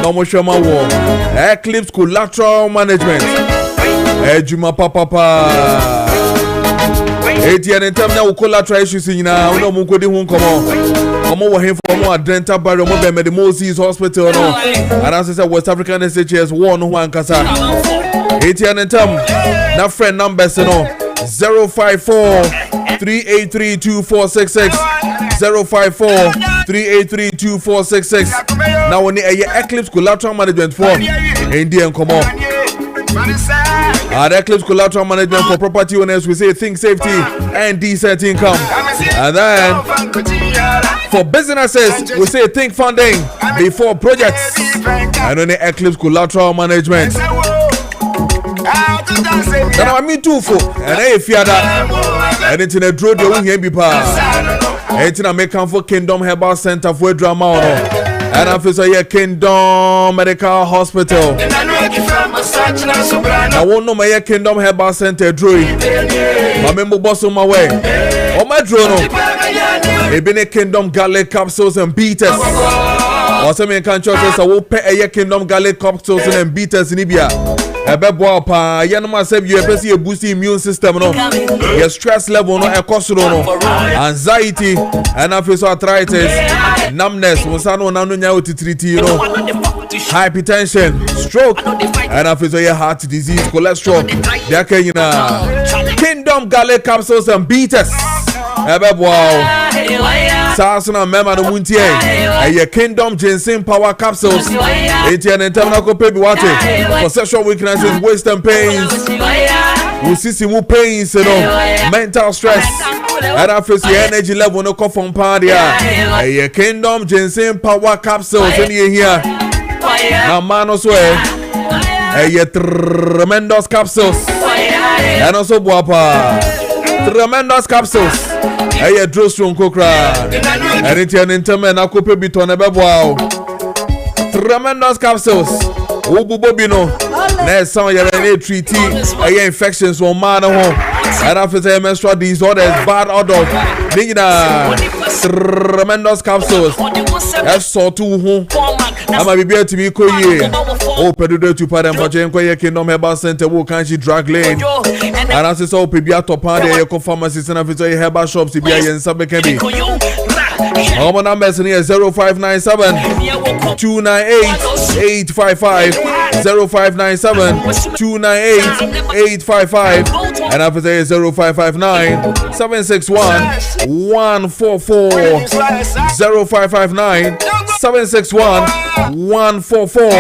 no mo shoma wo Eclipse Collateral Management Ejuma papa ATN in terms of collateral issues nyina no mo kodi hu nkomo omo wo hemfo omo adenta barrier mo be the Moses Hospital no and as I said West African SHS one ho ankasa ATN in terms na friend numbers no 054-383-2466 054-383-2466 now we need a Eclipse Collateral Management for Indian Komo Eclipse Collateral Management for property owners, we say think safety and decent income. And then for businesses, we say think funding before projects. And on the Eclipse Collateral Management. Now I mean too for and if you are that anything a draw the wing be pa. Anything I make for Kingdom Herbal Center for drama and officer here Kingdom Medical Hospital. I won't know my Kingdom Herbal Center draw. My member boss on my way. On my drone. A been a Kingdom Garlic capsules and beaters. Or some countries I will pay a Kingdom Garlic capsules and beaters in Libya. Ebebo pa yanoma say you be boost immune system no your stress level no no anxiety and arthritis numbness wonsano na no nya otitriti no hypertension stroke and your heart disease cholesterol there can you na Kingdom Garlic capsules and beaters ebebo Sasuna mema no muntie eye Kingdom Ginseng Power Capsules ATN internal ko pay bi wate for sexual weaknesses, waist and pains we see mu pains mental stress and after the energy level no come from party eye Kingdom Ginseng Power Capsules in here na man also eye tremendous capsules and also boapa tremendous capsules Eye draw strong kokra. And it's an interment na kope biton ebebo. Tremendous capsules. Ububobino. Na son ya na treat eye infections on man ho. And after the menstrual disorders, bad odor. Nina tremendous capsules. That's so too ho. Ama bibia timi ko ye. O pedudo to padam paje ko ye Kingdom Herbal Center wo kanji drug lane. And as it's all pibia to party your pharmacies and after your herbal shops to be a yen sabekebi. Our numbers here 0597 298 855 0597 298 855 and after say 0559 761 144 0559 761 144.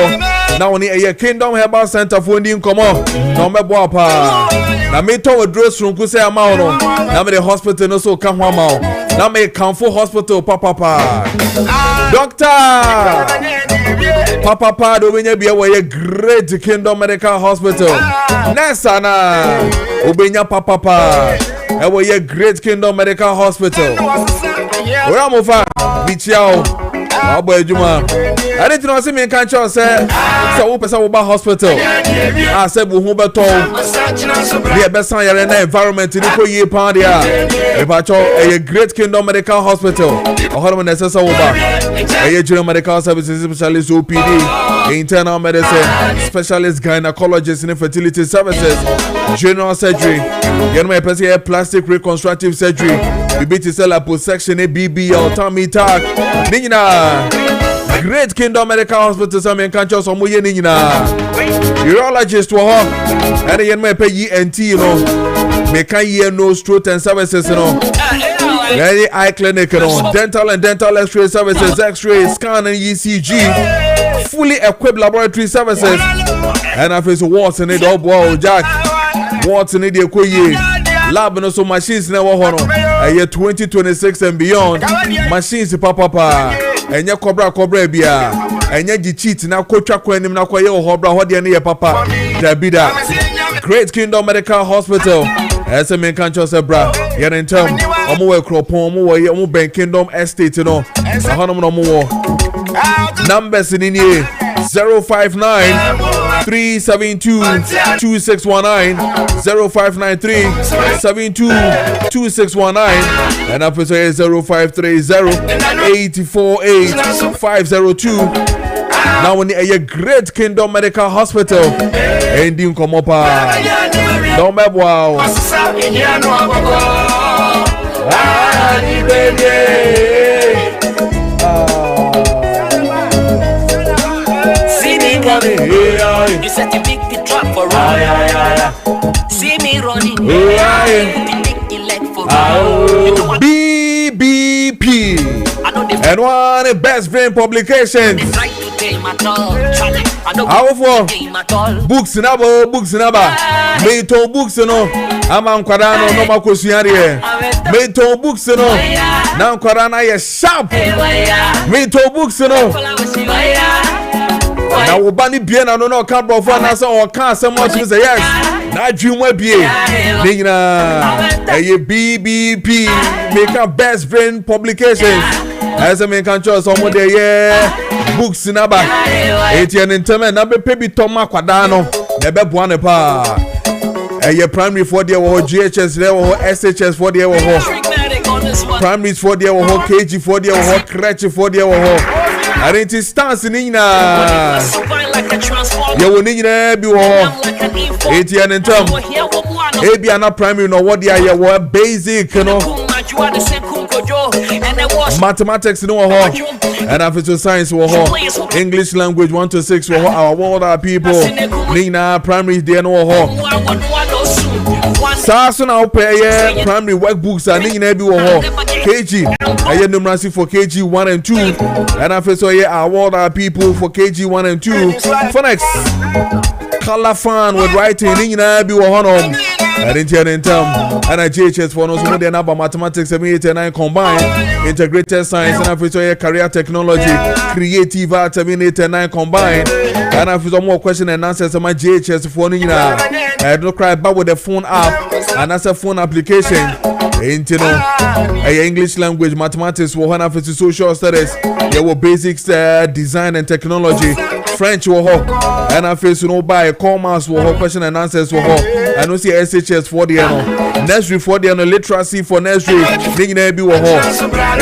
Now we need a Kingdom Herbal Center for Indian Komo. No me boapa. Na me to dress room kuse amao. Na me the hospital no so come amao. Na me Kamfo Hospital papa. Doctor papa do we be a great Kingdom Medical Hospital. Nessa na obenya papa. E we a great Kingdom Medical Hospital. We am over bichiao. Abo ejuma. I didn't know see me can show say so person wo ba hospital. I said bu hu beto. The best yare na environment ni ko ye pan dia. E ba cho a great Kingdom Medical Hospital. Ohono necessary wo ba. A general medical services specialist OPD, internal medicine specialist gynecologist and fertility services, general surgery. Get my person plastic reconstructive surgery. BBT cell liposuction ABB or tummy tuck. Nina Great Kingdom Medical Hospital some in country so moye nina. Urologist wo ho. And yen me pay ENT you know. Me can hear nose throat and services you know. Very eye clinic you know. Dental and dental x-ray services, x-ray, scan and ECG. Fully equipped laboratory services. And I face warts in it all boy jack. Warts in it ye lab no so machines na wo ho no. 2026 and beyond. Machines papa. Enye kobra bia enye gi cheat na kotwa kwanim na kwaye ohobra hode ne ye papa dabida Great Kingdom Medical Hospital SM kan chose bra ye ntem omo we kropon omo we omo Ben Kingdom Estate no ahonom no mo numbers ni 059 372 2619 0593 72 2619 and up to 0530 848 502 Now when a great Kingdom Medical Hospital ending komopa. Don't be wow. See me coming, you set a big trap for running. See me running, big leg for running. BBP and one best brain publications. How for books in aba me to books no ama nkwada no makosuare me to books no na nkwada na ye sharp me to books no na wo bani bie na no ka brofo na so o ka asem o say yes na dwuma bie ne nyina eye BBP make a best brain publications as a man can choose some de ye books in aba etian internet na be pebi toma kwada no na be boa ne pa eye primary for there wo GHS there wo SHS for there wo primary for there wo KG for there wo crèche for there wo arenti stance ni na ye wo ni nyina bi wo etian internet ebi ana primary no wo there ye wo basic no mathematics no ho and physical science wo ho English language 1 to 6 wo ho our world our people nina primary there no ho so na open primary workbooks and nina bi wo ho KG numeracy for KG 1 and 2 and physical our world our people for KG 1 and 2 phonics color fun with writing nina bi wo ho no and in term and a GHS for no so they about mathematics 7 8 and 9 combined integrated science and after career technology creative art 7 8 and 9 combined and after more question and answers my GHS for nina I don't cry about with the phone app and as a phone application English language mathematics for one after social studies there were basics design and technology French wo ho and after no buy commerce wo ho question and answers wo ho and no see SHS for the no nursery for the no literacy for nursery thing na bi wo ho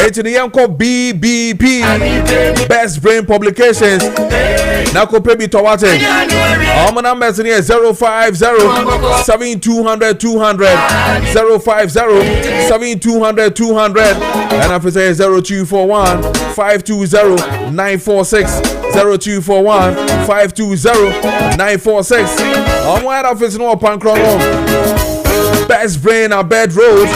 etini yan ko BBP best brain publications na ko pebi to wate our numbers in here 050 7200 200 050 7200 200 and after say 0241 520 946 0241 520 946 on my office no pancron best brain a bed road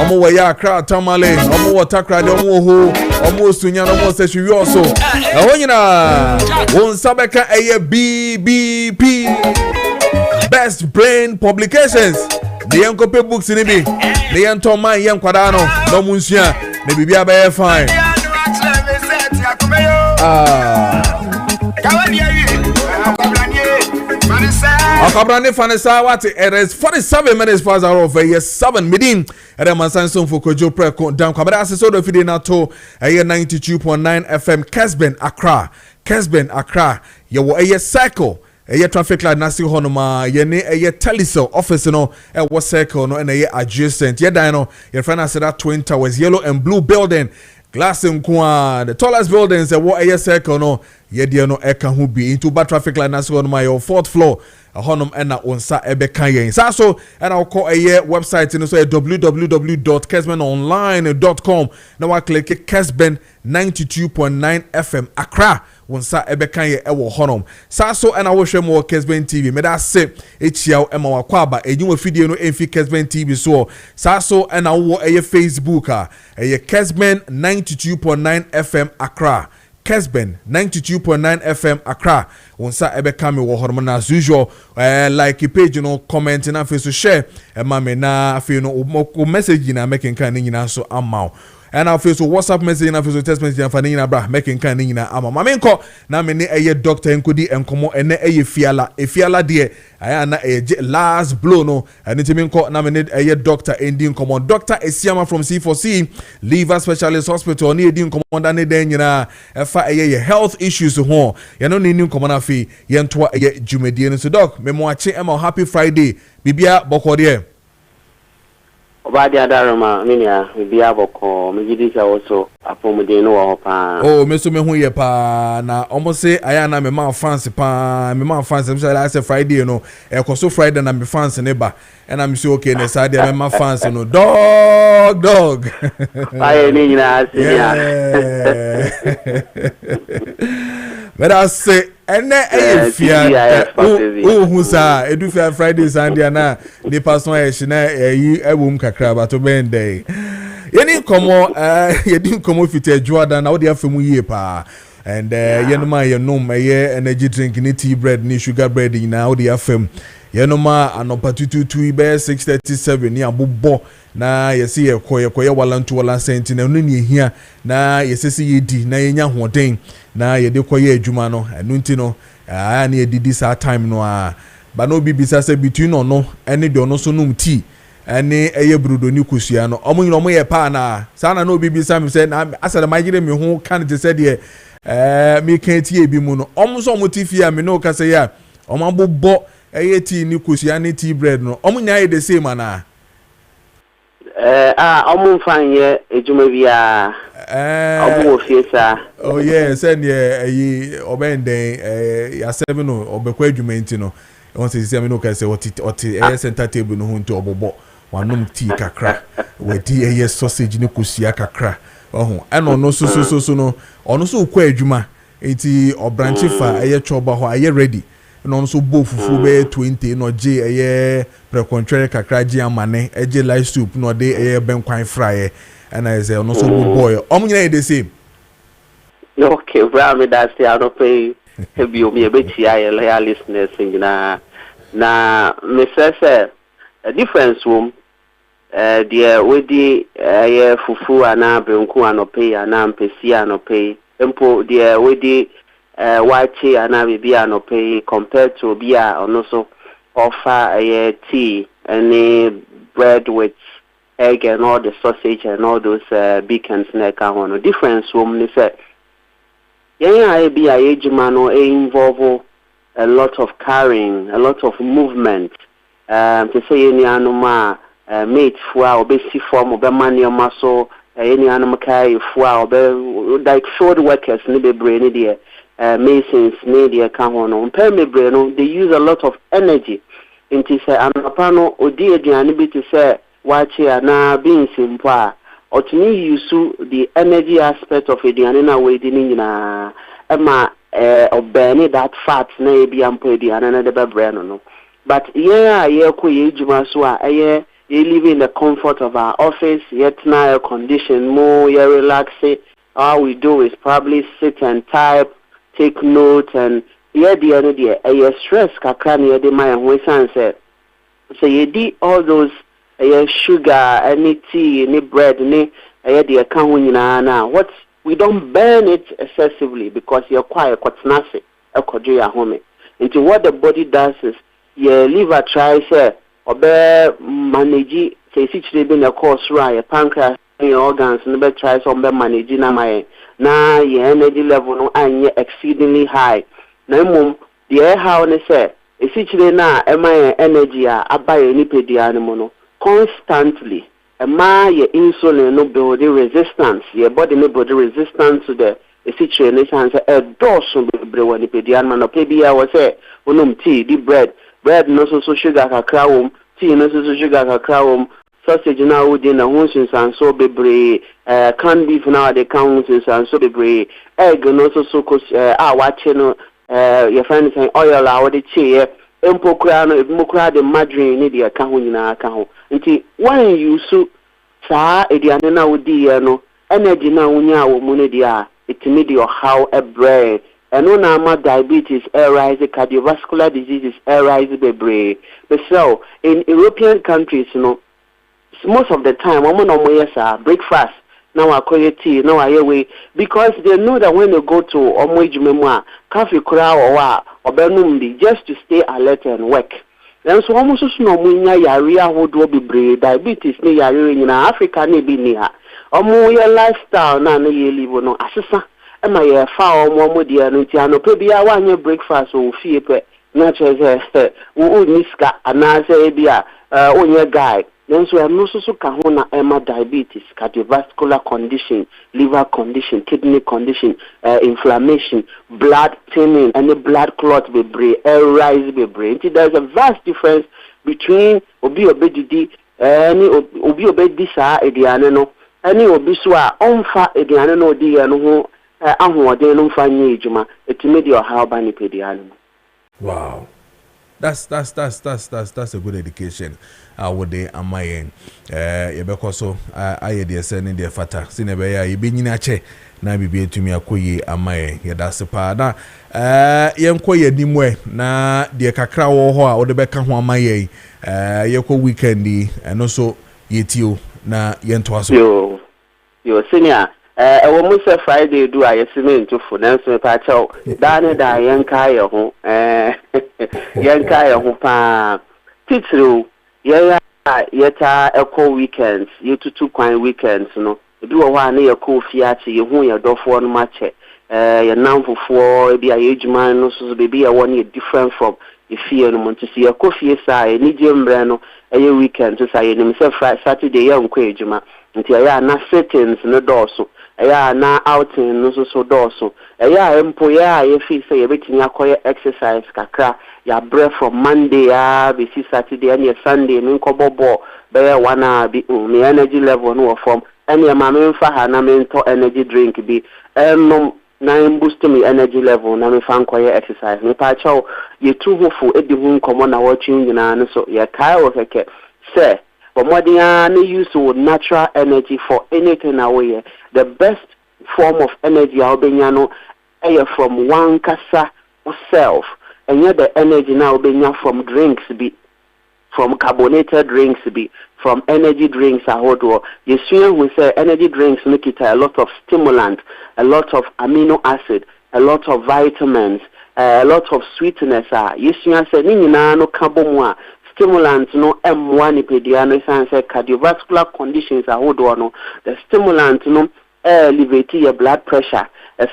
omo we ya kra tamale omo watakra de omo ho omo sunya no mo se hwi oso e ho nyina won sabeka eye BBP best brain publications the yankope books ni bi the yanton man yan kwada no mo nsua na bibia be fine Akabrani Fanisa, what it is 47 minutes past hour of year 7 midin. And I'm Sanson for Kojo Preko Dankwah. But as I saw the video now to a year 92.9 FM Kessben Accra. You were a year cycle. A year traffic light nasi honoma yene a year telecell office no e was circle no and a year adjacent. Yeah, dino your friend said that Twin Towers yellow and blue building. Glass in Kwa, the tallest buildings, a year circle no, ye no eka who be into bad traffic line as on my 4th floor. A honum and on sa ebekaye. So, and I'll call a year website in so www.kessbenonline.com. Now I click Kessben 92.9 FM Accra. One sa ebekaye ewo honum. So, and I will share more Kessben TV. Me that say HCL Emma Wakwaba. A new video no enfi Kessben TV so. So, and I will a Facebook a Kessben 92.9 FM Accra. Kessben 92.9 FM Accra. Onsa ebe kami wo hormona as usual. Like a page you know comment and face to share. Mame na afi no message na making kan nyina so amount. And I feel so WhatsApp message and I feel so text message and fani na bra making kan nyina ama. Mame nko na me ne eye doctor enkodi enkomo ene eye fiala de aya na eye last blow no and ntimi nko na me ne eye doctor endi enkomo Dr. Esiama from C4C liver specialist hospital ni edi enkomo da ne den nyina efa eye health issues ho ye no ni enkomo na fi ye nto eye dwumadie no so doc me mo ache ema happy Friday bibia bokode Obadi adaroma minia bi aboko megidi sa also apomode no wo pa. Oh, me so me hu ye pa na omo say aya na me ma fans pa me ma fans me say last Friday no e ko so Friday na me fans ne ba and I'm so okay na Saturday me ma fans no dog. Aye ni nyina asinia. But I say ene fia hu sa edu fia Friday Sunday na the person e shina yi ewum kakra ba to ben day. Yeni komo fite Jordan na wo de afemu yie pa and yenoma yenom energy drink ni tea bread ni sugar bread na wo de afem yenoma anopa tututu be 637 ni abobbo na yesi yekoye walanto wala senti na ni ehia na yesesi yedi na yenya hoden na yede koye adwuma no enu nti no na yedidi sa time no ba no bibisa se between ono ene de ono so num tea ene eye brudo ni kusua no omo ye pa na sana no bibisa me se na asada magire me ho kan te se de me kan tie bi mu no omo so omo tifia me no ka se ya omo abobbo eye tea ni kusua ni tea bread no omo nya ye the same na omo mfanye ejuma bia omo ofiesa oh yeah send ye obenden ya 7 no obekwa adwuma nti no on se me no ka se oti center table no ho nti obobbo wanom tea kakra wedi eye sausage ni kusua kakra oho eno no so no ono so kwa adwuma enti obranche fa eye choba ho aye ready no so bo fufu be 20 no je eye precontrere kakra je amane eje live soup no de eye benkwan fry and I say ono so bo boy omnyina the same okay bra me that say I don't pay hebi o me be tia ye loyal listeners ngina na me say a difference room dia wedi ye fufu ana benku anope ana mpesi anope empo dia wedi wachi ana bibi anope compared to bia ono so offer a tea and bread with egg and all the sausage and all those beacons na ka hono difference room ni say yeah bia ejuma no involve a lot of carrying, a lot of movement to say any animal mate for obesi form obe mani maso any animal kai for obe like field workers ni be brain there masons ni there kan hono me brain they use a lot of energy into say anapano odi aduane bi to say wachi ana beans mpa otumi use the energy aspect of aduane na we di ni na ema obeni that fat na ebi ampo aduane na de bebre no but yeah ko ye juma so a you live in the comfort of our office, yet now a condition more, you relax it. All we do is probably sit and type, take notes, and yeah, the other day, stress, kakani, the my and said. So you did all those, sugar, any tea, any bread, any, the account now. What we don't burn it excessively because you're quiet, what's nothing, home. Into what the body does is, your liver tries, obe manage say sichire be na course right pancreas your organs no be try some be manage na my na your energy level no anye exceedingly high na mum the how ne say sichire na e my energy abaye ni pedia no no constantly e ma your insulin no build resistance your body no build resistance to the sichire ne chance e dose be woni pedia no pebia wo say onum tea the bread no so sugar kakra wom tea no so sugar kakra wom sausage na wo dey na hunsun san so bebre canned beef na dey count san so bebre egg no so wache no your friend say oil a wo dey che empokura no ebimokura the margarine ni dey ka ho nyina ka ho nti when you so saa ediane na wo dey no energy na wo nya wo mu ne dey it need your how a brain and no na diabetes rise, cardiovascular diseases rise bebre. But so in European countries, most of the time, breakfast. Now I call it tea. Now I away because they know that when they go to omwij memoir, coffee crowd or benumbi just to stay alert and work. Then so almost no munya yaria would be diabetes ni yari in Africa ni be near. Omo lifestyle na ye live no asesa. Am I foul more dear Nutiano? Pebia one your breakfast or fee pe, not as a niska, and I say, Bia, on your guy. Then so I'm also kahuna emma diabetes, cardiovascular condition, liver condition, kidney condition, inflammation, blood thinning, and the blood clot be brain, rise be brain. There's a vast difference between obi obedidi, any obi obedi sa ediane no, any obi so a onfa ediane no di no ho ahoɔden no mfa nye ejuma, etime di oha ba ni pediane. Wow. That's a good education. I would de amayen. Yebeko so aye de sending de fata. Sinebe ya yibi nyina che na bibi etumi akoyi amayen. Yedase pa na yenko yedimwe na de kakra wo ho a wo de beka ho amayen. Yeko weekendi eno so yetio na yento aso. Yo senior we must say Friday do I estimate to finance me pa chow dane da yanka ye ho yanka ye ho pa titru yeta eco weekends yetutu kwan weekends no ebi wo ha na ye ko fiache ye hu ye dofo no mache ye namfofo ebi aye adwuma no so bebi ye won ye different from ye fie no monti se ye ko fie sa ye ni jembre no eye weekend so sa ye nim say Saturday ye nko adwuma nti ya na settings no doso ya na outing no so doso ya empo ya ye fi say ye betini akoye exercise kakra ya break from Monday be see Saturday and Sunday me nkobobo be 1 hour be me energy level no from any ma me mfa ha na me nto energy drink bi no na boost me energy level na me fa nkoye exercise me pa chaw ye tu hofu edi hu nkomo na wo twi nyina no so ye kai wo keke say but modern use natural energy for anything away. The best form of energy albeniano from one kasa self. And yet the energy now benya from drinks be from carbonated drinks be from energy drinks you see we say energy drinks make it a lot of stimulant, a lot of amino acid, a lot of vitamins, a lot of sweetness you see say ni nyina no kabomwa stimulants no M1 pediano sense cardiovascular conditions no the stimulant no elevate your blood pressure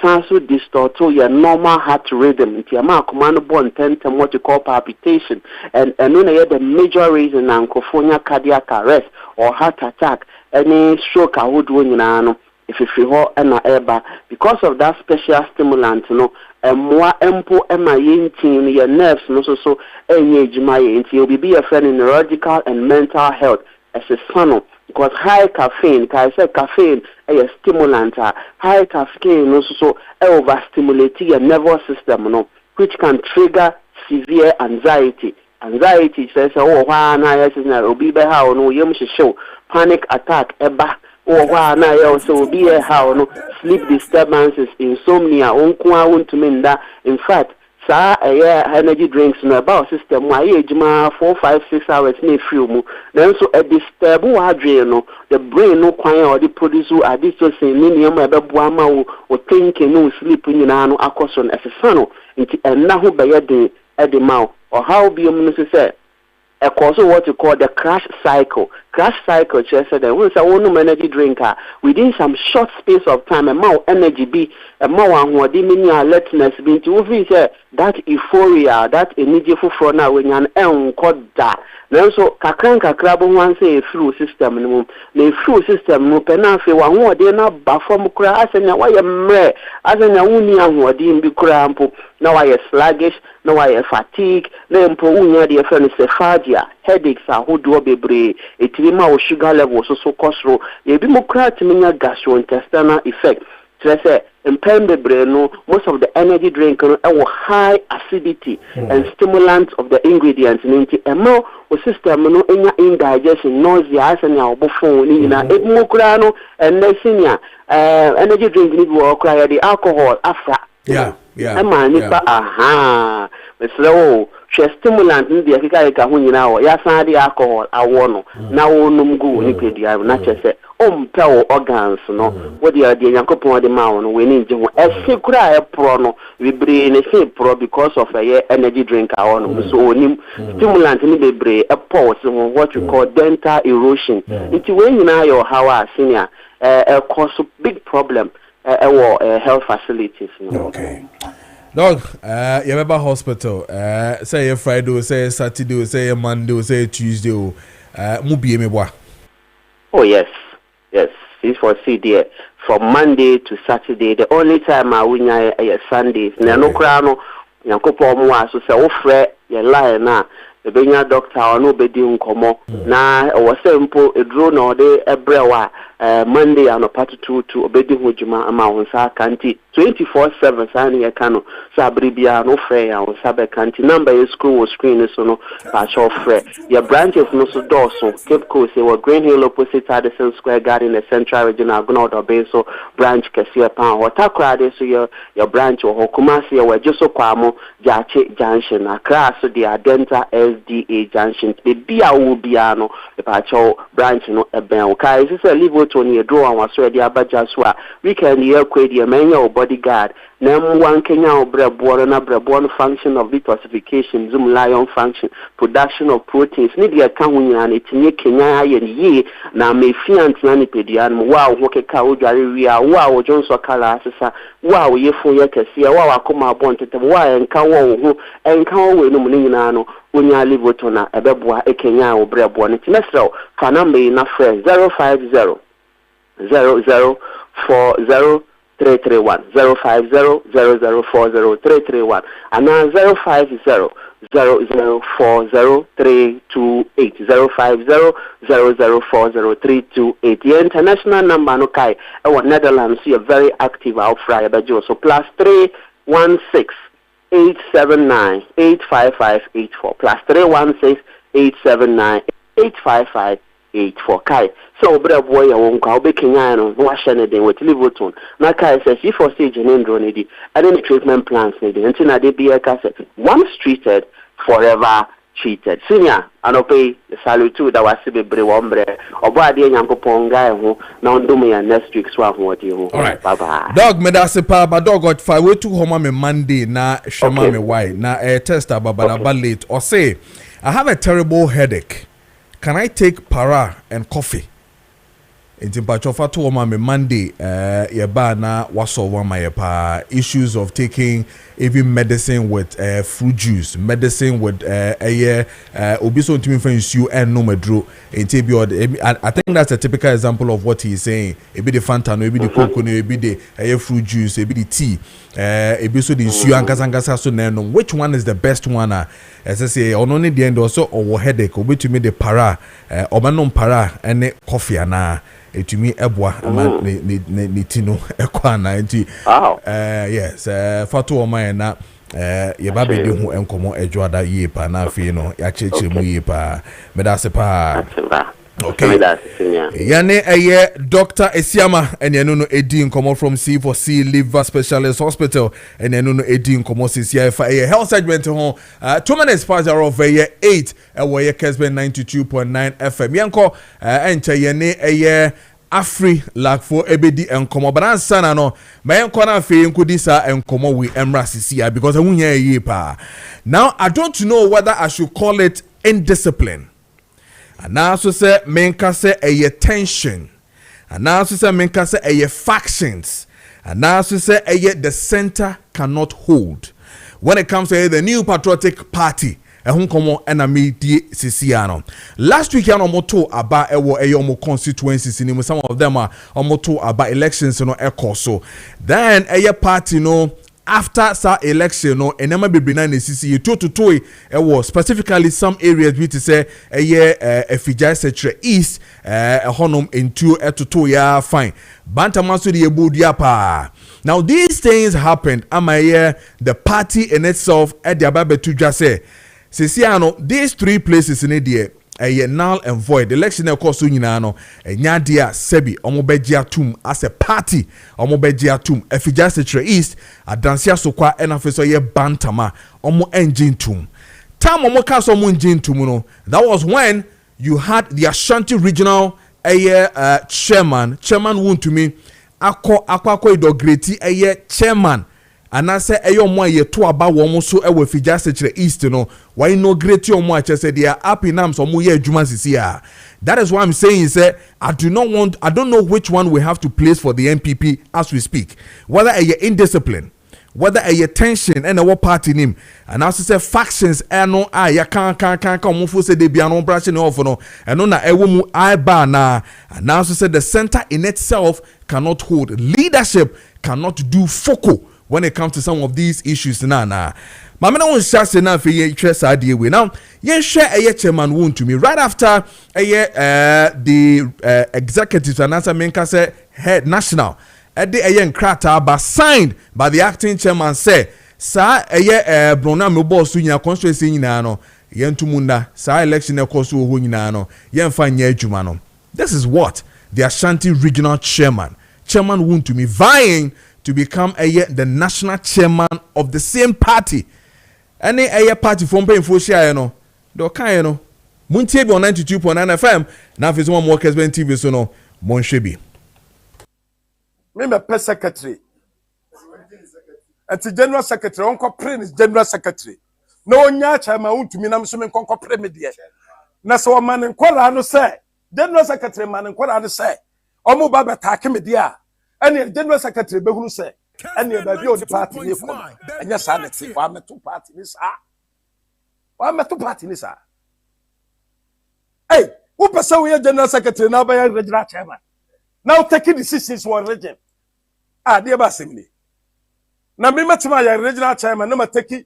also distort your normal heart rhythm ti ama command born tentem what you call palpitation and no the major reason ankofonia cardiac arrest or heart attack any stroke nyina no if you ho na eba because of that special stimulant no mwa empo ema yintin your nerves no so enye ejuma yintin will be a friend in neurological and mental health as a son because high caffeine can say caffeine a stimulant high caffeine no so overstimulate your nervous system no which can trigger severe anxiety says oh na yes na obi be ha no yem show panic attack eba oh na yes obi e ha no sleep disturbances insomnia in fact sa energy drinks no about system why ejuma 4 5 6 hours na free mu then so a disturb wadwe no the brain no kwan or the produce addiction ni niyama ebebu ama wo thinking no sleep nyina no akoso no efefa no nti enna ho beye de edema or how be no say a cause what you call the crash cycle just said that once I want energy drinker within some short space of time a more energy be a more and mini alertness be to say that euphoria that energy for now when an called that then so kakra bo wan say through system no the through system no penafe wa ho de na ba form kra asenya wa ye mre asenya wuni ahodi bi kra ampo na wa ye sluggish na wa ye fatigue na mpo wunya de friend sephagia headaches ahodo bebre etiri ma o sugar level so kosro ye bi mo kra timinya gastrointestinal effect say no most of the energy drink high acidity and stimulants of the ingredients into a more system no indigestion nausea and and energy drink need to require the alcohol after stimulant in the Akika Hunina, Yasadi alcohol, I want now no go ni pedia, not just say, tell organs, no, what the idea Yankopon the Mound, we need to a secret prono, we bring a same pro because of a energy drink. I want so stimulant in the brain, a pause, what you call dental erosion. It's when you know your how senior, cause a big problem, health facilities. Okay. Dog, you remember hospital? Say Friday, say Saturday, say Monday, say Tuesday. Mubi Meboa. Oh, yes. Yes. C4C there. From Monday to Saturday. The only time I win is Sundays. No crown, Yankopo Mua, so say, oh, Fred, you're lying now. The Benya doctor or no bedi unkomo. Na was simple a drone or day a brewa Monday and a part to obedi hujuma amount sa kanti 24/7 sani ya kano sabribia no frey and sabe kanti number your school screen is no patch of frey. Your branches no so dorsal Cape Coast say Green Hill opposite Addison Square Garden the Central Regional Gunod Beso branch Kessia Pound or Takrade so your branch or Kumasi or just so kwamo Jache Junction Accra so the Adenta SDA Junction the Bia Ubiano the Pacho branch no Eben Kai is a live to near draw and was ready abajaswa weekend year quadia mania bodyguard Name one Kenya or Breborn function of detoxification, Zoom lion function, production of proteins, Nidia Kawuyan, it's near Kenya and ye, now may fiant nanipedian, wow, Woke Cow, Ria, wow, Jones or Calasa, wow, ye for Yakasia, wow, Akuma wanted to why and Kawo, and Kawo, no Mulinano, Unya Livotona, a Bebwa, a Kenya or Breborn, it's Nesro, Fanambe enough friends, 050 0040 331 050 0040 and now 050 0040 328 050 0040 328. The international number no kai our Netherlands see a very active outfry but so plus 316 879 85584 plus 316 879 85584 kai so bra boy won ka obe Kenya no wa shane den with Liverpool na kai say she for stage in drone di and then treatment plans need until na dey be ka say once treated forever treated senior anope salute to that was be bre wombre obo ade nyankopon guy ho na ndom ya next week so ahwo di ho bye bye dog me da se pa ba dog got five we to home me Monday na shema me why na test ababa late or say I have a terrible headache. Can I take para and coffee? Inti mpachofa to woma me Monday yeba na wasolve my issues of taking even medicine with fruit juice, medicine with obi so ntimi fa nsu and no medro inti bi I think that's a typical example of what he's saying. Ebi the Fanta no, ebi the Coke no, ebi the fruit juice, ebi the tea, ebi so the nsu ankasa so na no. Which one is the best one? As I say, on only the end also or headache, obi to me the para, obanom para and coffee ana. Etumi ebwa ni tino ekwana enti yes fatu oma na ye ba be de hu enkomo edwada yie pa na afi no ya cheche mu yie pa medase pa okay yane Dr. Esiama ene no edi nkomo from C4C Liver Specialist Hospital ene no edi nkomo CCI health segment ho 2 minutes past of 8 ewo Kessben 92.9 FM yanko enche yene Afri like for ebedi enkomo but ansana no my enkono fe nkodi sa enkomo we emra sisia because I wunye ye pa. Now I don't know whether I should call it indiscipline. And now so say menka say a tension. And now so say menka say a factions. And now so say the center cannot hold. When it comes to the new patriotic party, last week moto aba ewo constituencies in some of them are moto aba elections no so then party no after sa election no enema bebrina na sisi to was specifically some areas we to say Efijai Sector East honum into to ya fine bantama so the ebudia pa. Now these things happened the party in itself at the ababetu just Sisiano, these 3 places in India, null and void. The election of course no nyadia sebi omobejia tum as a party omobejia tum Efijai Sector East adansia sokwa enafeso ye bantama omo engine tum. Time omo kaso omo engine tum no. That was when you had the Ashanti regional chairman won to me akwa idogreti chairman. And I say, "Ayo ye to aba wo so e we Efijai Sector East no. Why no great yo mo say they are happy nam so mo ye adwuma sisia." That is why I'm saying is I don't know which one we have to place for the MPP as we speak. Whether a indiscipline, whether a tension and a party name and also say factions no ya can move say they be an operation off no and on a woman I ban and also say the center in itself cannot hold leadership, cannot do focal when it comes to some of these issues na Mama won share na for ye interest idea we now yen share a chairman wound to me right after the executives and answer menka say head national at the nkrata ba signed by the acting chairman say sa brona me boss nya constituency nyina no yen tumunda sa election e course wo nyina no yen fa nya adwuma no. This is what the Ashanti regional chairman wound to me vying to become the national chairman of the same party. Any party from paying for share no do kan no muntie bi on 92.9 FM na fi so mo Kessben TV so no mon hwebi me pe secretary anti general secretary on ko prince general secretary no onya chairman untumi na so me kon ko pre me de na so o man nkwara no say general secretary man nkwara no say o mo ba beta ke me de a any general secretary be hunu say and you baby the party ni for and yes I say wa me two party ni sa hey who person we general secretary now by regional chairman now taking decisions for region dey ba assembly na me metima ya regional chairman na ma take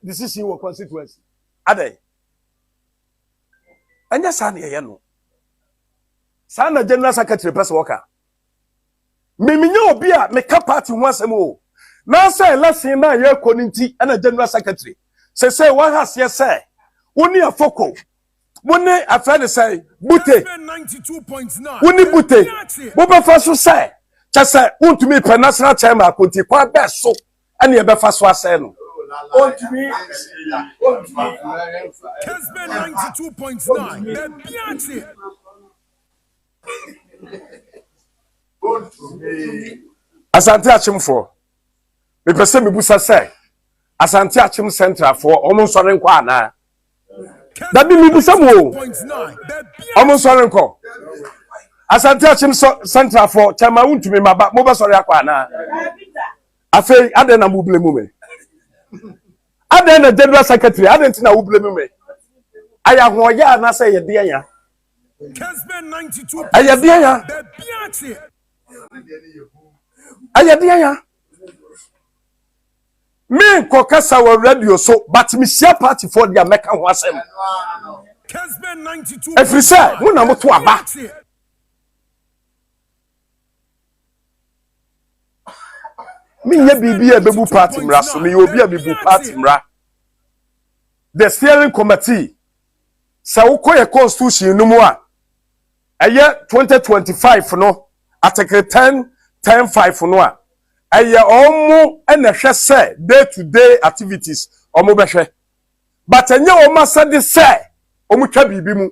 decision for constituency adai and yes I ye no sa na general secretary person worker Miminyo obi a me ka party ho asem o na say lesson na ye koninti na general secretary say one has yes say woni afoko woni afade say bute 92.9 woni bute bo be fa so say cha say untumi pe national chairman akonti kwa be so na ye be fa so asay no untumi Kessben 92.9 be biati Asante achim for me pese me busa say Asante achim central for omo sore nko ana da bi me busa mo omo sore nko Asante achim central for chama untumi maba mo be sore akwa ana afei ade na mo blame me ade na general secretary ade ntina wo blame me aya ho ya na say ye de ya Kessben 92 aya de ya Ayadiya me kokasa wa radio so but me share party for the American ho asem Kessben 92 every say mo na moto aba me nya bibia bebu party mra so me obi a bebu party mra the steering committee sa wo koye constitution no mu a eye 2025 no article 10.5 no a eye omo na hwe say day to day activities omo be hwe but enye omo sade say omo twa bibi mu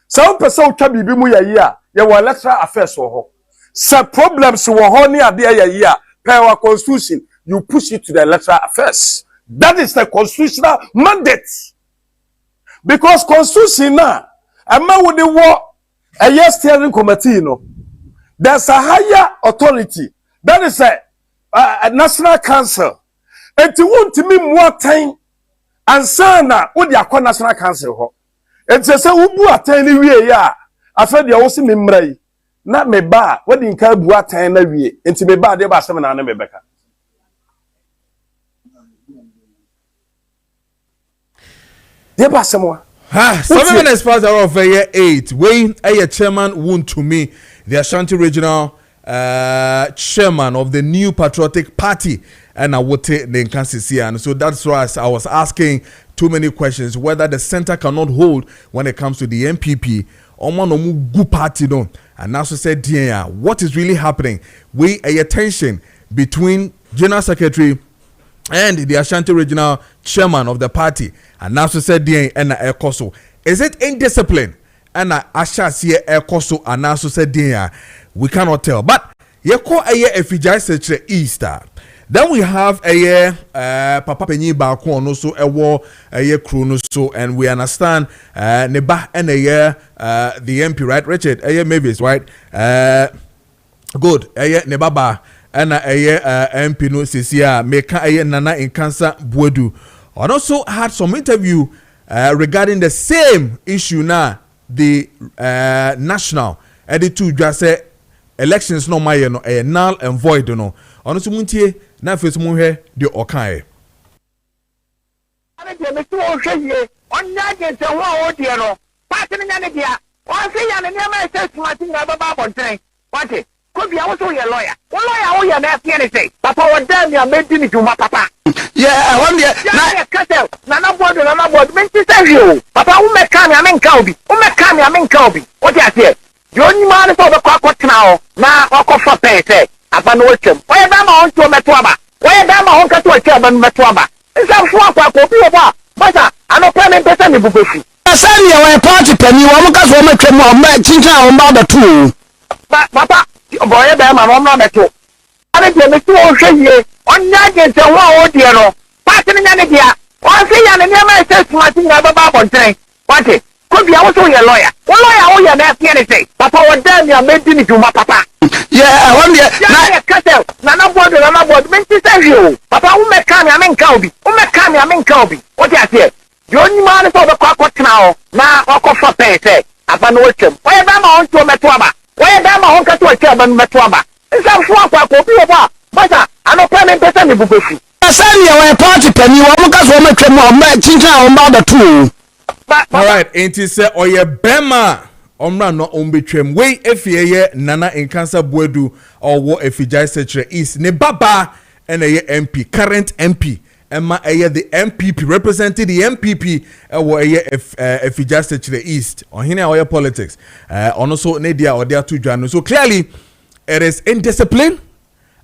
sa wo pese wo twa bibi mu yayi a ye wo electoral affairs wo ho sa problems wo ho ni ade yayi a per our constitution you push it to the electoral affairs. That is the constitutional mandate. Because constitution na ama wo de wo a steering committee no. There's a higher authority. That is a national council. And to want to me more time and sana wo de akwa national council ho. And say ubu atani wie ya afa de wo se memrai na me ba wo de nka bu atani na wie. Enti me ba de ba asem na me beka. Ha, 7 minutes past hour of year 8. Wayne, a chairman wound to me, the Ashanti Regional chairman of the New Patriotic Party, and I would take the inconsistency. And so that's why I was asking too many questions whether the center cannot hold when it comes to the MPP or one good party. No, and also said, yeah, what is really happening? We a tension between General Secretary and the Ashanti Regional chairman of the party, and now said the and Ekoso. Is it indiscipline? And Ashanti Ekoso and now said the we cannot tell. But you call a year Fijai Easter. Then we have a year Papa Penny Balkon also a war a year Chrono so, and we understand Neba and a year the MP, right? Richard, a year maybe it's right. Good, a year Nebaba. ana MP no sesia meka Nana Nkansa Buedu. And also had some interview regarding the same issue now, the national editor just say elections no my no null and void no. And also muntie na face mu hwe de okan. Ade me so o hwe ye onya je se ho o de no. Party nya ne dia. On say ya ne ma say smart na baba bonten. What? Could be also your lawyer. One lawyer, oh, you're not anything. Papa, what damn you made me to my papa. Yeah, one year. Now, Castle, Nana board, Nana board, meant to save you. Papa, who may come, I mean, Kobe. Who may come, I mean, Kobe. What I say? The only man for the cock now. Now, I'll for pay, say. Upon Wilson. Why am I on to a Metuaba? Why am I on to a Chairman Metuaba? It's a swap of people. But I don't plan in person in Bubushi. I said, you're a party penny, one because we'll make him more matching on the two. But, Papa. Boy, I'm not at all. I didn't miss you all here. On that, it's a war, dear. Passing in any year. One thing, and never says something about one thing. What it could be also your lawyer. One lawyer, oh, you're not anything. Papa, what damn you made me to my papa. Yeah, I want you. Castle, Nana board, meant to save you. Papa, who may come, I mean, Kobe. Who may come, I mean, Kobe. What I say? The only man for the cock now. Now, I'll call for pay, say. Upon Wilson. Why am I on to a Metuaba? Why am I on to a Chairman Metuaba? It's a swap of people. But I don't plan in person in Bubushi. I said you're a party penny, one because we'll make him more matching on the two. All right, ain't it say, or ye bema, omra no umbitrim. Way if ye Nana Nkansa Buedu or what if Jai Secretary is ne baba and a MP, current MP. Emma the MPP representing the MPP if Jai Secretary East on here our politics. Also Nadia or there two Janu. So clearly it is indiscipline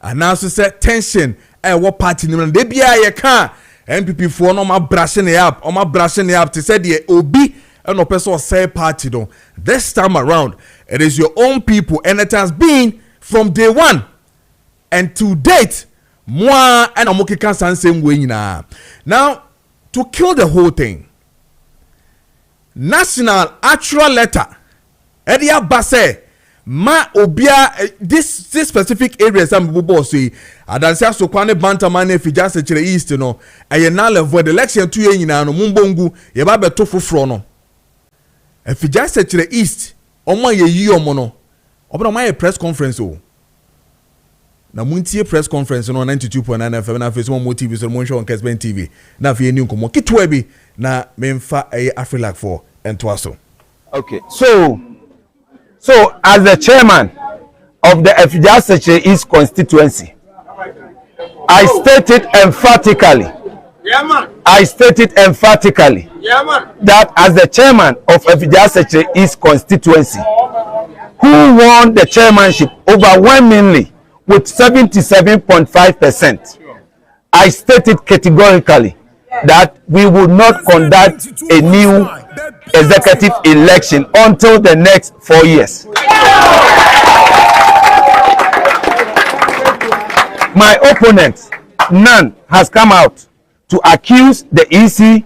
and now say tension. What party they be a car MPP for no ma brushing up or ma brushing up to say the OB and no person say party though. This time around it is your own people and it has been from day one and to date moi and I'm okay can same way now to kill the whole thing. National actual letter Edia Basse ma obia this specific areas am bubo say adanse so kwane bantaman if Jai Secretary East no aye na level the election to ye nyina no mumbongu ye ba beto foforo no if Jai Secretary East omo ye yi omo no obra ma ye press conference o na muntie press conference no 92.9 FM na face mo TV so mo show on Kessben TV na fe ni nkomo kitwa bi na memfa aye Afrilac for entwaso. Okay, so as the chairman of the Jai Secretary East constituency, I stated emphatically that as the chairman of Jai Secretary East constituency, who won the chairmanship overwhelmingly with 77.5%, I stated categorically that we would not conduct a new executive election until the next 4 years. My opponent, none, has come out to accuse the EC,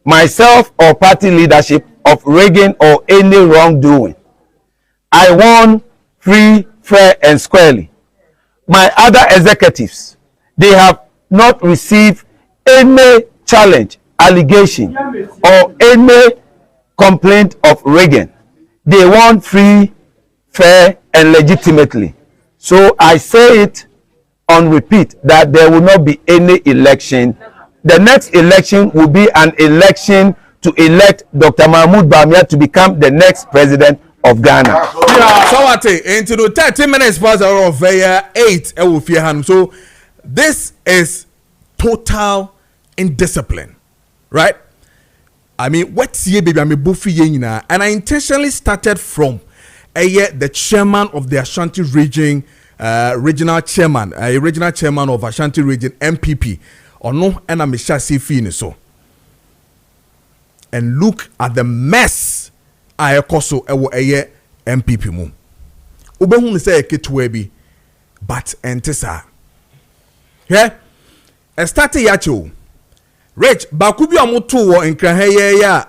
myself, or party leadership of rigging or any wrongdoing. I won free, fair, and squarely. My other executives, they have not received any challenge, allegation, or any complaint of rigging. They won free, fair, and legitimately. So I say it on repeat that there will not be any election. The next election will be an election to elect Dr. Mahmoud Bawumia to become the next president of Ghana. So what into the 30 minutes past of 8 so this is total indiscipline, right? I mean, what's ye baby? I'm a buffy yena, and I intentionally started from the chairman of the Ashanti region, regional chairman of Ashanti region MPP, or no, and I'm a chassis fine so. And look at the mess I also a MPP mu. Ubehun say ketwebi, but entesa. Yeah, I started yacho. Rich, bakubi amutu in Kraheya,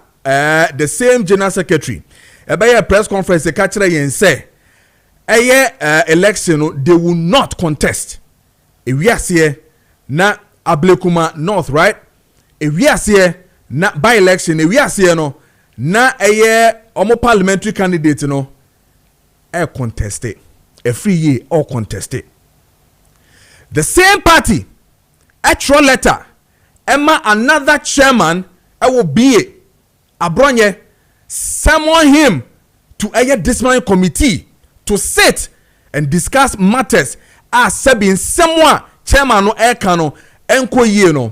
the same general secretary. A press conference, the catcher and say, election, they will not contest. ewiase na Ablekuma North, right? Ewiase na by election ewiase no na omo parliamentary candidate no contested. A free year or contested. The same party actual letter Emma another chairman will be Abronye summon him to a disciplinary committee to sit and discuss matters as sabin someone chairman no ekano enko ye no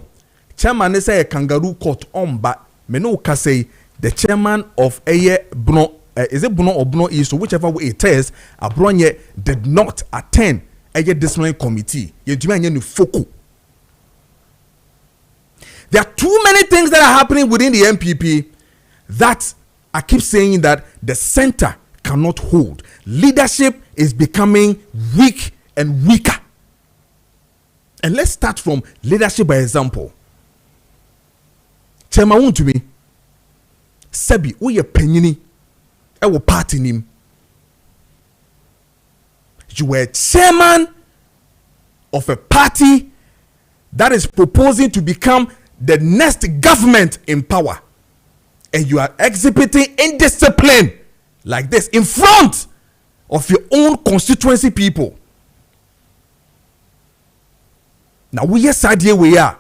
chairman say a kangaroo court on but me no ka say the chairman of a Bruno is it Bruno or Bruno East, so whichever way it is, Abronye did not attend a disciplinary committee. There are too many things that are happening within the MPP that I keep saying that the center cannot hold. Leadership is becoming weak and weaker. And let's start from leadership by example. Chairman to me, Sebi, we are penny. Ewo party nim. You were chairman of a party that is proposing to become the next government in power, and you are exhibiting indiscipline like this in front of your own constituency people. Now we are sad here we are.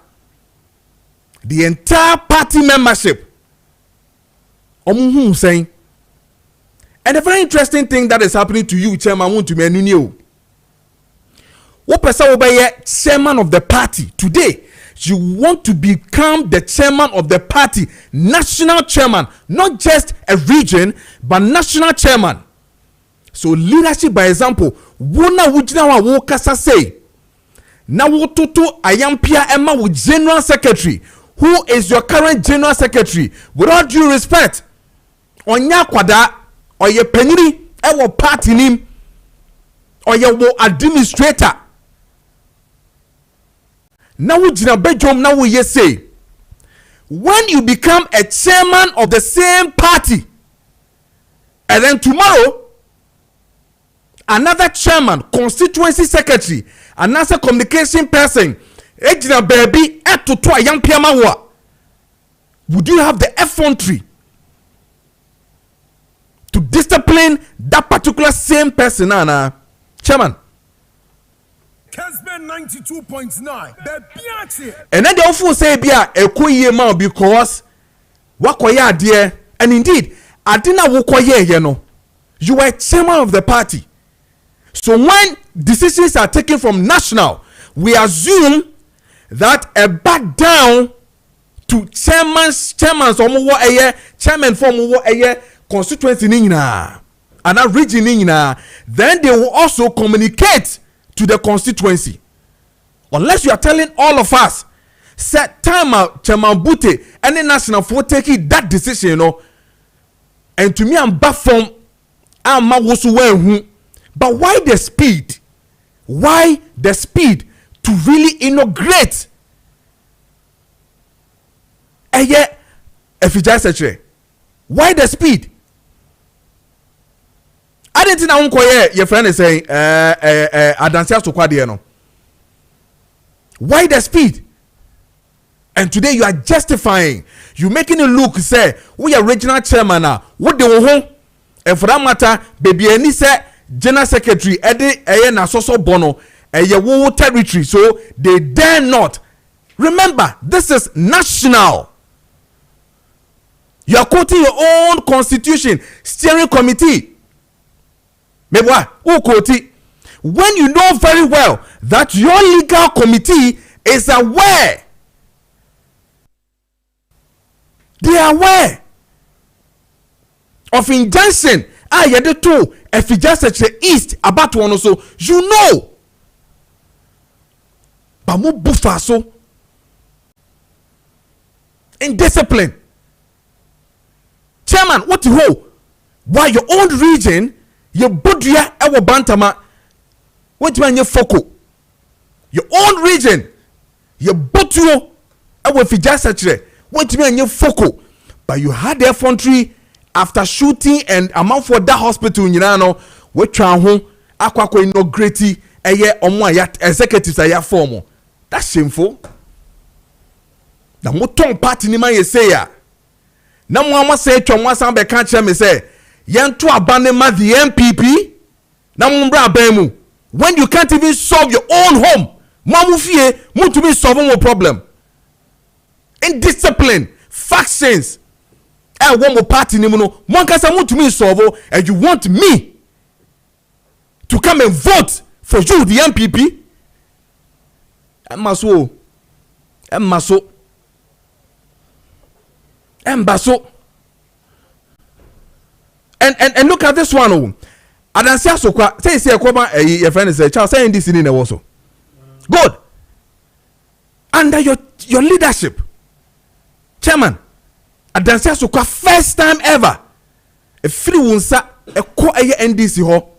The entire party membership saying. And a very interesting thing that is happening to you, Chairman, want to me new. What person will be chairman of the party today? You want to become the chairman of the party, national chairman, not just a region, but national chairman. So leadership by example. Wona wujina wa wokasa say. Na wototo ayampia Emma with general secretary. Who is your current general secretary? With all due respect, onya kwada. Or ye peniri ewo party nim or ye wo administrator now we jina bedroom now we say when you become a chairman of the same party and then tomorrow another chairman, constituency secretary, another communication person ejina baby etoto ayampia mawa, would you have the effrontery to discipline that particular same person, Chairman? Kessben 92.9. And then they also say, "Bia a koye ma because wakoya dear." And indeed, Adina wukoye yeno. You were chairman of the party, so when decisions are taken from national, we assume that a back down to chairman's omo eye chairman for omo eye constituency nina and a region nina, then they will also communicate to the constituency. Unless you are telling all of us, set time out, Chairman Bute, any national for taking that decision, you know. And to me, I'm back from but why the speed? Why the speed to really inaugurate a FJ secretary? Why the speed? I didn't know your friend is saying Adansia to Quadiano. Why the speed? And today you are justifying, you making it look say we are regional chairman now. What they home? And for that matter, baby any say general secretary Eddie na soso bono wo territory, so they dare not. Remember, this is national. You are quoting your own constitution, steering committee. Mebwa, who quote it? When you know very well that your legal committee is aware, they are aware of injunction. Yede to if you just east about one also, you know. But mo buffer so indiscipline. Chairman, what you hold? Why your own region? Your Budia ewo bantama. What you your foco? Your own region. Your Butuo ewo fijasatre. What you your foco? But you had the effrontery after shooting and amount for that hospital in Yirano. We try home. Aqua inaugurate executives aya form. That's shameful. Na moton party ni man ye say ya. Na mo say twa mo san be kan kire me say yento abane ma the MPP na mo bra ban mu when you can't even solve your own home mamu fie mo to be solve your problem. Indiscipline, factions. One more party ni mo no mo kasa mo to me solve and you want me to come and vote for you the MPP? Embaso. And look at this one. Oh, Adansi Asokwa say your friend is Charles saying this in the also. Good. Under your leadership, Chairman Adansi Asokwa first time ever a free wunsa a ko eye NDC ho.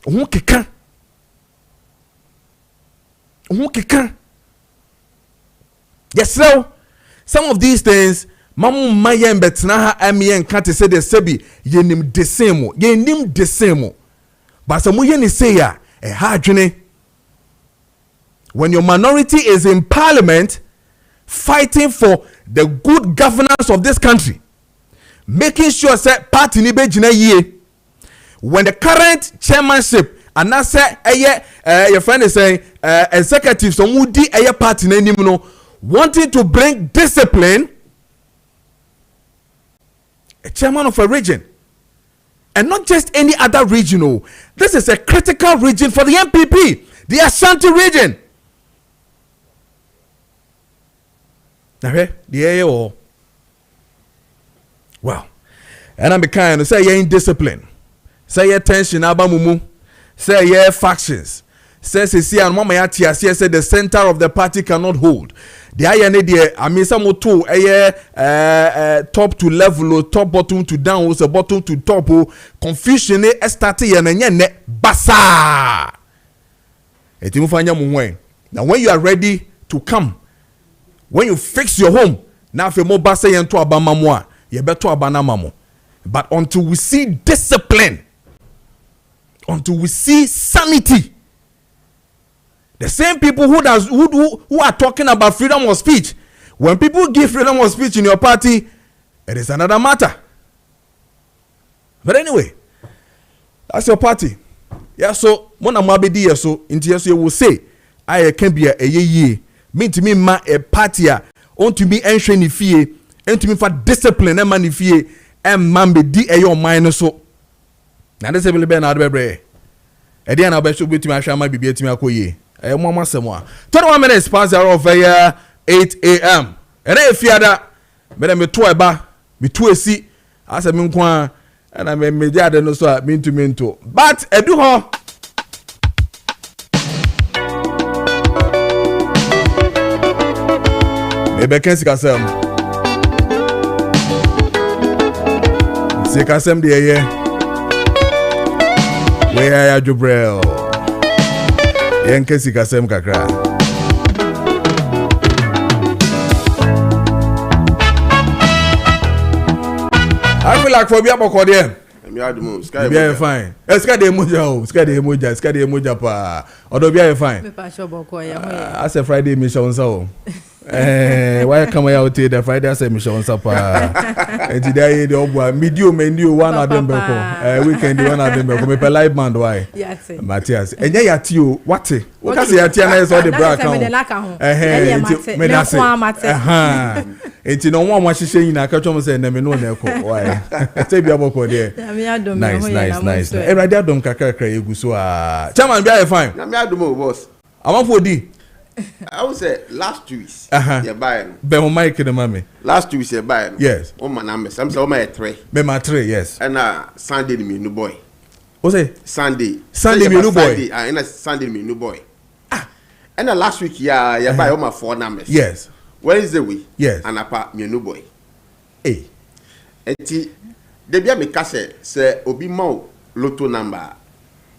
Ohun keka. Yes, so some of these things mamu mayen betna ha amien kan te say the sebi yenim desemo but some yen say ya e ha adwene when your minority is in parliament fighting for the good governance of this country, making sure say party ni be gina yie. When the current chairmanship and na say your friend is saying executives so who di party na nim no wanting to bring discipline, a chairman of a region, and not just any other regional. This is a critical region for the MPP, the Ashanti region. Wow. And I'm kind of say you're indiscipline, say you're tension, abamumu, say you're factions. Says see and mama yatia say the center of the party cannot hold. The ayane there I mean some two top to level or top bottom to down or bottom to top confusion started ne basa. Etimu fanya muwen. Now when you are ready to come, when you fix your home, now if you mo basa yento abama moa, you better abana mamo. But until we see discipline, until we see sanity, the same people who are talking about freedom of speech, when people give freedom of speech in your party, it is another matter. But anyway, that's your party. Yeah, so when I'm abedi so into yes you will say I can be a ye mean to me ma a party on to me enhwe ni fie and to me for discipline and man fie and man be di e your mind so. Na this will be na bebre. E dey na be so betimi ahwa ma bibia timi akoye. 21 minutes past the hour of 8 a.m. And if you are me to eba, me to a see, as a minkwa, and I may mediate no so mean to. But I do ho. Maybe can see kasem. See kasem the ye. Where are you, Jubrel? Yenkesi kasem kakra. I feel like for be aboko there. Be fine. Eska de moja o, eska de moja pa. Odo be fine. Me pa sure boko ya ho. As a Friday me show nsa o. Why come out the Friday as a mission sapa? And today the obo medium menu one of them beko. Weekend one of them beko. Me pe live band why? Yes. Matthias. Enye yati o what? What can say yati na is all the black account. Me da say. Enti no one wa hihye yin aka twom say na me no na eko. Why? Say bi aboko there. Nice. Everybody adom kakra egu so ah. Chairman be fine. Na me adom o boss. Amafo di. I would say last 2 weeks. You're buying. Be mo mic the mommy. Last 2 weeks you're buying. Yes. Oh my number. Some say my 3. Be my 3, yes. And Sunday me new boy. What say? Sunday me new boy. And Sunday me new boy. And last week you buy all my 4 numbers. Yes. Wednesday week. Yes. And apart me new boy. Hey. Eti de bia me ka say obi ma lotto number.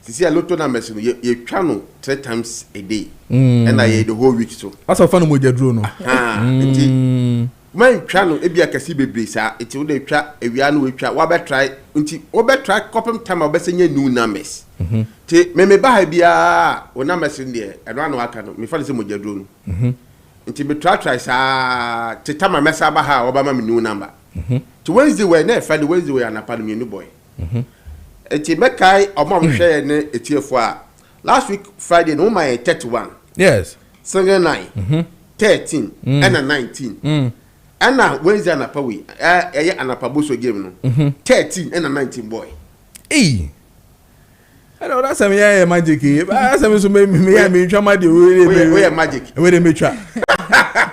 See a lotto numbers you channel 3 times a day. And I the whole week so. That's how fun moja draw no. Man channel e bia kesi bebre sa eti wo dey twa ewia no we twa wa be try nti obe try copy time obesenya new numbers te me ba bia o numbers ndie eno anu aka no me fa se mojaduro no nti be try sa te time mesa ba ha oba ma me new number to Wednesday we na fa the Wednesday we anapa no me new boy nti me kai omom hwe ne etiefo a last week Friday no my 31 yes single 9 13 and 19 and now Wednesday anapa we anapa boso game no 13 and 19 boy I know that's some magic. That's some me try my we magic. We dey make try.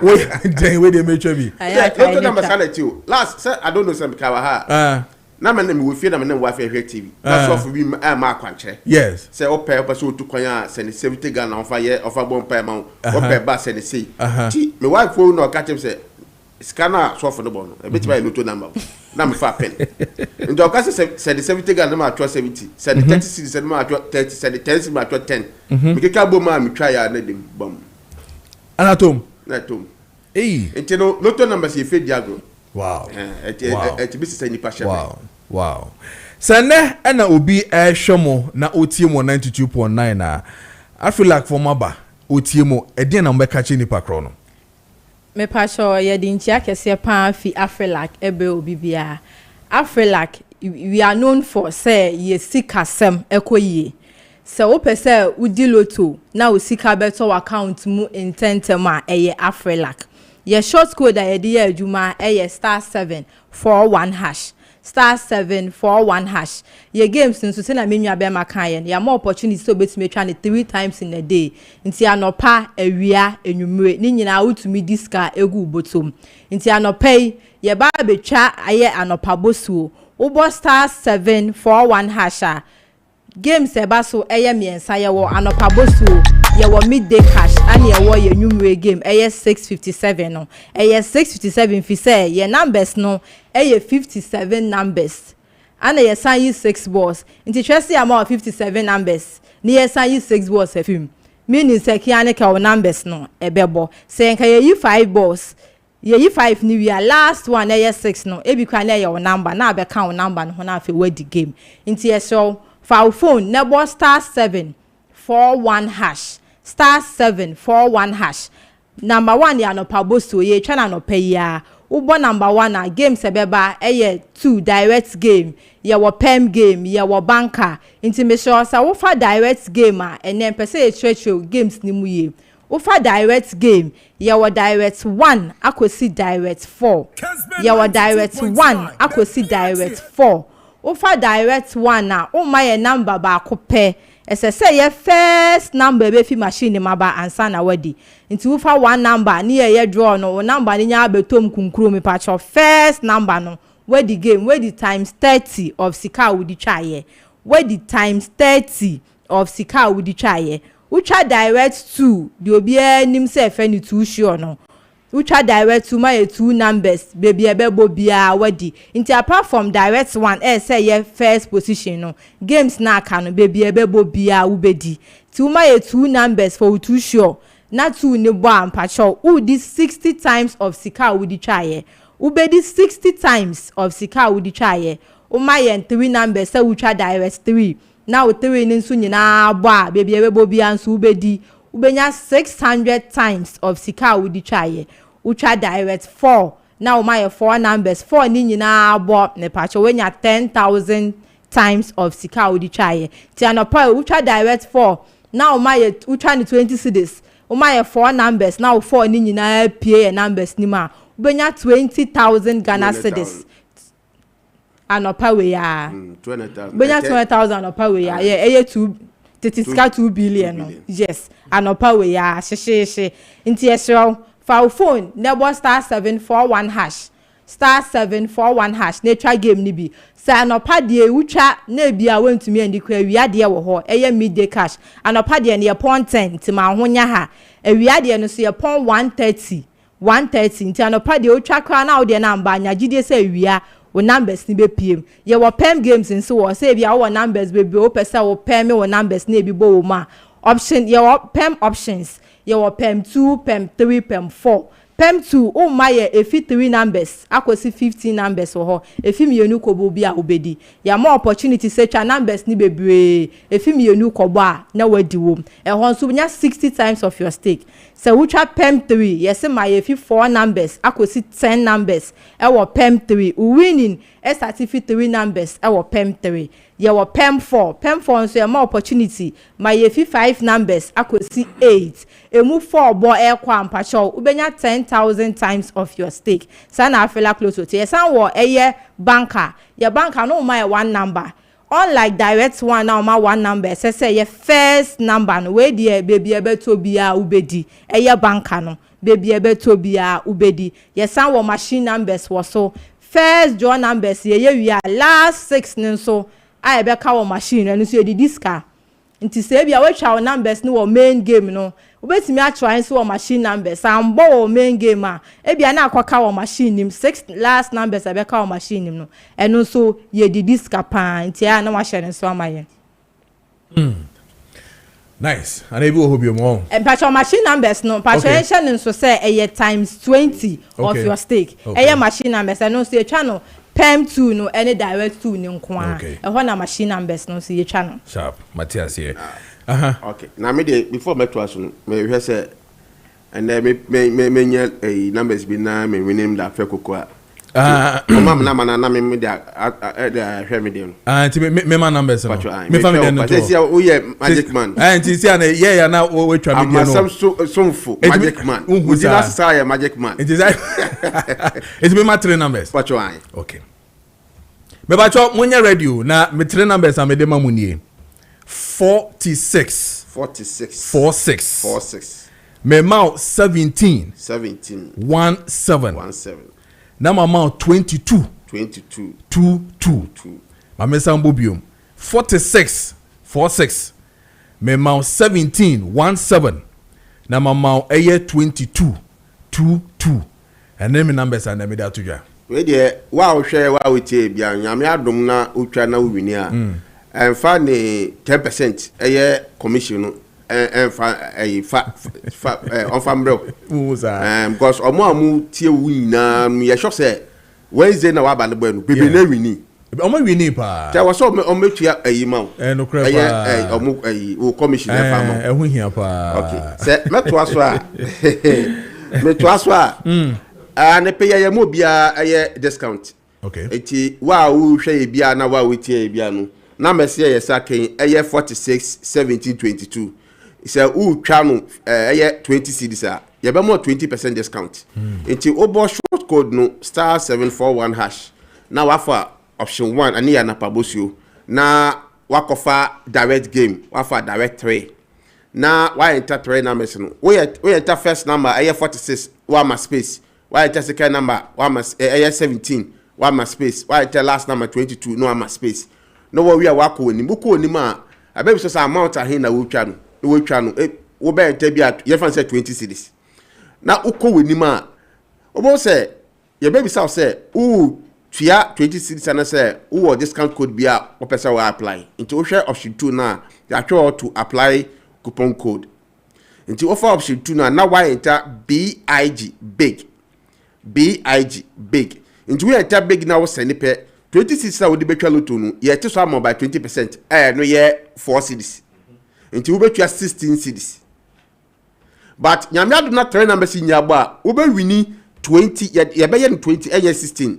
We dey make try be. Look at number salad too. Last I don't know some kawa na me we fear na me wa fe TV. That's all for we ma kwanche. Yes. Say opa so to kwanya say 70 Ghana on fire offer bon pay ma opa ba say say. Ti me wife phone no catch him say scanner so for the bon. E bit by lotto number. Na me fa pen. Njo ka say the 70 Ghana ma atwa 70. Say the 36 say ma atwa 30 say the 10 ma atwa 10. Me keka bo ma me twa ya na dem bom. Anatom. Na tom. Enti no lotto number say fe diago. Wow. Et bi say ni pa shebe. Wow. Sane na obi hwemo na otie mo 92.9 na. I feel like for maba otie mo e dey na mbeka chi nipa kro no. Me pa sure ye di nchia kese pa fi Afrelac ebe obi bia. Afrelac we are known for say ye sikasem ekoyie. Se wo pese udi loto na wo sika beto account mu intentema eye Afrelac. Ye short code a ye di adwuma eye *741#. *741#. Ye games nso se na menua be maka ye ya more opportunity so betime twa ne 3 times in a day. Nti anopa awia enwumre ni nyina utumi diska egu botom. Nti anopa ye ba betwa aye anopa bosuo. Ubo *741#. Games eba so eye miensa ye wo anopa bosuo. Ye wo midday cash and ye wo ye nwumre game eye 657 no. Eye 657 fi say ye numbers no eye 57 numbers. And ye sign you 6 balls. Inti trust amount 57 numbers. Ni ye sign you 6 balls e film. Meaning say kiane ka numbers no ebebo. Say nka ye 5 balls. Ye 5 ni we last one eye 6 no. E bi kwa na ye number na be count number no na afi wadi game. Inti ye so for phone nebo *741#. *741#. Number 1 ya no paboso ye twa na no pay ya. Ubo number 1 na game sebeba eye 2 direct game. Ye wo pem game, ye wo banker. Inti me sure sa wo fa direct game a enen pese ye trecho games ni mu ye. Wo fa direct game, ye wo direct 1 akosi direct 4. Ye wo direct 1 akosi direct 4. Wo fa direct 1 na o ma ye number ba ko pe. Ese say ye first number be fi machine maba ansa na wadi. Nti wo fa 1 number ni ye draw no number ni nya betom kunkuro me pa cho first number no where the game where the times 30 of sika wudi twaye where the times 30 of sika wudi twaye ucha direct 2 the obi anim say fe ni 2 sure no ucha direct 2 my 2 numbers baby ebebo bia wadi. Nti apart from direct 1 say ye first position no games na aka no baby ebebo bia ubedi 2 my 2 numbers for 2 sure na 2 ne bo ampa cho u di 60 times of sika wudi twaye ubedi 60 times of sika wudi twaye o my 3 numbers say ucha direct 3 now 3 ni nso nyina bo a baby ebebo bia nso ubedi ubenya 600 times of sika wudi twaye ucha direct 4 now my 4 numbers 4 ni nyina bo ne pacho wenya 10,000 times of sika wudi twaye ti anopa ucha direct 4 now my ucha ni 20 cedis o my 4 numbers now 4 ni nyina pie numbers ni ma ubenya 20,000 Ghana cedis anopa we ya 20,000 ubenya 20,000 anopa we ya ye 2 billion no yes anopa we ya sheshe nti esro for phone nebo *741#. *741# na twa game ni bi sa anopa de utwa na bia wantumi andikwa wiade wo ho eye midday cash anopa de ne pon 10 ti ma honya ha wiade no so ye pon 130 nti anopa de utwa kwa na wo de na mba nya gide se wia wo numbers ni be pm ye wo pem games nso wo se bia wo numbers be o pesa wo pem wo numbers na bi bo wo ma option ye wo pem options ye wo pem 2 pem 3 pem 4 pem 2 o ma ye efi 3 numbers akosi 15 numbers ho efi mienu kobo bi a obedi ya more opportunity say twa numbers ni bebre efi mienu kobo a na wadi wom ho nso nya 60 times of your stake so we twa pem 3 yes ma ye efi 4 numbers akosi 10 numbers wo pem 3 winning e certificate 3 numbers wo pem 3 ye wo pem 4 nso ya more opportunity ma ye efi 5 numbers akosi 8 emu 4 bo e kwa ampacho ubenya 10,000 times of your stake sana afela close to yes and wo eye banker your banker no my one number unlike direct one now my one number say your first number no we dey baby ebeto bia ubedi eye banker no baby ebeto bia ubedi yes and wo machine numbers wo so first draw numbers ye we are last 6 nso I be ka wo machine no so ye diska nti say bia we twa numbers no wo main game no obetimi a try so machine numbers am bo main game a e bia na akwaka wo machine nim 6 last numbers e be ka wo machine nim no eno so ye di diska pa nti a na wa share so amaye nice and ebi ohobi mo e pa machine numbers no pa share so say e times 20 of your stake e machine numbers eno so e twa no pem 2 no any direct 2 ni nko a e ho na machine numbers no so ye twa no sharp Matthias here okay now me dey before me to aso me hwe say and me nya numbers bi na me winning da fe kokua mama na me dey hwe me dey anti me ma numbers no me family no to say o ye magic man anti see na yeah na we twa me dey no some magic man we dey last say magic man it is it me ma 3 numbers pacho ai okay me pacho munya radio na me 3 numbers am dey ma munie 46 me mount 17 17 na my mount 22 my me sambo biom 46 me mount 17 na my mount 22 and then me numbers and me that to ja we dey wa o hwe wa o tie bia nyame adom na otwa na wini a and fa ne 10% eye commission and fa on fambrel because omo amu tie wu nyina ye sure say Wednesday na wa ba le gba nu bebe na wini omo wini pa te wa so omo tua ayi ma no crap pa omo ayi o commission e fa ma ehun hia pa okay se meto aso a ne pay ye mo bia eye discount okay eti wa wo hwe bia na wa wo tie bia no na mesi ye saken eye 46 17 22 say u twa no eye 20 cedis a ye be mo 20% discount enti obo short code no *741# na wa for option 1 ani ya na pabosio na wa kofa direct game wa for direct 3 na wa enter 3 numbers no we enter first number eye 46 wa ma space wa enter second number wa ma eye 17 wa ma space wa enter last number 22 no wa ma space no wo wi a wako oni buko oni ma abebi so sa amount ahin na wo twa no wo be enter bia ye fan say 20 cedis na uko woni ma obo say ye baby say o tua 20 cedis na say wo discount code bia wo pesa wo apply into wo share option 2 na ya twa to apply coupon code into offer option 2 na why enter big into we enter big na wo send pe 26 wo di betwa loto no ye te so am by 20% no ye 4 cedis enti wo betwa 16 cedis but nyame adu na 3 numbers nya gba wo be wini 20 ye be ye 20 16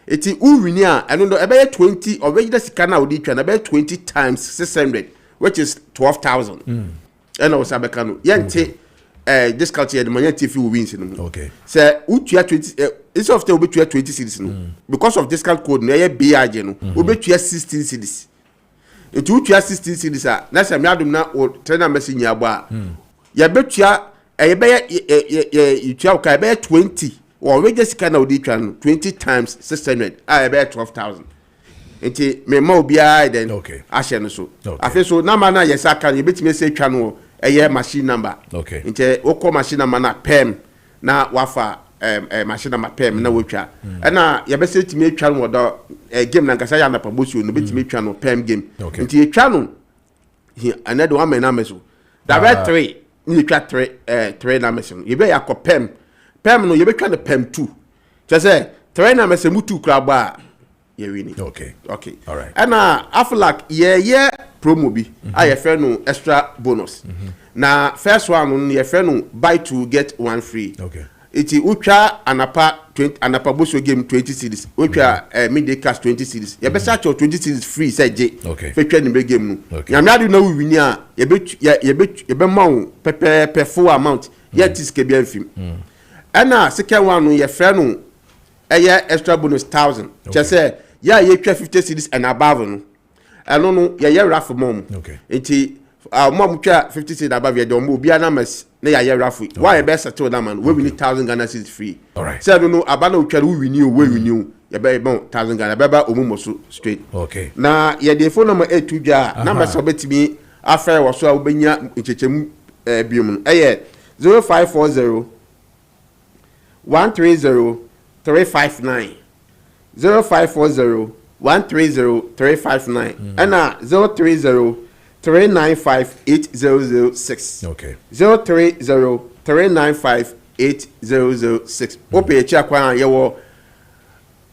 eti wo wini a eno no e be ye 20 original sika na wo di twa na be 20 times 600 which is 12,000 eno wo sabeka no ye nti discount ye de manya tifi wo wins no okay say wo tua 20 instead of the we tua 20 cedis no because of discount code no ye BRG no wo be tua 16 cedis enti wo tua 16 cedis a na say me adum na o trainer message nya gba ya be tua ye be ye tua ka be 20 or we just kind of di twa no 20 times 600 a be 12,000 enti me ma obia then okay ahye no so afi so na ma na ye saka ye betime say twa no eye machine number okay enti wo call machine number na pem na wafa machine number pem na wotwa na ye be say time twa no do game na nkasa ya na pabosio no betime twa no pem game enti twa no another one na meso direct 3 ni twa 3 na meso ye be yakọ pem pem no yebetwa no pem 2 say train na mese mutu kraba ye wini Okay. All right. And I feel like yeah promo bi I fair no extra bonus. Na first one no fair no buy 2 get 1 free. Okay. Iti ucha anapa boso game 20 series. Ucha midday cash 20 series. Ya besa cho 20 series free say J. Okay. Fetwa ni be game no. Okay. Ya me adu na we win a ye be ma pe full amount. Ye tiske bi amfim. Ana second one no ye fair no extra bonus 1,000. Just say yeah, ye 50 series and above no. Eno no ye raffle mom. Okay. Iti mom twa 50 series above ye don mo bia na mas na ye raffle. Why best settle that man? We win 1,000 Ghana cedis free. All right. Say no abana utwa we win you we win you. Ye be 1,000 Ghana beba omumo so straight. Okay. Na ye the phone number 8 dwa na masa betimi afre wo so obenya nchechemu biom. 0540 130 359 0540 130 359 and 030 395 8006. Okay. 030 395 8006. Ope echi akwa yewo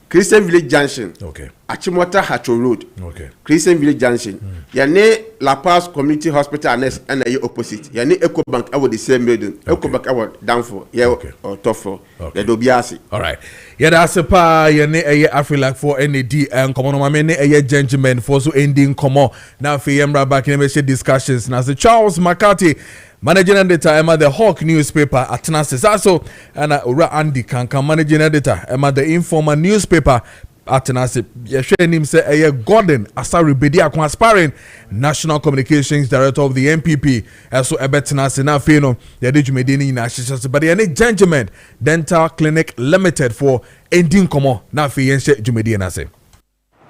Kessben Village Junction. Okay. Achimota Hacho Road. Okay. Kessben Village Junction. Yane La Paz Community Hospital and the opposite. Yane Eco Bank I the same building. Eco Bank I down for. Yeah. Okay. Or tough for. Okay. The Dobiasi. All right. Yeah, that's a pa. Yane Afrilak for NAD and common mamene gentlemen for so ending common. Now for yemra back in discussions. Now the Charles McCarthy. Managing editor Emma the Hawk newspaper at Nasis also and Ura Andy Kanka managing editor Emma the Informer newspaper at Nasis. Yeshe him say Gordon Asari Bedia aspiring National Communications Director of the MPP. So Ebetinasi na feno yadi Medini na shishas but any gentleman dental clinic limited for ending komo na fi yense Jumedi na se.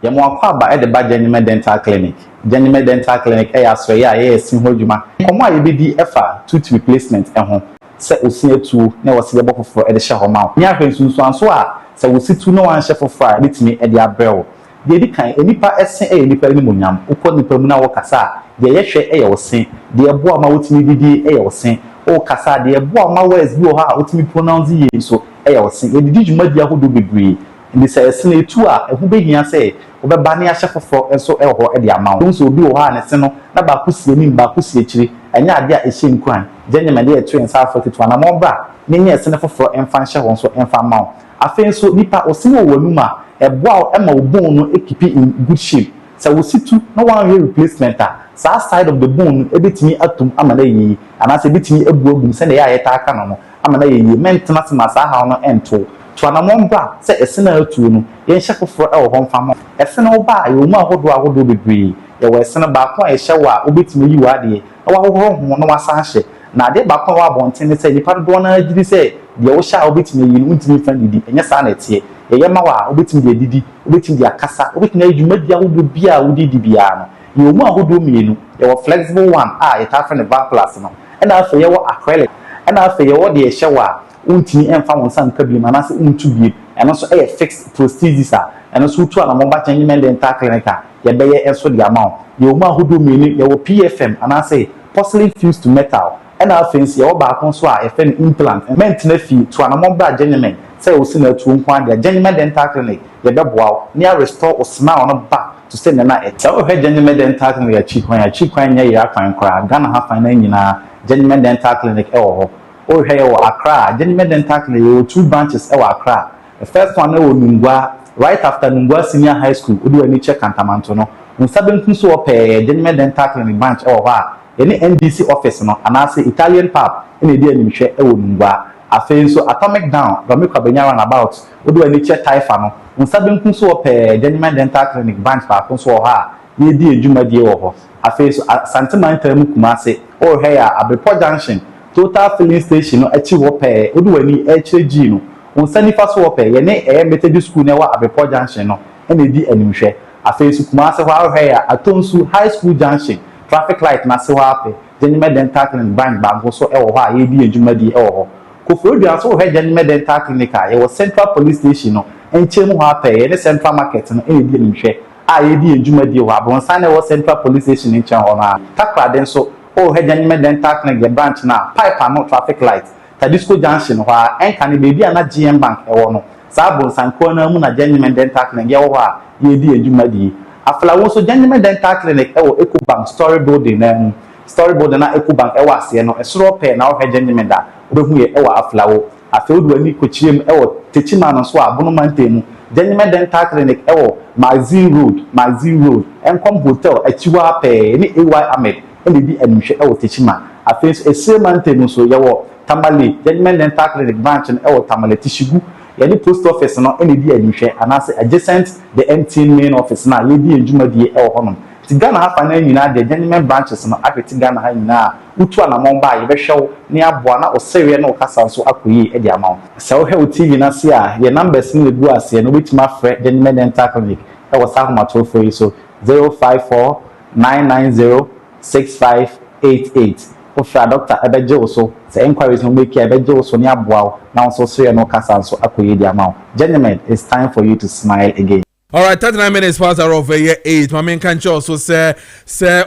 Yamo akwaba the bad Genuine Dental Clinic. Genuine Dental Clinic aswe ya sinho djuma. Komo ayebedi efa tooth replacement ehon. Se osie tu na wose de bofoforo e de hye homa. Nya hwensunsu anso a se wosi tu no wan hye foforo a bitimi e de abrɛwo. De di kan enipa esen enipa ni monyam. Ukɔ nipa mu na wo kasa de yehwe e ye wosen. De ebo ama wotimi didi e ye wosen. O kasa de ebo ama words bi wo ha wotimi pronounce ye so e ye wosen. E didi djuma di ahodo bebree. Ndi se esene tu a ehu behia se obeba ne ahye foforo enso e ho e de ama wo nso obi wo ha ne se no na ba kusie nim ba kusie chiri enya ade a ehye nkwan genyeme de etu ensa afɔtetu na mo bra ne nya esene foforo emfa nhye ho nso emfa ma wo afi nso nipa osine wo wanu ma eboa ema obon no ekipi in good shape se wo situ na wan replacement a sa side of the bone ebetimi atum amana yi anase ebetimi ebuagum se na ya yeta aka no amana yi maintenance ma sa ha no ento tuana momba se esena atu no ye hye foforo e wo ho mfa mo esena wo ba ye mu ahodo bebree ye wo esena ba ko a ye hye wa obetimi yi wa de na wa hohoro ho na wasan hye na de ba ko wa bonten se nipa do na agiri se de wo hye obetimi yi no ntimi fa didi enye sa na tie ye ma wa obetimi de didi obetimi de akasa obetimi adwuma dia wo bia wo didi bia no ye mu ahodo mienu ye wo flexible one a ye ta fa ne bar plus no e na afa ye wo acrylic e na afa ye wo de hye wa untini emfa wonsan ka bi manase untu bi eno so e fixed prosthesis a eno so tu ana momba Genuine Dental Clinic ye be ye enso de amount ye o ma hodo mini ye wo PFM anase porcelain fused to metal ena afensi ye wo ba kon so a e fe implant maintenance fee tu ana momba Genuine say o sina tu nkwan de Genuine Dental Clinic ye be boa near restore o smile no back to say na e so he Genuine Dental Clinic ya chi kwan nya ya kwan kra Ghana ha fan na nyina Genuine Dental Clinic e wo o here wo Accra Genuine Dental Clinic you 2 branches e wo Accra the first one e wo Nungwa right after Nungwa Senior High School odu ani check Antamanto no nsabentu so pe Genuine Dental Clinic branch e wo ha any NDC office no anase Italian pub ene di animhwe e wo Nungwa afen so Atomic Down Bamekwa Benyara na about odu ani check Taifa no nsabentu so pe Genuine Dental Clinic branch pa kon so ha ye di adwuma die wo ho afen so Santimanta mu Kumase o here Abepo Junction Total filling station no achi wo pe odu wani HG no onsani fa so wo pe ye ne Methodist school ne wa Abepo Junction no ene di animhwe afesu kuma se wa hwe ya Atonsu High School Junction traffic light na se wa pe Genuine Dental Clinic bank ba go so e wo ha ye di adwuma di e wo ho kofo dua so hwe Genuine Dental Clinic ye wo Central Police Station no enchemu ha pe ye ne Central Market no ene di animhwe a ye di adwuma di wo abonsan ne wo Central Police Station enchen ho na takra den so o Genuine Dental Clinic branch na pipe no traffic light Tadisco Junction where enka baby and GM Bank ewo Sabo Sankona Muna Genuine Dental Clinic yawa yedi edwuma di afla wo so Genuine Dental Clinic ewo EcoBank Story Building na Story Building na EcoBank ewo ase no esoro pe na wo Genuine da obehu ye ewo afla wo afeodu ani kochiem ewo techima no so abono mantemu Genuine Dental Clinic ewo Magazine Road Enkom Hotel achiwa pe ni AY Ahmed eni di admission ewo techima afenso ese mantemu so yawo Tamale Genuine Dental Clinic branch ewo Tamale Tishigu yani post office no ene di adihwe anase adjacent the MTN main office na ye di adwuma die e wo honom ti Ghana hafa na nyina de Genuine branches no afeti Ghana ha nyina utu anamon ba ye behwew ne aboa na osewe na okasa so akoyi e di amaw se wo hwe TV na se a ye numbers ni egu ase no bitima frɛ Genuine Dental Clinic e wo sa homa to for you so 054-990-6588 Ofra doctor ebeje so say inquiries no make ebeje so ni aboa now so say no kasa so akoye di amount. Genuine, it's time for you to smile again. All right, 39 minutes past our over year 8. My main can't also say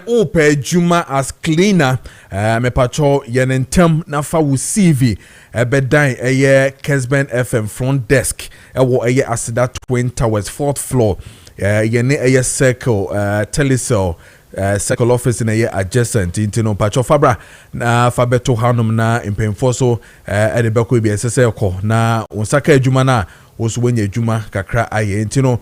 Ope Juma as cleaner. Me patrol yenentem na fa wu CV bedan eye Kessben FM front desk. Ewo eye asida Twin Towers 4th floor. Yene eye circle telecell. Circle office in a year adjacent into no patch of Fabra na Fabeto Hanum na impemfoso Edebeko be SSL na unsaka jumana was when ye juma kakra aye intino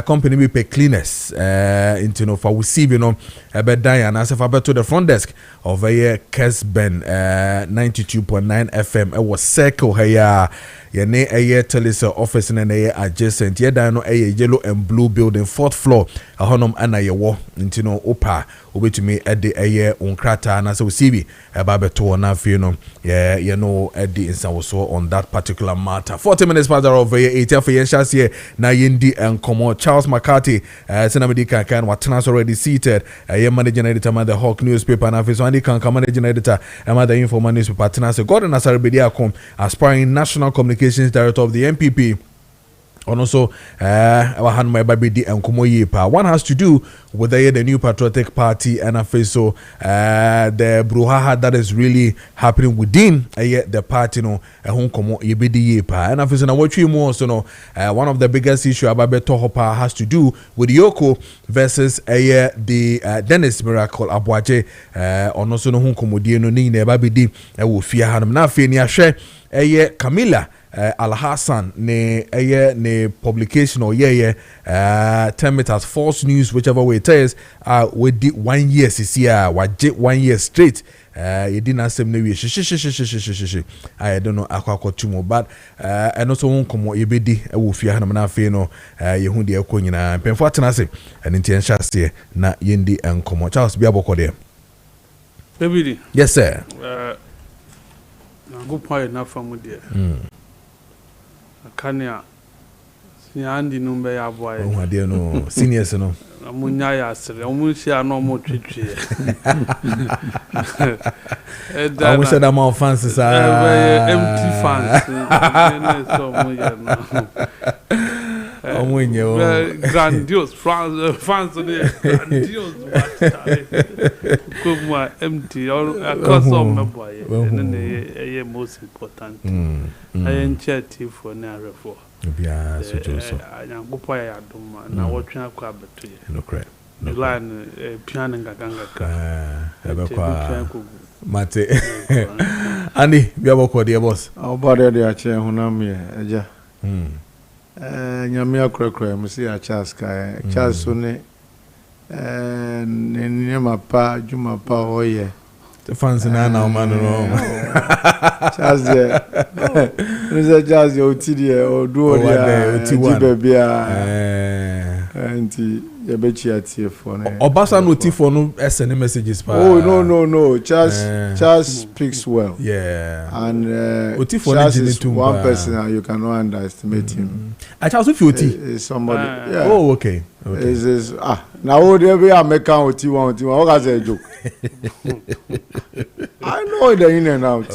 company we pay cleaners intino for receive no bedan and as Fabeto the front desk of a year Kessben 92.9 FM it was circle here yene aye telecell office in a year adjacent ye dan no aye yellow and blue building 4th floor ahonom ana ye wo intino opa obetumi ede aye onkrata na so CV babeto na fe no ye no ede insawoso on that particular matter. 40 minutes past over 8 for yenshas here na yendi enkomo Charles McCarthy senamedi kan watnas already seated ye managing editor of the Hawk newspaper na fe so andi kan managing editor the Informal newspaper tenase Gordon Asarbedi akom aspiring national communications director of the NPP. And also, one has to do with the new patriotic party and so the brouhaha that is really happening within the party. No, and what you more so one of the biggest issue about Tohopa has to do with Yoko versus the Dennis Miracle Abuaje. On also no Hunkomodiano ni Babidi will fear Hanam Nafi ni Ashe Camilla. Al Hassan ne publication or 10 meters false news whichever way it is we did 1 year this year 1 year straight you didn't ask them no I don't know akwa tumo but and also won komo yebedi e wo fia na na fe no ye hu de akọ nyina pemfo atenase and intention se na yendi enkomo Charles Biaboko there KPD yes sir na go point na famu there Kanya Siandi number ya boy. Oh, dear no seniors no. Amunya ya sere. Amunshia no mo twetwe. I wish that more fans is empty fans. So mo ya no. Grandiose fans grandiose come empty across all my boy and then most important I am chatty for never for yeah so Joseph I am go pay adom na wotwa kwa beto no correct the line piano ngaganga mate Andy Biaboko dear boss obade de ache hunam ye eja nyame akrakra musi a Charles kai Charles ne ne mapa juma pa oye the fans na man no Charles no Charles o ti de o do o ti bebia anti ye be chia tie for ne Obasa no ti for no send messages pa oh no Charles speaks well and Charles is one person and you cannot underestimate him I Charles if you is somebody oh okay is now there be American oti one what can say joke I know the in and out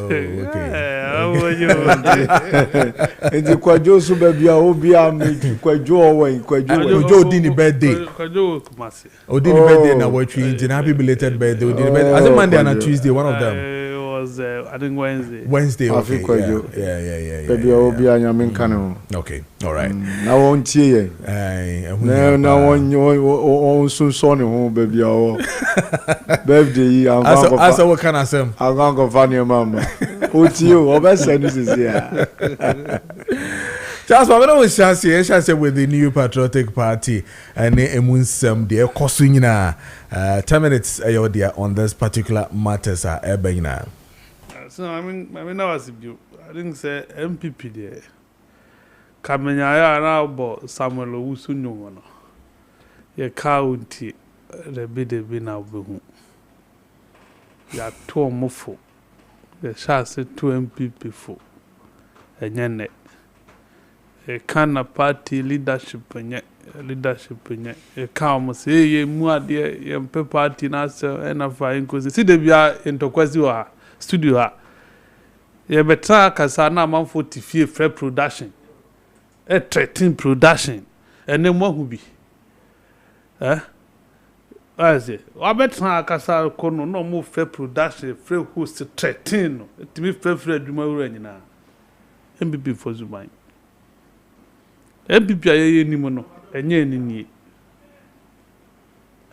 it's Kojo so baby obi am Kojo owen Kojo did the birthday Kojo Kumasi did the birthday na what we happy belated birthday did the birthday as a Monday and a Tuesday one of them it was I think Wednesday. Wednesday, okay. Yeah. Baby, I will be a young man. Okay, all right. Now, won't you? Now, on soon, son, home, baby. Birthday, as what can I say? I'm going to find your mama. Who's you? Or best this is here. Just what I was saying with the new Patriotic Party and Emunsem, the Koswina 10 minutes on this particular matters are Ebena. So I mean, I was you. I didn't say MPP there. Kamenya now about Samuel Owusu Ye county the bid now be. Ya 2 mofo. The shall say 2 MPP for. And a kind of party leadership in a calm say ye mua dear young party nasa and a fine cause see the bia into Quasua studio. Ye better Casana man 40 fair production. A 13 production and then what will be? I say, I better Casa Cono no more fair production, fair host 13 to be fair Fred Dumarina. MPP for Zumine. MPP aye ni mo no enye ni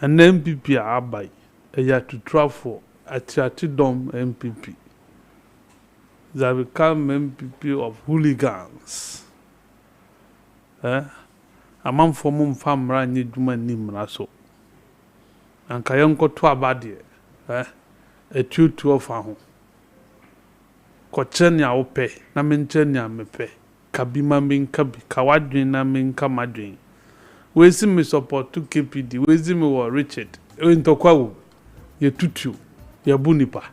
and MPP abai eya to travel ati dom MPP they become MPP of hooligans amam for mum famra nye dwuma nimra so anka yenko to abade etutu of aho ko chenya wo pe na menchenya mepe kabima minkabi kawadwin na minka madwin we see me support to KPD we see me wa Richard entokwa wo ye tutu ye bunipa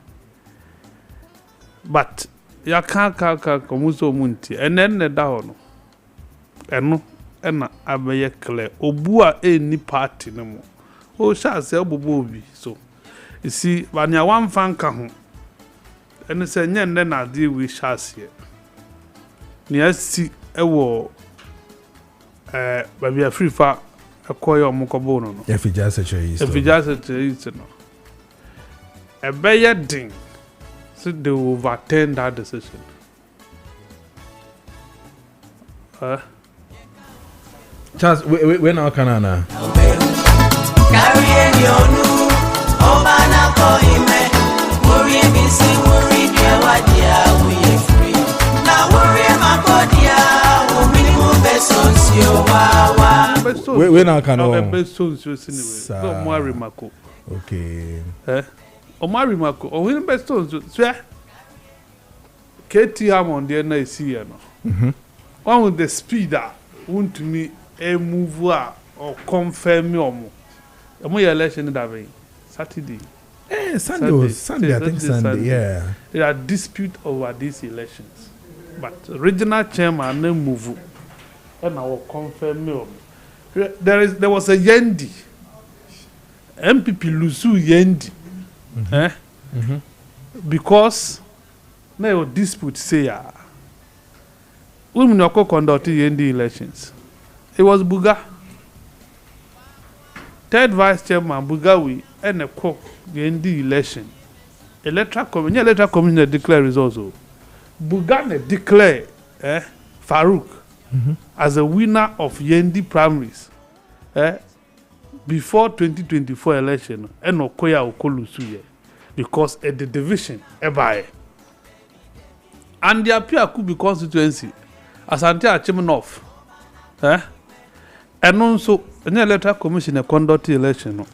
but ya ka komuso munti enen da ho no eno ena abeye clear obu a eni party ne mo o sha se obobo obi so you see banya wan fanka ho ene se nyenne na de we sha se ni asi ewo baby afrifa akoyo omukobo no efija secretary no ebeye din so they overturn that decision Charles we now kanana carry any onu obana ko ime worry me see worry dia wadia we free na worry makodia wo minimum besos yo wa we now kanana besos yo anyway so mo arimako okay Omari Mako, or when best stones, swear. KT Hammond, the NIC, no. One with the speeder, won't to me a move or confirm me or more. A more election that way. Saturday. Sunday, I think Sunday, yeah. There are dispute over these elections. But regional chairman, no move. And I will confirm me or more. There was a Yendi. MPP Lusu Yendi. Because now dispute say women no conducting in the elections. It was Buga. Third vice chairman Bugawi and a cook in the election. Electoral commission declare results. Buga declare Farouk as a winner of Yendi primaries. Before 2024 election, and Okoya Okolusu because at the division, and the appear could be constituency as until achievement of, and also an electoral commission conduct election.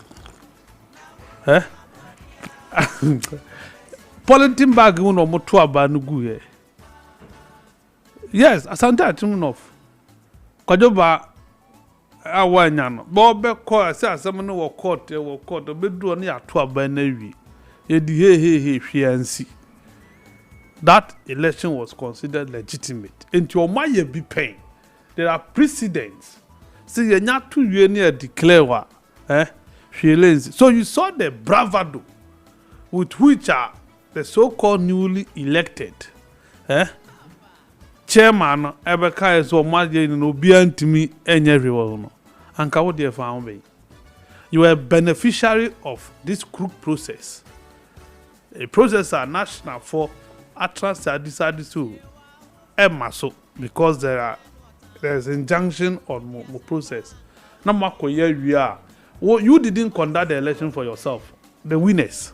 Politin bag uno motua banugu. Yes, as until achievement of Kojoba. Awanyano bobe ko ase asem no wo court obedu no ato aba na wi ye di he hwiansi. That election was considered legitimate into omaye bi pen. There are precedents see ye nya to wi na declare wa hwilensi. So you saw the bravado with which are the so-called newly elected chairman ebeka is omaye no obi antimi enye hwewo no. Anka what they found be. You are a beneficiary of this crook process. a process are national for attracts are decided to so because there's injunction on more process. Now, we are. Well, you didn't conduct the election for yourself, the winners.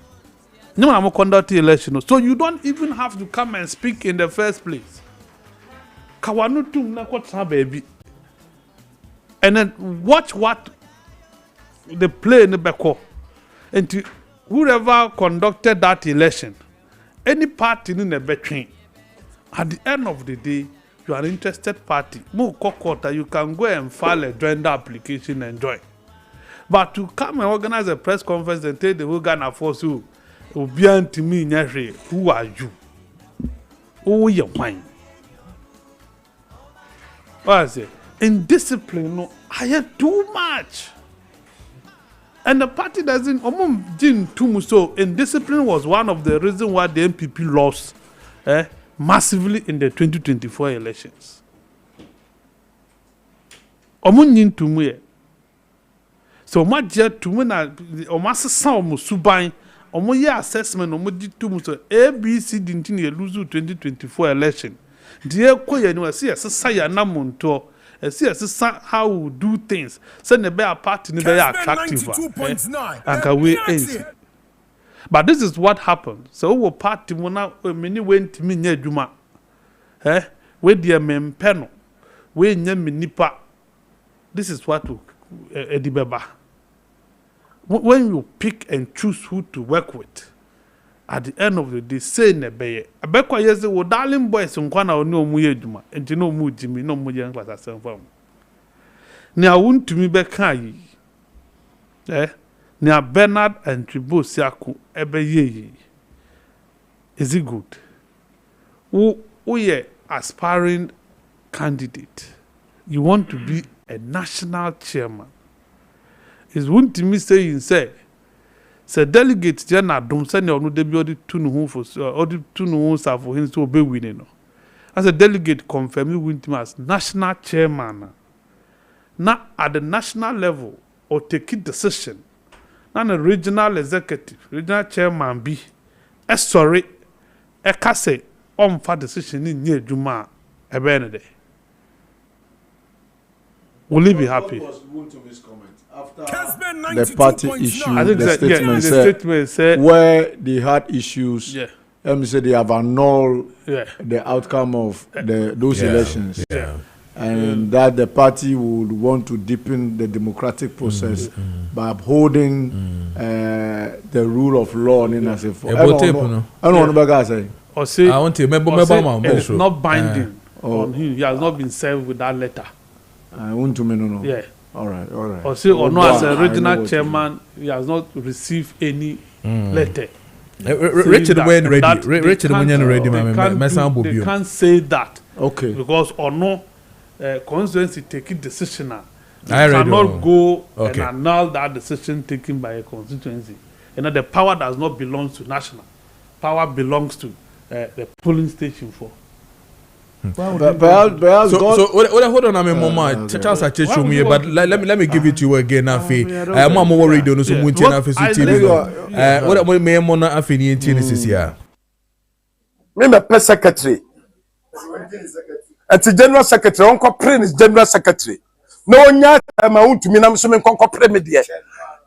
No, I'm conduct the election, so you don't even have to come and speak in the first place. Kawanutu na kwata baby, and then watch what they play in the back. And whoever conducted that election, any party in the between, at the end of the day, you are an interested party. More kokota, you can go and file a joint application and join. But to come and organize a press conference and tell the whole Ghana force you, beyond to me, who are you? Oh, your wine. What I say? Indiscipline, no, I had too much. And the party doesn't too much. So indiscipline was one of the reasons why the MPP lost massively in the 2024 elections. Omun too much. So much to me na omasa sa omo suban omo ye assessment omo di too much. ABC didn't lose 2024 election. The ekoye ni wasi asesa ya na monto. See how we do things. Send the bear party ni bear attractive. And can we end. But this is what happened. So we party mona many went to me near Juma. We dear mempeno. We nye nipa. This is what Edibeba. When you pick and choose who to work with, at the end of the day, say nebeye. Abekwa yeze wo darling boys nkwana oni omuye djuma. Enti no mu jimi no mu yen kwasa senfam. Ni awuntumi beka yi. Ni Bernard and Tribo Siaku ebeye yi. Is it good? Who ye aspiring candidate. You want to be a national chairman. Is wuntumi say delegate jana dom send no debi odi tunu hu for odi tunu hu sa for him so be winning no. As a delegate confirm wuntumi as national chairman. Now at the national level or take it decision. Now the regional executive, regional chairman be sorry e ka say on fa decision ni nye juma e be ne. Will he be happy? The party issued the statement said where they had issues, let me say they have annulled the outcome of those elections. And that the party would want to deepen the democratic process by upholding the rule of law. I want to it's not binding on him. He has not been served with that letter. I want to know. Yeah. All right. Or no, as a regional chairman, he has not received any letter. Richard when ready. Richard when ready, they can't say that. Okay. Because or no constituency taking decision. They cannot go and annul that decision taken by a constituency. The power does not belong to national. Power belongs to the polling station for. So hold on a moment. Charles I show me, but let me give it to you again. I'm more worried on some winter TV. What may mona afini in Tennessee here? Remember, press secretary. At the general secretary, Uncle Prin is general secretary. No one yet I'm out to me. I'm assuming Uncle Premier.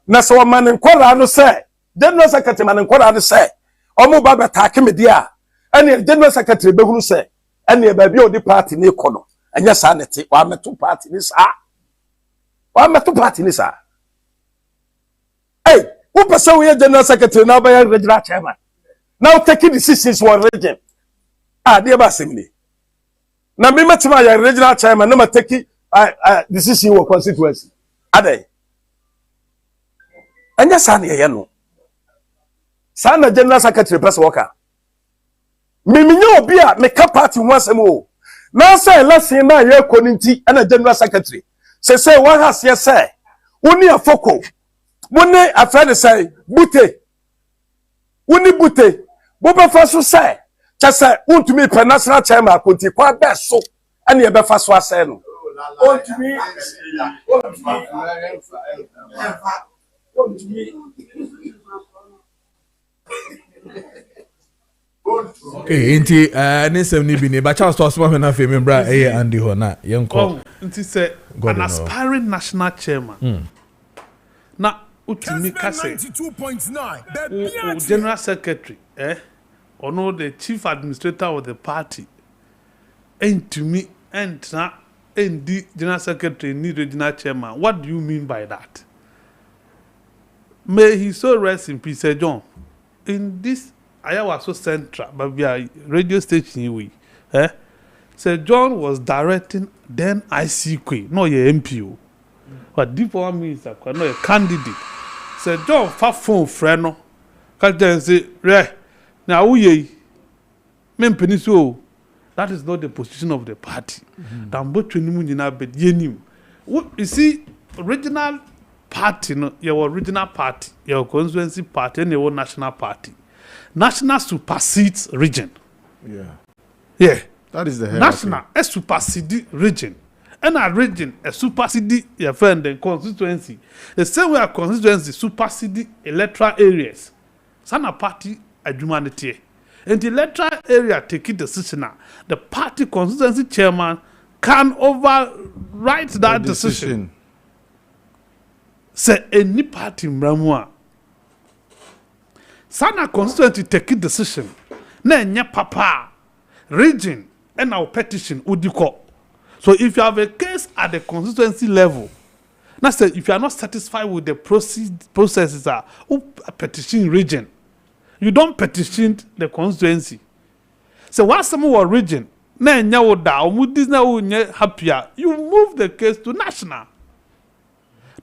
Naso man and Quara say. General secretary man and Quara say. Omo Baba Taki media. And general secretary Behu say. And the baby of the party near Kono. And yes, sanity, one met two parties. One met two parties. Hey, who pursue your general secretary now by a regional chairman? Now taking decisions for region. Dear Assembly. Now, me met my regional chairman, no taking decision for constituency. Are they? And yes, Sandy, Sana general secretary, press worker. Me nyo bia me ka party wansem o na say lesson na ye koninti and a general secretary say one has here say uni afoko mone afred say bute uni bute bo be fa so say cha say untumi pe national chairman akonti kwa be so and ye be fa so asay no untumi Okay, inti nisem ni bi ne ba Charles to asoma me na fe me bra Andy ho na yenko. Inti say an aspiring national chairman. Na utimi kase 92.9 general secretary or no the chief administrator of the party and to me and the general secretary need regional chairman. What do you mean by that? May he so rest in peace, Sir John. In this I was so central, but we are radio station Sir John was directing then ICQ, no your MPO. But deep one means that no a candidate. Sir John far phone friend no. Can say, now we so that is not the position of the party. You see, original party, no, your original party, your constituency party, and your national party. National supersedes region. Yeah. That is the hierarchy. National a supersede region. And a region a supersede your friend and constituency. The same way a constituency supersede electoral areas. Sana party a humanity. And the electoral area take a decision. The party constituency chairman can override that decision. Say any party mramwa. Sana constituency take a decision. Na nya papa region and our petition udiko. So if you have a case at the constituency level, now say if you are not satisfied with the processes petition region, you don't petition the constituency. So once someone region, na nya woda omudis na unye happier, you move the case to national.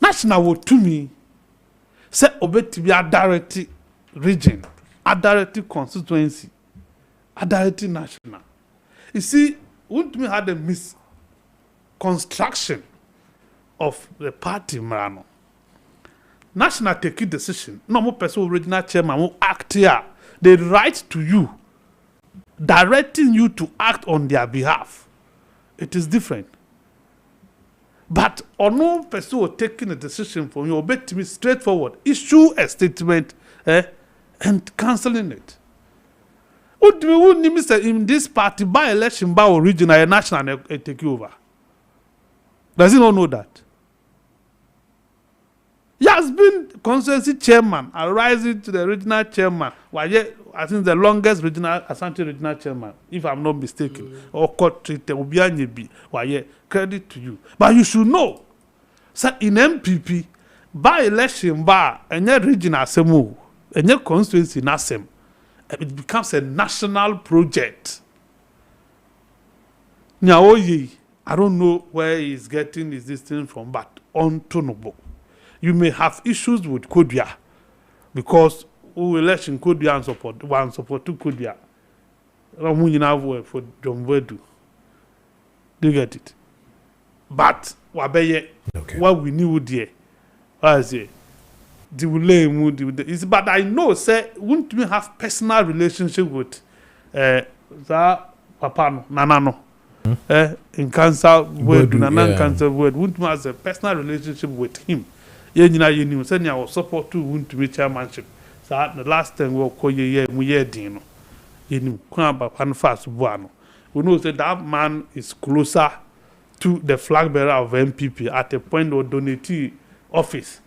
National would to me say obeti be a direct region, a direct constituency, a direct national. You see, wouldn't we had a misconstruction of the party Marano? National take a decision. No more person original chairman will act here. They write to you, directing you to act on their behalf. It is different. But or no person taking a decision from you, obey to me straightforward, issue a statement and cancelling it. Wouldn't say in this party by election by regional and national take over? Does he not know that? He has been constituency chairman, arising to the regional chairman. I think the longest regional Asante regional chairman, if I'm not mistaken, or court treated Obianyebi. Credit to you. But you should know, so in MPP, by election bar, and your regional assembly, and your constituency nasem, it becomes a national project. Now, I don't know where he's getting this thing from, but on Tonobo. You may have issues with Kodia because who election Kodia and support one support to Kodia. For John Wedu. Do you get it? But what we knew there, I say, but I know, say, wouldn't we have personal relationship with Papa Nanano? In cancer word, Nanan cancer word, wouldn't we have a personal relationship with him? You knew, send our support to wouldn't be chairmanship. So the last time we'll call you, we dino. You knew, Papa fast buano. We know that man is closer to the flag bearer of MPP at a point of donatee office.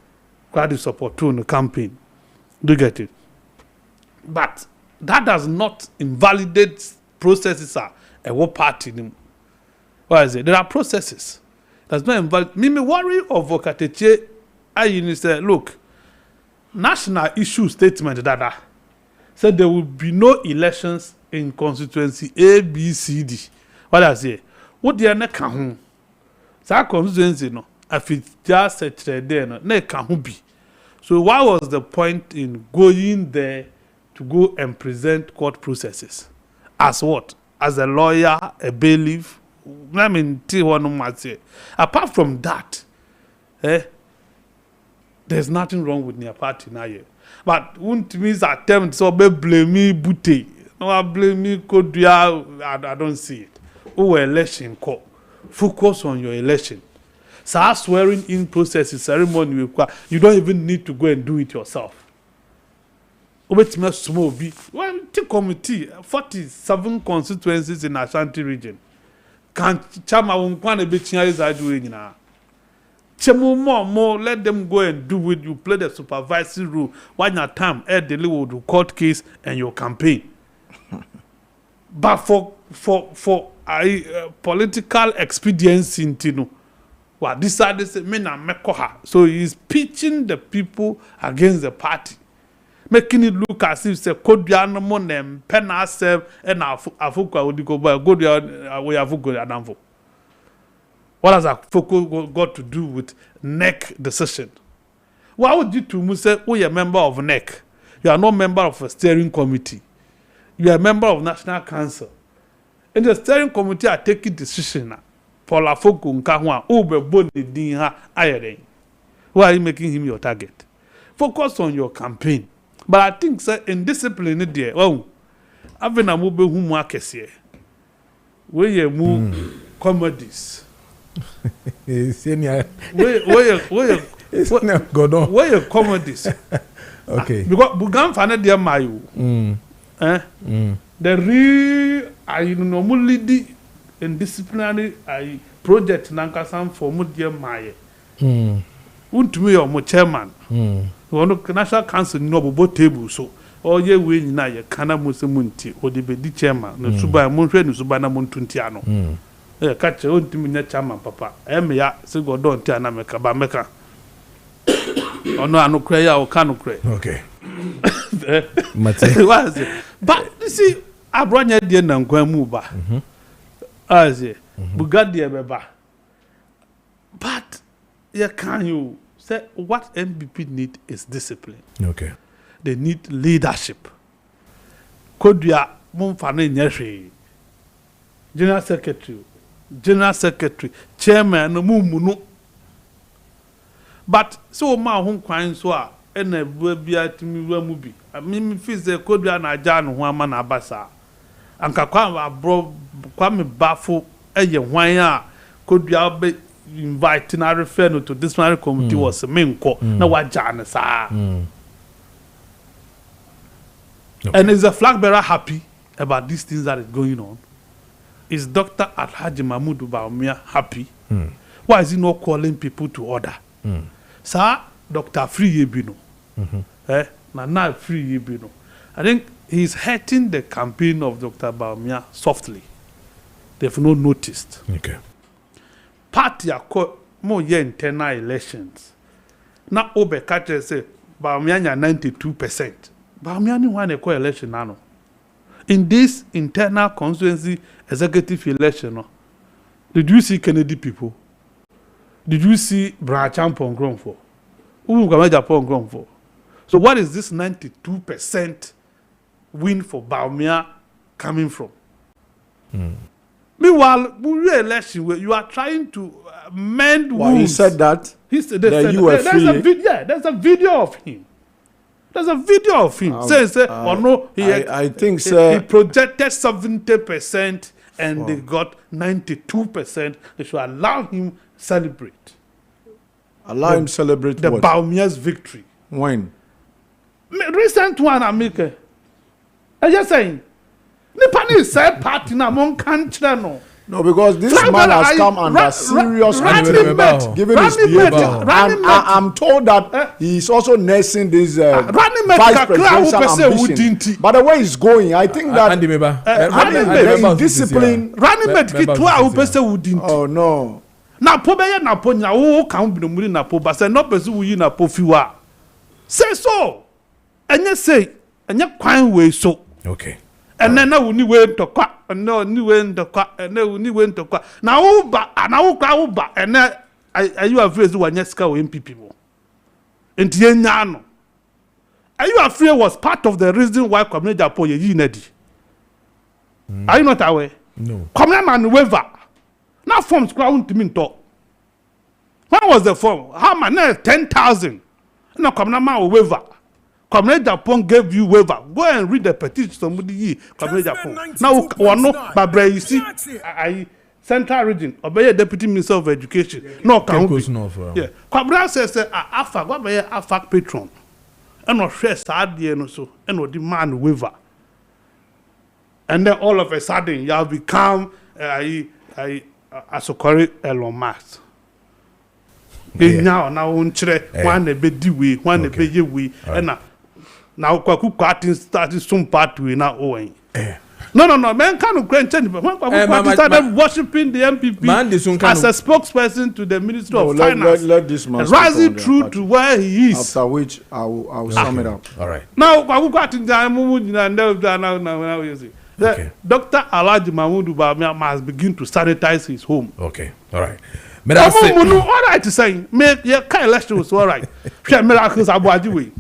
Quite the support to the campaign. Do you get it? But that does not invalidate processes a war party. What is it? There are processes. Does not invalidate. Me worry of Vokateche. I say, look, national issue statement that said there will be no elections in constituency A, B, C, D. What I say? What the other can that constituency no? If it just said there no, ne can't be. So what was the point in going there to go and present court processes? As what? As a lawyer, a bailiff? I mean, apart from that, there's nothing wrong with their party now yet. But wouldn't mean attempt so be blame me Bute. No, I blame me Kodia. I don't see it. Oh, election call. Focus on your election. So our swearing in process is ceremony. You don't even need to go and do it yourself. Wait me small be. One committee 47 constituencies in Ashanti region. Can chama unkwane betia is doing na. Chemu more, let them go and do it. You play the supervisory role. One your time, deal with the court case and your campaign. But for political expediency, you what decided say me na mekoha. So he's pitching the people against the party, making it look as if say Kodua no mo nem pena serve and afukwa odiko boy Kodua we afuko adamfo. What has Afoko got to do with NEC decision? Why would you to say, oh, you're a member of NEC? You are not a member of a steering committee. You are a member of National Council. In the steering committee, I take a decision. For Afoko Nkahwa, Ube Boni Dinha Ayere. Why are you making him your target? Focus on your campaign. But I think, sir, in discipline, dear, oh, I've been a move whom Maakye. Where you move comedies. Senior. Where comedies? Okay. Because Bugan Fana dear Mayu. The real I normally in disciplinary I project Nankasam for Mudia Maye. Won't me or my chairman. National Council no table so. All ye win na ye kana musemunti or the bedi chairman. No suba muntre no subana muntuntiano. Catch your own timid chairman, papa. Ya, so go don't tell America, but Mecca. Or no, I no cray or canoe cray. Okay. Was it? But you see, I brought your dear Nankwa Muba. As it, Bugadia Beba. But, yeah, can you say what MPP need is discipline? Okay. They need leadership. Could you Mumfane Nyashi, General Secretary, Chairman, no mumu. But so my home crying so and a baby at me movie. I mean, feels there could be an ajan one man abasa. And Kakwa bro Kwame Baffo, a wire could be inviting our referral to this marriage committee was a main court. No, what Janus are. And is the flag bearer happy about these things that is going on? Is Dr. Alhaji Mahmoud Baumia happy? Why is he not calling people to order? Sir, Dr. Free Yebino. Nana Free Yebino. I think he's hurting the campaign of Dr. Baumia softly. They've not noticed. Okay. Party are called more internal elections. Now, Obe Kache say Baumia 92%. Baumia ni one call election now. In this internal constituency executive election, did you see Kennedy people? Did you see Bracham Pongrom for? So what is this 92% win for Baumia coming from? Meanwhile, election, you are trying to mend wounds. Well, he said that. He said there's a video of him. There's a video of him saying, or no, I think he projected 70% and they got 92%. They should allow him celebrate. Allow him celebrate the what? Baumia's victory. When? Recent one, Amike. I just saying. Nipani is a party na mon country no. No, because this man has come under serious criticism given his behavior. And I'm told that he's also nursing this vice presidential ambition. But the way he's going, I think that discipline. Oh no. Na po be na po nya wo kan bi no muri na po ba se no pese wo yi na po fiwa. Say so. Enye say, enye kwan we so. Okay. And then now we went to quack, and no new went to quack, and then we went to quack. Now, and then are you afraid to one yeska or MPP more? And Tienano. Are you afraid was part of the reason why Community Japan ye nedi? Are you not aware? No. Come man waiver. Now forms crown to me talk. When was the form? How many 10,000? No come man waiver. Community Japan gave you waiver. Go and read the petition somebody Community Japan. Now one no Babra you see I Central Region obey Deputy Minister of Education. No count. Yeah. Kwabra says afa go be afa patron. and no share sad no so and no demand waiver. And then all of a sudden you have become a Sokori Elon Musk. Now one be diwe, one be yewe, and now kwaku starting some part we now owing. No, man can't question, but when started worshipping the MPP as a spokesperson to the Ministry of Finance, let this man rising through to where he is. After which I will sum it up. All right. Now Dr. Alhaji Mahmoud Bawumia must begin to sanitize his home. Okay, all right. But I say, all right to say, make your kind election was all right. Miracles are what you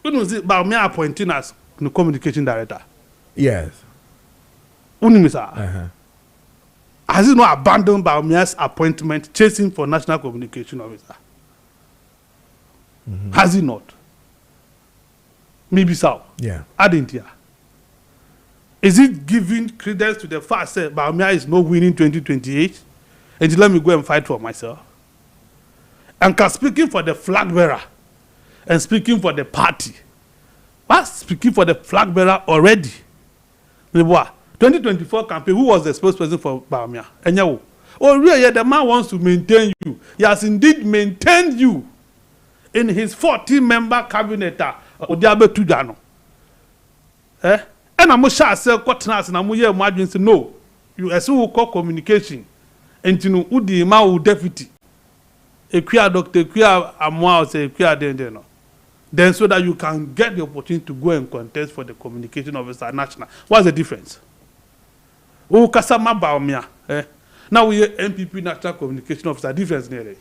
know, Bawumia appointing us the communication director. Yes. Unimisa. Has he not abandoned Bawumia's appointment, chasing for national communication officer? Has he not? Maybe so. Yeah. I didn't hear. Is it giving credence to the fact that Bawumia is not winning 2028? And let me go and fight for myself. And speaking for the flag bearer and speaking for the party. But speaking for the flag bearer already. 2024 campaign, who was the spokesperson for Bawumia? Enyawo. Oh, really? The man wants to maintain you. He has indeed maintained you in his 14-member cabinet. Odiabe Tudano. And I'm sure I said, no, you assume call communication. And you know, Udi Mao deputy. A queer doctor, queer Amwa, say queer den. Then so that you can get the opportunity to go and contest for the communication officer national. What's the difference? Oh, Kasama Bawumia. Now we have MPP national communication officer. Difference nearly.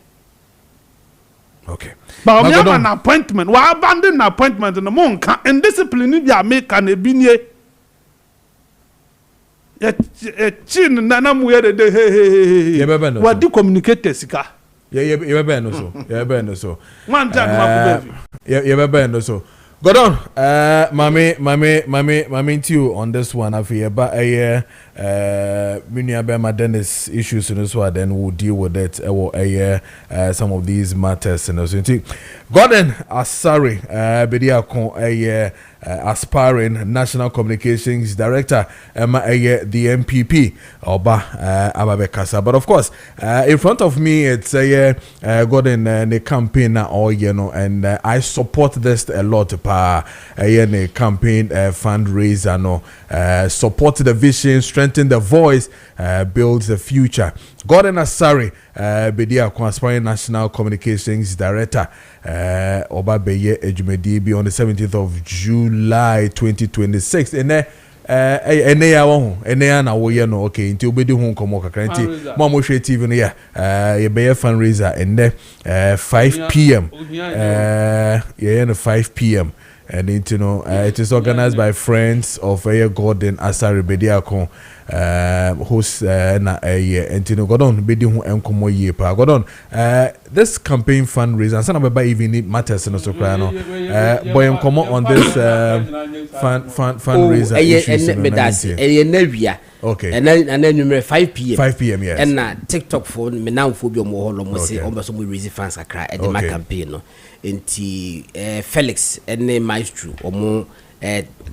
Okay. Bawumia an appointment. We abandon an appointment in the monk and discipline if you make an ebinye. Chin nana muye de hey. What do communicate sika? Yeah, you better so. One time, you better so. Go on, mommy, to on this one. I feel, but Bema Dennis issues in this one. Then we'll deal with it. Some of these matters and so. Gordon Asari, Bedia aspiring National Communications Director, the MPP, Oba Ababekasa. But of course, in front of me, it's Gordon the campaign now, and I support this a lot. The campaign fundraiser, support the vision, strengthen the voice, build the future. Gordon Asari, Bedia aspiring National Communications Director. Oba Beye Ejumedi be on the 17th of July 2026. And na wo okay until be do komo kakra nti mo hwe TV no ya ye be fundraiser and 5 p.m. 5 p.m. and it is organized by friends of Gordon Asari Bediako host na Gordon bedi hu enkomo yie pa Gordon this campaign fundraiser and some even need matters no so cry no boy enkomo on this fundraiser okay and then 5 p.m. 5 p.m. yes and TikTok for me now for bi omo holo mo say omo so mo raise funds akra e my campaign no enti Felix and Maestro omo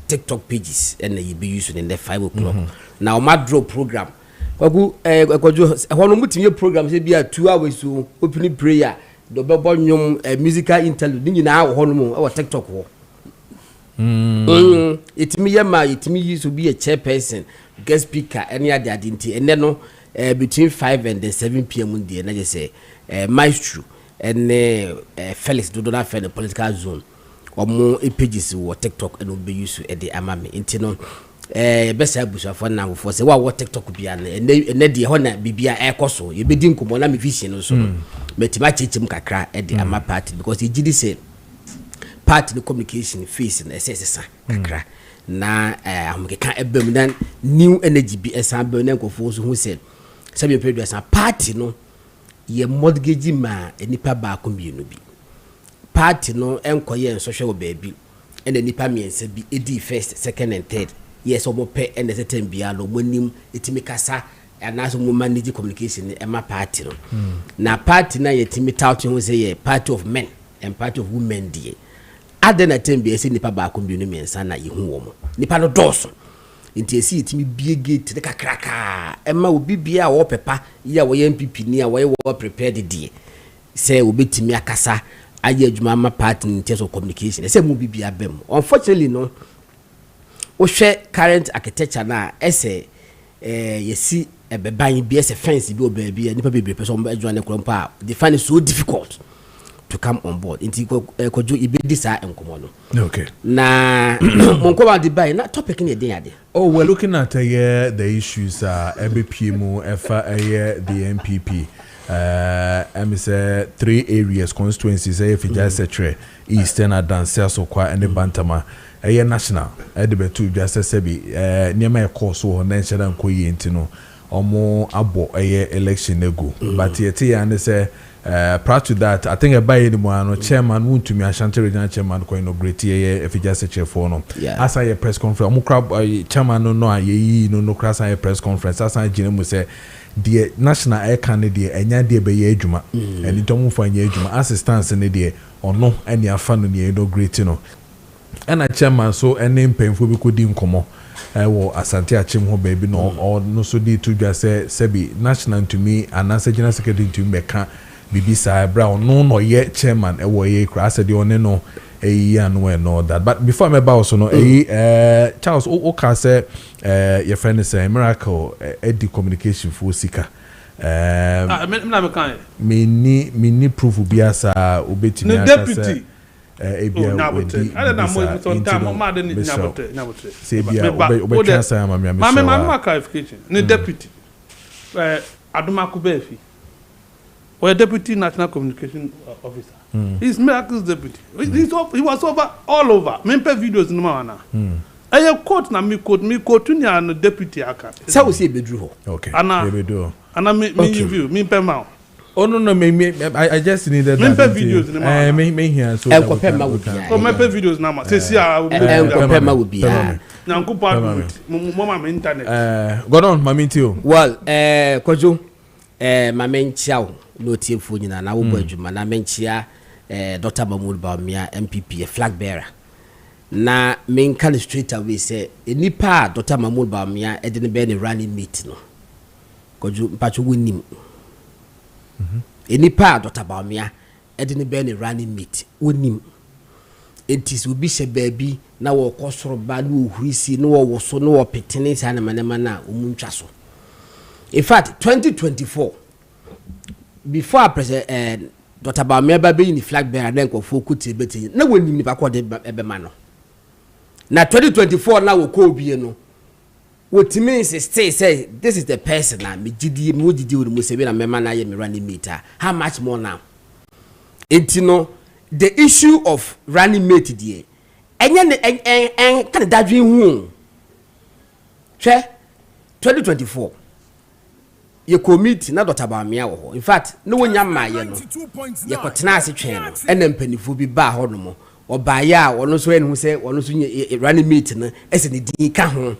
TikTok pages and you be using in the 5 o'clock. Now my draw program. Kojo hono mutimi program say be 2 hours so opening prayer do be nyom musical interlude ni na hono mo e TikTok ho. Itimi yema itimi use be a chairperson guest speaker any other identity and then no between 5 and 7 p.m. dey na just say Maestro and Felix do not find the political zone. Omo pages wo TikTok and be use e dey amame enti no best abusafo na wo say wa TikTok bia na ene dey ho na bibia ekoso ye bedi nkomo na me vision no so metima chechim kakra e dey ama party because e gidi say party the communication face na sesa kakra na amukeka ebem dan new energy bi esan na nkofo so hu say sabi producer party no ye mortgage ma enipa ba ko mienu bi party no enkoye social baby and the nipa miense bi edi first second and third yes omo pe and the certain bia no monim etimi kasa anaso mo manage communication e ma party no na party na yetimi tout hu say ye party of men and party of women die ade na tembe ese nipa ba ko bi no miensa na yehu wo mo nipa no doso nti esi itimi bie gate de kakraka ema obi bia wo pepa ya wo MPP ni a wo prepared die say obetimi akasa aye adwuma ma part in terms of communication say mu bibia bem unfortunately no wo hwe current architecture na ese yesi ebeban bi ese fence bi obabi nipa bebe person adwuma ne krompa they find it so difficult to come on board inti Kojo ibedi sa enkomo no okay na monko ba dey na topic ni dey ade. Oh, we're looking at the issues MBPMU the MPP I say 3 areas constituencies if you just say Eastern Adansia so kwa and Bantama national the just sebi near course or nation and koyi intino or more abo election nego but yet and say prior to that, I think I buy anyone no chairman won't to me Ashanti regional chairman ko inaugurate if you just say chair for no. As I press conference, chairman no ye no class I press conference. As I generally say, the national air candidate enya de be ye adwuma and it don't for ye adwuma assistance in the or no any afan no inaugurate no. And a chairman so any painful we could dim komo. Wo Asante achim ho baby no or no so di to just say sebi national to me and as a general secretary to me can Bibisa Brown no ye chairman e wo ye kra said you no and all that but before me about so no Charles o ka say your friend is a miracle edi communication for sika me ni proof biasa obeti ni deputy deputy Adumaku Befi or deputy national communication officer. He's Miracle's deputy. He was over all over. Mempe videos no mana. I quote na me quote ni an deputy aka. Say we see bedru. Okay. Ana me view me pema. Oh no I just needed mempe videos no mana. Me here so. I compare ma with. Oh mempe videos na ma. Say see I compare ma with bia. Nyanku pa mo ma internet. Go on mami tio. Well, Kojo ma menchiao no tiefo nyina na wo adwuma na menchia Dr. Mahmoud Bawumia MPP flag bearer na men can straight away say enipa Dr. Mahmoud Bawumia e de ne be ne running mate no Kojo mpacho wonim enipa Dr. Bawumia e de ne be ne running mate wonim entis obi hye baabi na wo kosoro ba na ohurisi na wo so na wo petene sa na manema na omuntwa so. In fact 2024 before president Dr. Bawumia be in the flag bearer then ko kuti beti na woni nipa ko de ebe ma no na 2024 na wo ko bie no what means say this is the person na me gidi wo mu se be na mema na ye me running meter how much more now etino the issue of running mate die enye kan dadwe hu hwe 2024 ye commit na Dr. Bawumia wo ho in fact no wonya maaye no ye kotena ase twen no ena mpanifo bi ba ho no mo obaya wono so enu se wono so nye running mate no ese ne din ka ho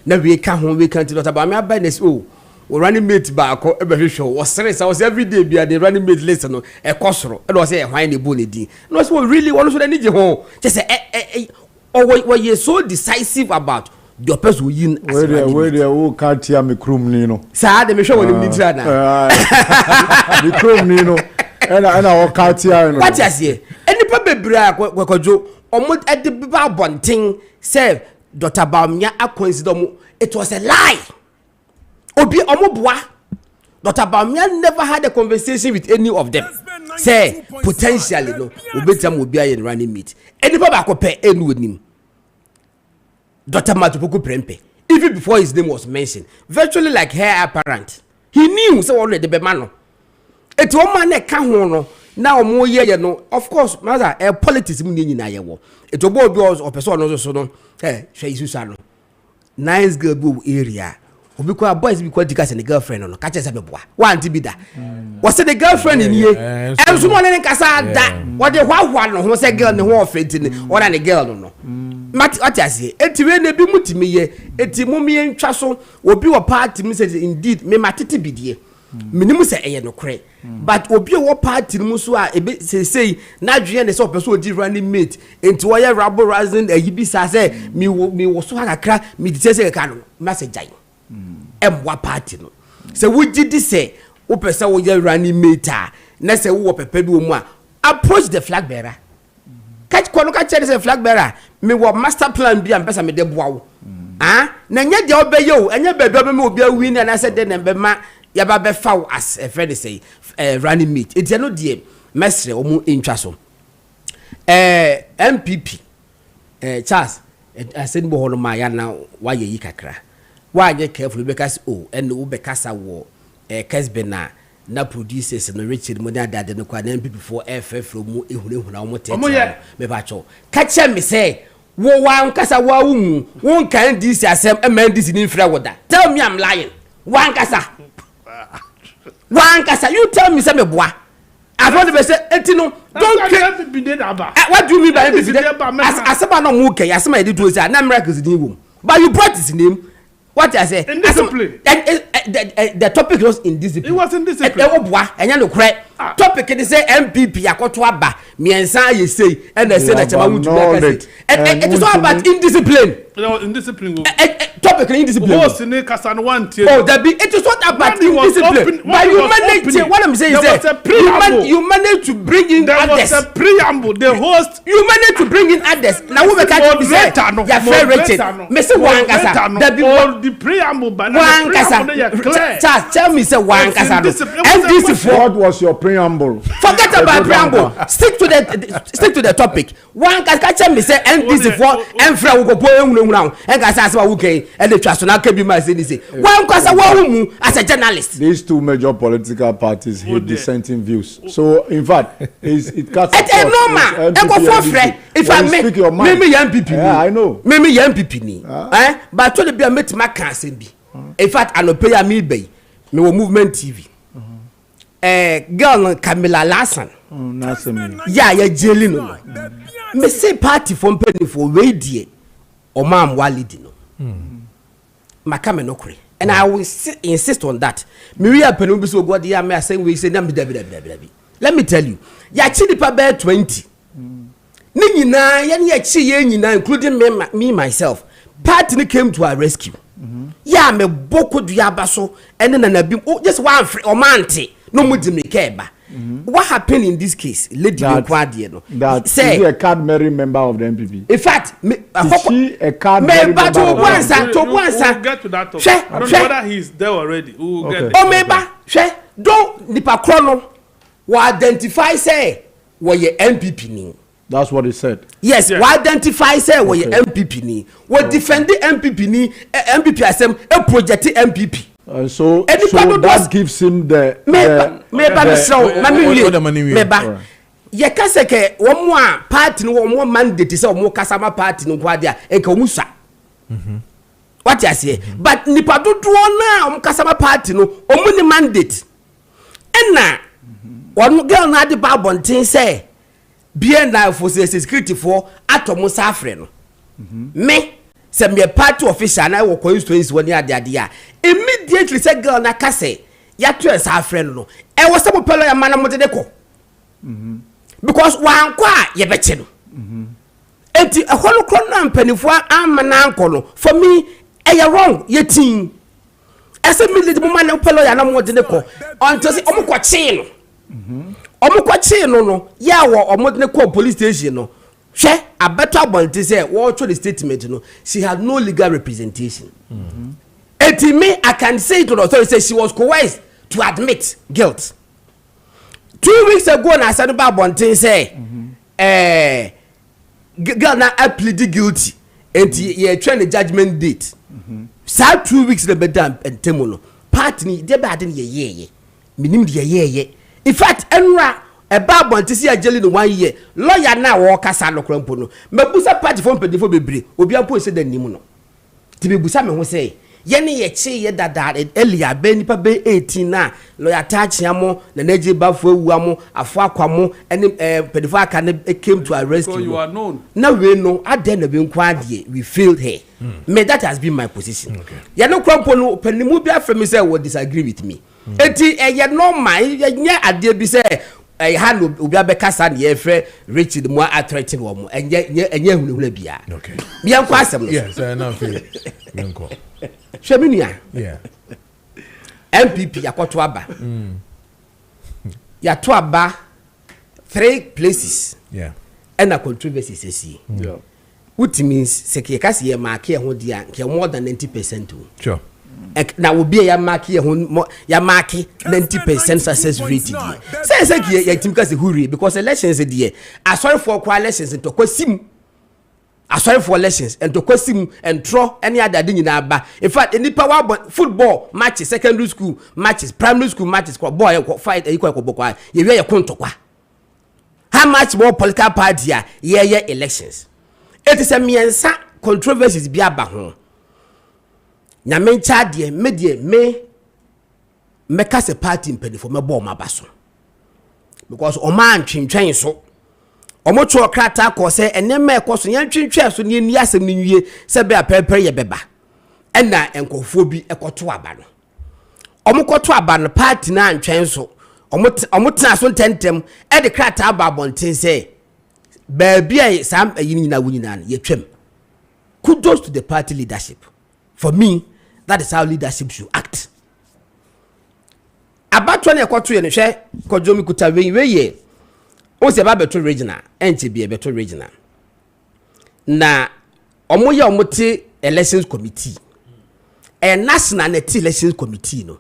na we ka ho we kan ti Dr. Bawumia ba na o running mate ba ko e be hwehwe wo sere sa was every day bia the running mate list no e kosoro e do say e hwan ne bo ne din no so really wono so ne je ho je say we ye so decisive about your person yin where they will can't hear me krum ni no sa de me hwe woni ni tira na me krum ni no and I can't hear no what you say enipa bebra Kojo omo ede ba bonten say Dr. Bawumia akonsider mo it was a lie obi omo boa Dr. Bawumia never had a conversation with any of them say potentially no obetam obi aye running meet enipa ba ko pe enu onim Dr. Matupuku Prempe, even before his name was mentioned, virtually like hair apparent. He knew so already the man. It woman ne ka ho no. Now more ye no. Of course, mother, politics mu ni na ye wo. It obo bi or person no so no. Hwe isusa no. Nice girl bu area. Obi kwa boys bi kwa dikas and girlfriend no. Ka che se beboa. Wan ti bi da. Was the girlfriend in ye? And so mo ne kasa da. What the hwa no ho se girl ne ho offend ni. Or na the girl no. Mati atiase etiwe na bi mutimi ye etimu mi ntwa so obi wo party mi say indeed me matete bidie minimum say eye no kre but obi wo party mu so a ebe say na dwe ne so person odi running mate enti wo ye rabble rising ayi bi sa say mi wo so akakra mi di say ka no message ai emwa party no say wo gidi say wo person wo ye running mate a na say wo pepe bi wo mu a approach the flag bearer catch kono ka chere say flag bearer me wo master plan bi am pesa me de boa wo na nya de obeye o enya bebe me obi awi na na say de na be ma ya ba be foul as a friend say running mate it no de mesre omu intwa so MPP Charles asen bo hono ma ya na wa ye yi kakra wa ye careful because and wo be kasa wo Kessben na producers no Richard mo na dade no kwa na MPP for FF mu ehunehuna wo tete me ba cho kache me say wo wan kasa wa wu won kan this asem man this ni mfra woda tell me I'm lying wan kasa you tell me say me boa I want to say etino don't what do you mean by MPP asaba no mu ke asema edi to say na miracles ni wom but you brought his name. What I say? Indiscipline. The topic was indiscipline. It was indiscipline. Topic is say MPP yakoto aba miensa ye say and they say that chama wutu it is all about indiscipline. Indiscipline. Topic indiscipline. Oh, sine kasan one team. Oh, that be it is not about indiscipline. But you manage what I'm saying is that you manage to bring in others. There was a preamble. The host you manage to bring in others. Now we can't say ya fair rated. Me say one kasa. That be the preamble but one kasa. Tell me say one kasa. What was your preamble? Forget about preamble. Stick to the topic. One kasa me say NDC for enfra wo go po ehunehuna en kasa ase wa wuke and the traditional can be my say one kasa wa mu as a journalist. These two major political parties hate dissenting views. So in fact it cuts across. It's normal. Go for free. If I make me MPP. Yeah, I know. Me MPP ni. But to the be met my cancer be. In fact I no pay me be. Me wo movement TV. Girl Camilla Lassan. Yeah, jelly no. Me say party from penny for radio or mam walidi no. Makame no kre. And I will insist on that. Me we apenu bi so god ya me say we say na me dabi. Let me tell you. Ya chi nipa be 20. Ni nyina ya ne ya chi ye nyina including me myself. Party ni came to our rescue. Ya me boko duaba so ene na nabi just one free or mante no mudimi keba. What happened in this case? Lady Nkwadi no. That say a card-bearing member of the MPP. In fact, is she a card-bearing member of the MPP? We'll get to that topic. I don't know whether he's there already. We'll get oh, maybe. Don't nipa chrono will identify say what your MPP ni. That's what he said. Yes, we identify say what your MPP ni. We defend the MPP ni. MPP as a project MPP. So that gives him the ye kase ke wo a party no wo mandate say wo kasama party no kwa dia e ka musa what you say but nipa dodo na wo kasama party no omu ni mandate ena wonu girl na de ba bonten say bien na for security for atomo safre no me say me party official na wo constituency woni ade a immediately say girl na kase ya to safre no e wo say mo pelo ya mana mo de ko because wan kwa ye beche no enti eholo kro na mpanifo amana anko no for me e wrong ye tin ese me le mo mana pelo ya na mo de ko until say omo kwa chi no ya wo omo de ko police station no she a better bonti say what the statement no she had no legal representation enti me I can say to the authority say she was coerced to admit guilt. 2 weeks ago na said about bontin say girl na I plead guilty and ye train the judgment date. Sa 2 weeks the bedam entemu no part ni de bad ye minim de ye in fact enra e ba bontin say ageli no 1 year lawyer na wo kasa no krampo no mabusa party for pedifo bebre obi ampo se da nim no tibe busa me ho say yene ye chi ye dada elia be nipa be 18 na lawyer tachia mo na naje bafo awuamo afo akwamo ene pedifo aka na came to our rescue. So you are known na we know ade na be nkwa ade we failed here. Me that has been my position. Ye no krampo no panimu bi afre me say wo disagree with me eti eye normal ye ade bi say ha no obi abekasa na ye frɛ Richard mo attraction wo mo enye hunhuna bia okay bi an kwa asem no yes na fe menko hwemia yeah MPP yakoto aba ya to aba 3 places yeah and a controversy see Yeah. Which means seke kasi ye Maakye ho dia ke more than 90%. Sure. Na obi ya Maakye ho ya Maakye 90% success rate dia. Say ye team kasi hurry because elections dey. Asori for elections into kwasim. Asori for elections into kwasim and draw any other thing in aba. In fact, any power football matches, secondary school matches, primary school matches, boy fight equal kwa. Ye we kwa. How much more political party ye elections? It is a miensa controversies bi aba ho. Nyame ncha de me meka se party mpanifo mebo mabaso. Because o man twintwen so. Omo cho krata ko se enema ekoso yan twintwe so ne ni asem ni nwie se be apepere ye beba. Ena enkofo bi ekoto aba no. Omo koto aba no party na antwen so. Omo tena so tentem e de krata aba bonten se baby sam yinina wunyina ye twem. Kudos to the party leadership. For me, that is how leadership should act. About 20 ekoto ye no hwe kojomi kuta we ye. O se ba beto regional, enti be beto regional. Na omo ye omote elections committee. National elections committee no.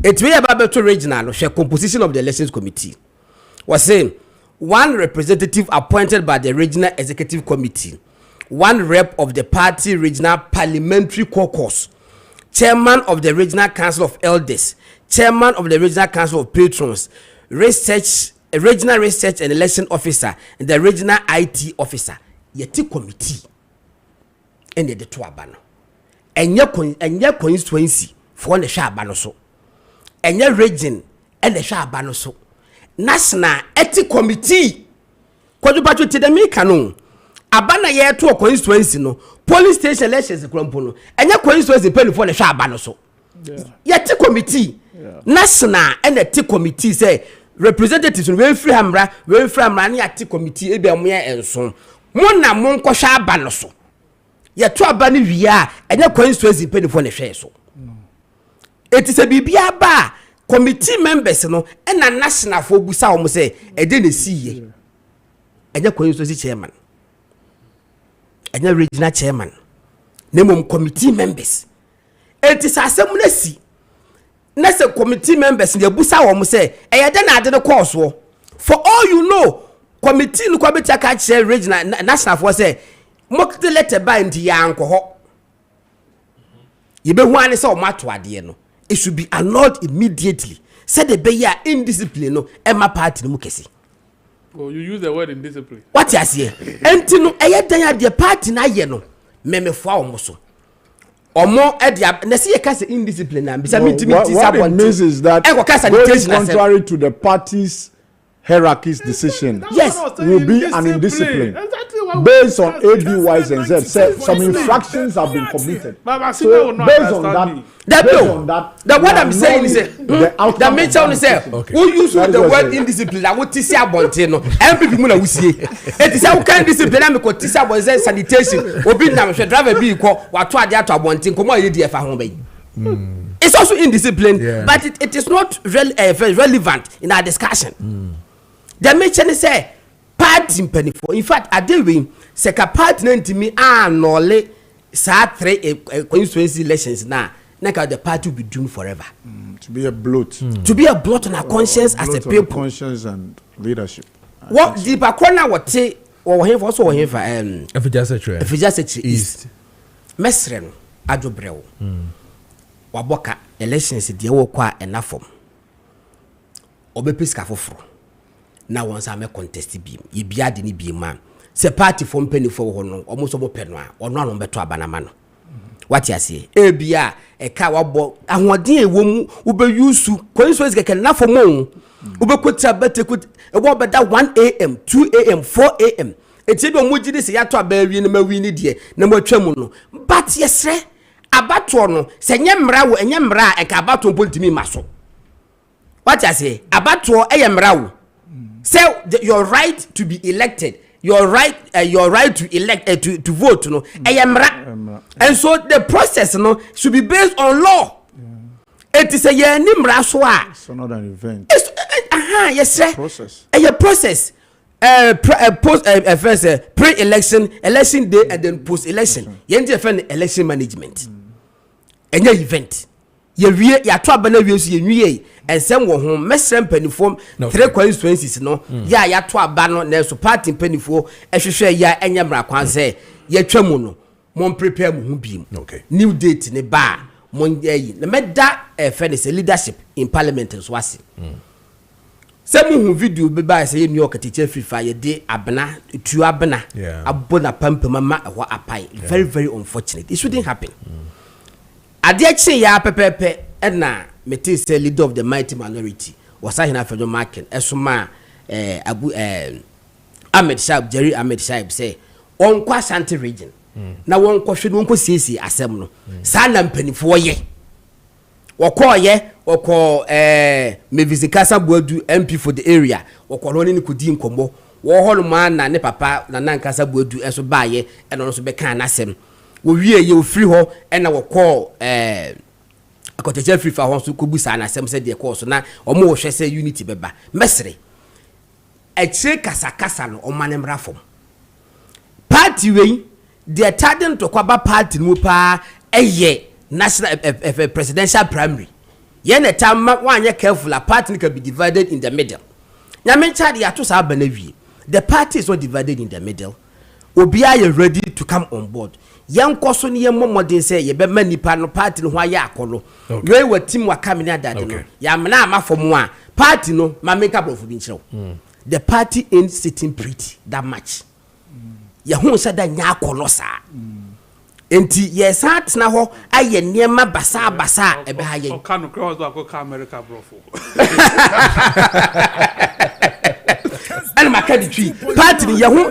It we about beto regional no hwe composition of the elections committee. Was saying one representative appointed by the regional executive committee, one rep of the party regional parliamentary caucus, chairman of the regional council of elders, chairman of the regional council of patrons, regional research and election officer, and the regional IT officer. Yeti committee. And the two abano. And your constituency for the shabano so. And your region and the shabano so. National Ethics Committee. Kojo Preko te dem kanu. Abana ye to constituency no. Police station elections krompo no. Enya constituency pen for the hwa abano so. Yeah. Ethics Committee. Yeah. National and Ethics Committee say representatives we free hamra na Ethics Committee e be mo ye enso. Mo na mo nkɔ hwa abano so. Ye to abane wi a enya constituency pen for the hwa so. It is a bibia ba committee members no and a national for busa omo say e dey na see enya constituency chairman enya regional chairman nemom committee members it is asem na si na say committee members dey busa omo say e dey na ade the course for all you know committee no kwabeti aka chair regional national for say mokte letter by ndi yanko ho yebehu ane say o mato ade no. It should be annulled immediately. Said the be indiscipline no Emma party no mukesi. Oh, you use the word indiscipline. What you say? Enti no eyedan the party na ye no memefo omo so. Omo e dia na se ye ka say indiscipline na bisa meet what it means is that going contrary to the party's hierarchy's decision yes will be an indiscipline. Based on ABYs and Z, some infractions have been committed. So based on that, what I'm saying is the mention is who use the word indiscipline. I would teach you about it. Every people will see it is how can discipline. I'm going to teach you about sanitation. Obi na me driver be ko what ade ato abonten komo ye fa ho be. It's also indiscipline, but it is not relevant in our discussion. The mention is party mpanifo in fact adewe seka party na ntimi anole sa 3 constituency elections na the party will be doomed forever to be a blot to be a blot on our conscience as a people conscience and leadership. What the bakona what here for so here for efija east mesren adwobrɛw waboka elections de wo kwa enafom obepiska foforo na wonsa me contest bi ye bia de ni bi man se party for mpani for ho no omo mo pɛ no a ono ano beto abanama no what you say e bia e ka wabo ahoden ewo mu wo be use constituency keke na for mo wo be kwota betekut e wo be da 1 am 2 am 4 am eti bi omo gidi se ya to aba wi na ma wi ni de na mo atwa mu no but yesre abato no se nye mra wo enye mra e ka abato politimi maso What I say? Abato eyemrawo. Say your right to be elected, your right to elect to vote, eyemra. And so the process, should be based on law. It is a yenimra so a. It's not an event. It's yes sir. Process. A process. First pre-election, election day, and then post-election. You need to find election management. And your event. You trouble you and some home messenger penny form 3 constituencies ya to abano na so party penny for ehwehwe ya enyamra kwan say ya twamu mon prepare mu bi new date ne ba mon yi na meda fairness leadership in parliament so wase some video be ba say New York teacher free fire de abna tu abna abona pampama ho apai very unfortunate. It shouldn't happen. Adeche ya pepepe na meti say leader of the mighty minority was ahina Fejo Maakye esoma abu Ahmed Shaib Jerry Ahmed Shaib say on kwa Ashanti region na won kwhwe no nko siesie asem no sa na mpanifo ye woko Mevisikasa Buadu MP for the area woko no ni kodi nkomo wo ho no ma na ne papa na Nankasa Buadu eso baaye e no so be kan na asem wo wie ye ofiri ho e na woko akoteche free fa ho so kobusa na asem se de course na omo wo hwe se unity beba mesre eche kasa no omanemra fom party we the attendant to kwaba party no pa eye national presidential primary yen etam wanye careful a party can be divided in the middle nyamencha de ato sa ba na wie the party is not divided in the middle obi are ready to come on board yen koso ne yen momodin say ye be manipa no party no ho aye akolo we wa team wa kamini adade no ya mena amafom a party no ma make up of bi nchiro the party ain't sitting pretty that much ye hu say da nya akolo sa enti yes at na ho aye niema basa ebe ha ye kanu cross go ka America brofo and makadi tree party ye hu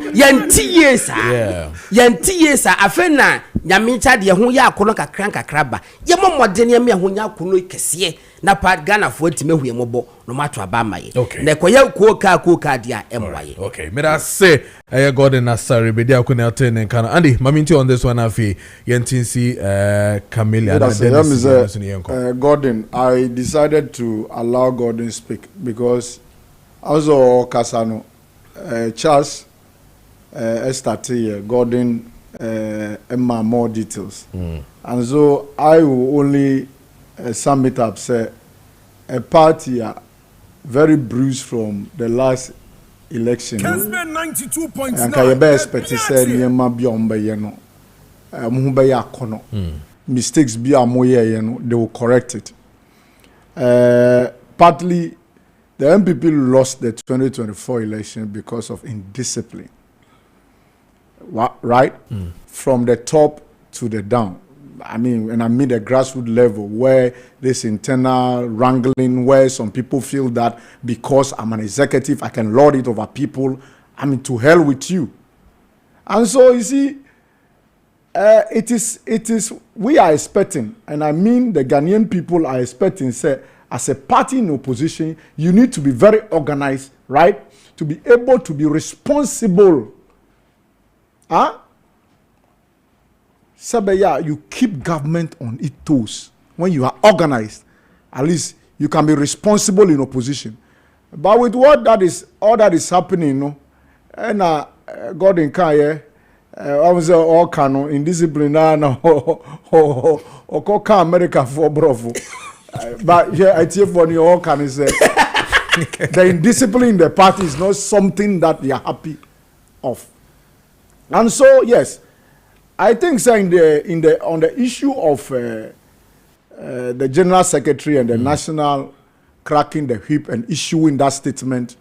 yenti yesa afena nyamincha de ye hu ya akono kakra ba ye momode ne me hu nya akono kese na part Ghana for timehu ye mobo no mato abama ye na ekoye koka dia emwaye okay me that say Gordon Nasari be dia ko na ten en kana Andy maminti on this one afi yentinsi Camilla and Gordon, I decided to allow Gordon speak because also Kasano Charles started Gordon more details and so I will only sum it up say a party very bruised from the last election Kessben 92.9 and can you expect to say niema bi omba ye no mu be ya kono mistakes bi amoye ye no they will correct it partly the MPP lost the 2024 election because of indiscipline right from the top to the down. I mean, and I mean the grassroots level where this internal wrangling, where some people feel that because I'm an executive, I can lord it over people. I mean, to hell with you. And so you see, it is. We are expecting, and I mean the Ghanaian people are expecting. Say, as a party in opposition, you need to be very organized, right? To be able to be responsible. Sabeya, you keep government on its toes. When you are organized, at least you can be responsible in opposition. But with all that is happening, you know, and God in Kanye, I was all cano indiscipline or call America for bravo. But yeah, I tell for you all can is the indiscipline in the party is not something that they are happy of. And so yes, I think so on the issue of the General Secretary and the National cracking the whip and issuing that statement,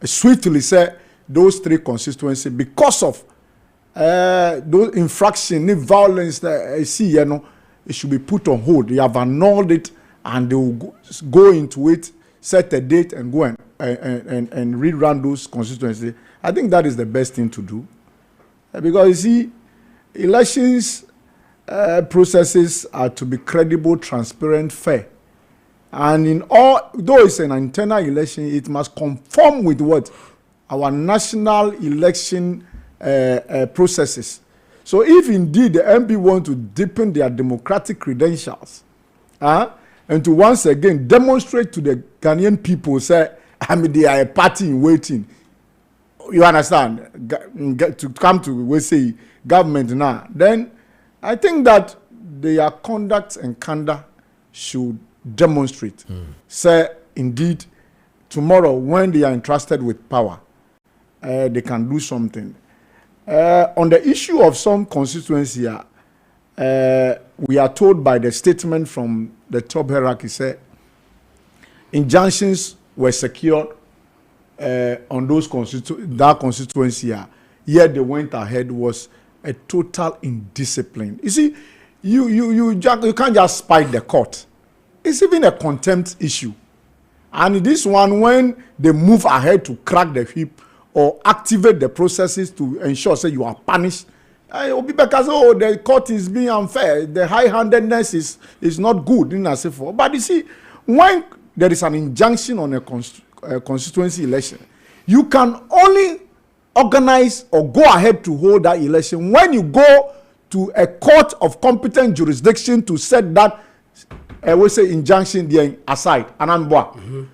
swiftly said those three constituencies because of those infraction, violence that I see, you know, it should be put on hold. They have annulled it and they will go into it, set a date and go and rerun those constituencies. I think that is the best thing to do. Because you see, elections processes are to be credible, transparent, fair. And in all, though it's an internal election, it must conform with what our national election processes. So if indeed the MP want to deepen their democratic credentials, and to once again demonstrate to the Ghanaian people, say, I mean, they are a party in waiting. You understand? To come to, we say, government now. Then I think that their conduct and candor should demonstrate. Say, indeed, tomorrow when they are entrusted with power, they can do something. On the issue of some constituency, we are told by the statement from the top hierarchy, say, injunctions were secured on those that constituency, yet they went ahead was a total indiscipline. You see, you can't just spite the court. It's even a contempt issue. And this one, when they move ahead to crack the whip or activate the processes to ensure, say, you are punished, it will be because, the court is being unfair, the high-handedness is not good in Asifo. But you see, when there is an injunction on a constituency election, you can only organize or go ahead to hold that election when you go to a court of competent jurisdiction to set that we say injunction there aside.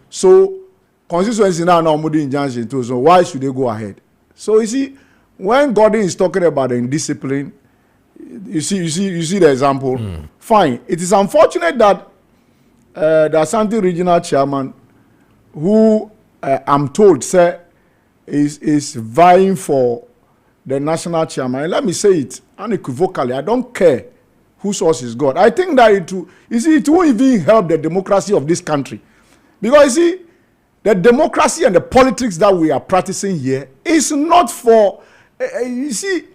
So constituency now injunction too. So why should they go ahead? So you see, when Gordon is talking about the indiscipline, you see the example. Fine. It is unfortunate that the Asante regional chairman, who I'm told, sir, is vying for the national chairman. And let me say it unequivocally. I don't care whose source is God. I think that it won't even help the democracy of this country. Because you see, the democracy and the politics that we are practicing here is not for, you see,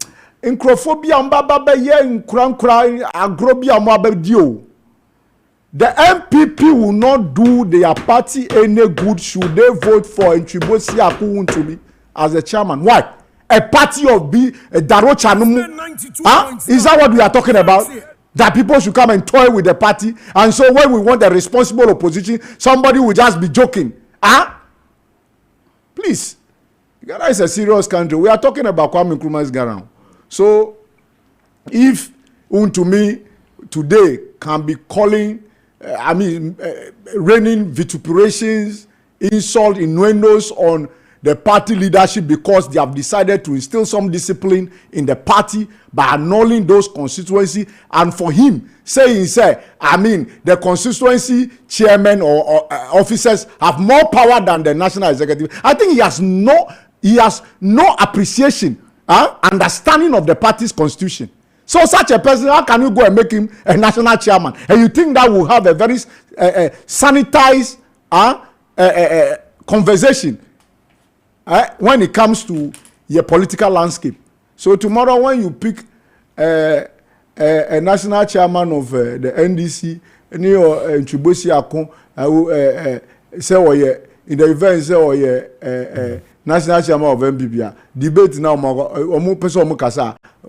incrophobia, the MPP will not do their party any good should they vote for Ntribosi Akuwuntumi as the chairman. Why? A party of Darocha. Is that what we are talking about? That people should come and toy with the party, and so when we want a responsible opposition, somebody will just be joking. Please, Ghana is a serious country. We are talking about Kwame Nkrumah's Ghana. So, if Untumi today can be calling, raining vituperations, insult, innuendos on the party leadership because they have decided to instill some discipline in the party by annulling those constituency, and for him saying, the constituency chairman or officers have more power than the national executive. I think he has no appreciation, understanding of the party's constitution. So such a person, how can you go and make him a national chairman? And you think that will have a very sanitized conversation when it comes to your political landscape? So tomorrow when you pick a national chairman of the NDC, Ntribosi Akon, say in the event say national chairman of MPP, debate now who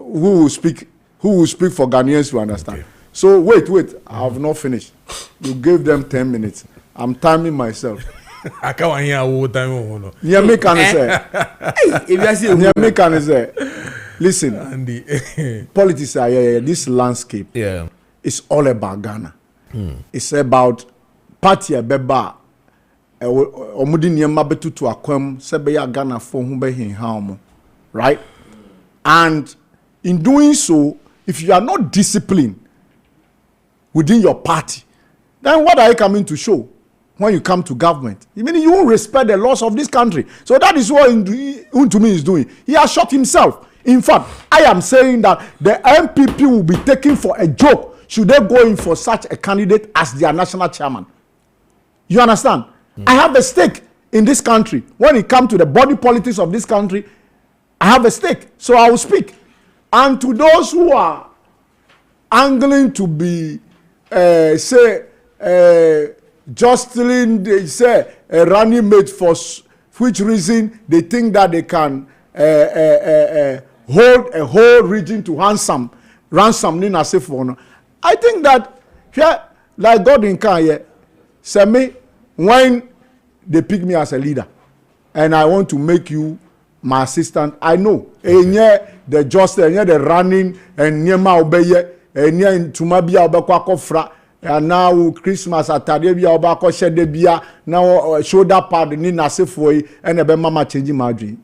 will speak for Ghanaians to understand. Okay. So wait, I have not finished. You gave them 10 minutes. I'm timing myself. I can't hear what time. Listen, politics are here. This landscape is all about Ghana. It's about party abeba. Omudi niyama betu to akwem sebeya Ghana for humbe hin. Right? And in doing so, if you are not disciplined within your party, then what are you coming to show when you come to government? You mean you won't respect the laws of this country. So that is what Untumi is doing. He has shot himself. In fact, I am saying that the MPP will be taken for a joke should they go in for such a candidate as their national chairman. You understand? I have a stake in this country. When it comes to the body politics of this country, I have a stake. So I will speak. And to those who are angling to be, Jocelyn, they say, a running mate for which reason they think that they can hold a whole region to ransom Nina Sefon. I think that here, like God in Kanye, Say me, when they pick me as a leader, and I want to make you my assistant, I know. Okay. The just, the running, and near my obey, and near to my be fra. And now Christmas at Tadebia Obako Shedebia, now shoulder pad ni nasefoi, and a mama changing my dream.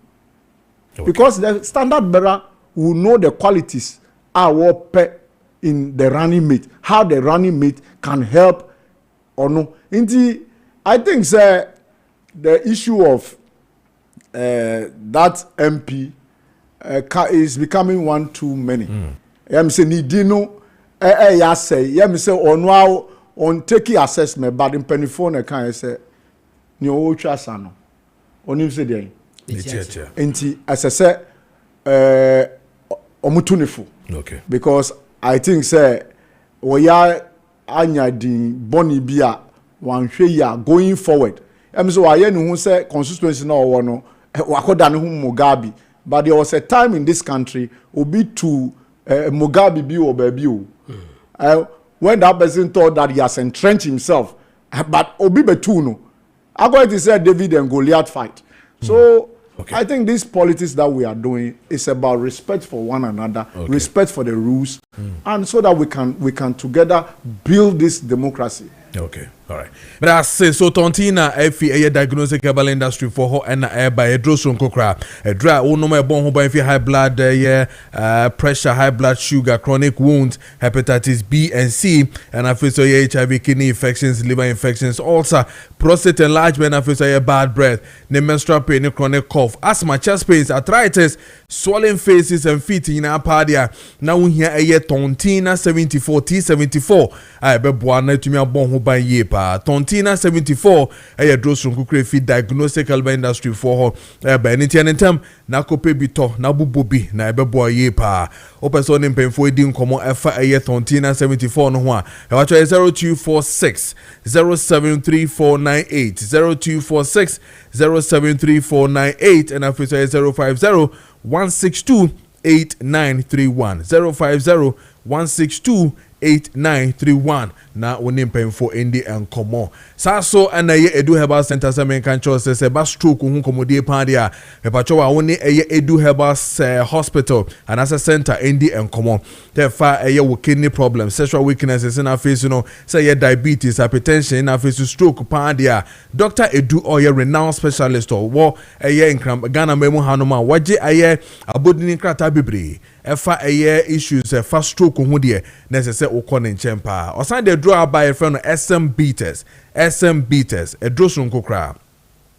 Okay. Because the standard bearer will know the qualities our pet in the running mate, how the running mate can help or no. Indeed, I think the issue of that MP is becoming one too many. I'm saying Nidino, I say, I'm saying on wow on taking assessment, but in Penifone, can I say, no ultrasano. On him say, Inti, as I said, omutunifu. Okay. Because I think we are anya di boni bia wan hwe ya going forward. Em so aye no hu say constituency na owo no wakoda ne hu Mugabe, but there was a time in this country obi to Mugabe bi or baby o. When that person thought that he has entrenched himself, but obi betu no. I'm going to say David and Goliath fight. So okay. I think these politics that we are doing is about respect for one another, respect for the rules, and so that we can together build this democracy. Okay, all right. But I say so. Tontina, a diagnostic herbal industry for her and air by a droson cocra, a dry no more bone who by high blood pressure, high blood sugar, chronic wounds, hepatitis B and C, and I feel so HIV, kidney infections, liver infections, ulcer, prostate enlargement, I feel so bad breath, menstrual pain, chronic cough, asthma, chest pains, arthritis, swollen faces and feet in our party. Now we hear a Tontina 74 T74. I be buana to me a bon who by ye pa. Tontina 74 a drosun kukre feed diagnostic herbal industry for her by any time na kope bito na bubobi na ebe boy ye pa. O person in painful din komo efa a Tontina 74 no ho a. E wacho 0246 073498 0246 073498 and after 050 162 8931 050 162 8931 na wonim pemfo endi enkomo saso anaye edu herbal center semen kan cho se ba stroke hu komodie pa dia me pa cho wa woni eye edu herbal hospital and as a center endi enkomo te fa eye wo kidney problem sexual weaknesses in our face say ye diabetes hypertension in our face stroke pa dia Dr. Edu oye renowned specialist or wo eye nkram Ghana memu hanoma waje eye abodini krata bebre efa eye issues fa stroke hu de necessary okone nchempa osan de draw by a friend SM beaters a drosun kokra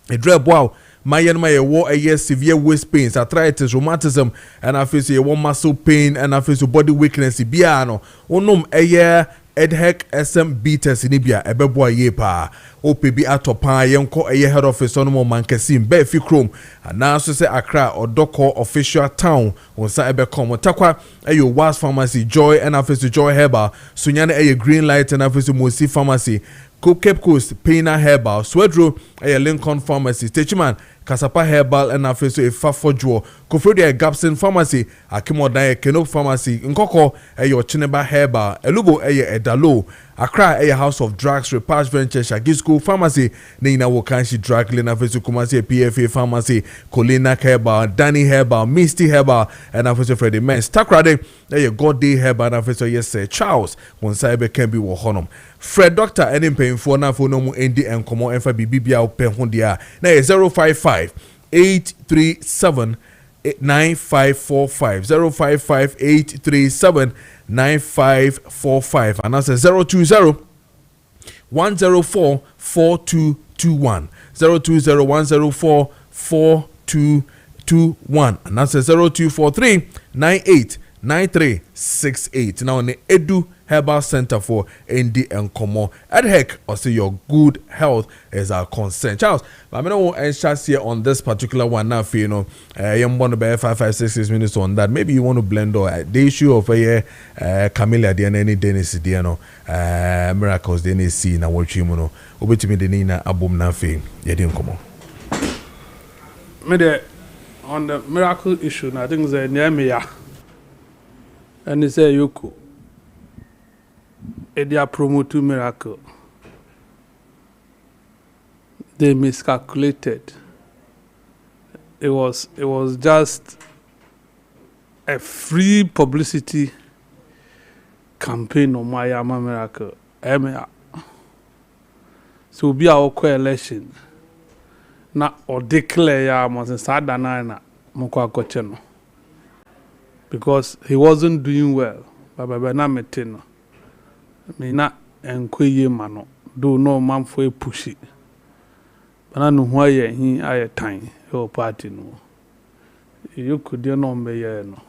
a draw bow mayen my war a severe waist pains arthritis rheumatism and I face a one muscle pain and I face body weakness biano onum a Edhek SM beaters in Ibia ebebo ye pa OPB atopa yenko eye head office on mo mankesim be fi chrome and now so say Accra or Doko official town on sa ebe kom takwa ayo was pharmacy joy and office joy herbal sunyane eye green light and office mosi pharmacy Cape Coast Pena herbal Swedro eye Lincoln pharmacy Techiman Kasapa herbal and office a Fafojwo Kofredia Gapson pharmacy Akimoda Keno pharmacy Nkoko eye Chineba herbal Elugo eye Edalo Accra eye House of Drugs Repatch Venture Shagisco pharmacy Nina Wokanshi drug Lena Fesu Kumasi PFA pharmacy Colina herbal Danny herbal Misty herbal and office Freddy Mens Takrade eye God Day herbal and office yes Charles Wonsaibe can be Wohonum Fred Doctor any pain for na for no mu endi enkomo enfa bibibia open hondia na 055 837 9545 055 837 9545 and that's 020 104 4221 020 104 4221 and that's 0243 98 9368 now on the Edu Herbal Center for ND and Komo. Edhek or say your good health is our concern. Charles, but I mean, I want to here on this particular one now. For, you want to be 5-6 minutes on that. Maybe you want to blend or the issue of Camilla, the any Dennis, the miracles, the any see na what you know. Over to me, the Nina Abum na fe. Yedin Komo. Me on the miracle issue, I think they near me and they say Yoko. They are promoting miracle. they miscalculated. It was just a free publicity campaign on my Yama Miracle. So be our coalition. Na or declare ya must start na mokwa kocheno. Because he wasn't doing well. Baba na meteno. Me na enkoye mano. Do no man for push it. But no why he aye time your party no. You could no me no.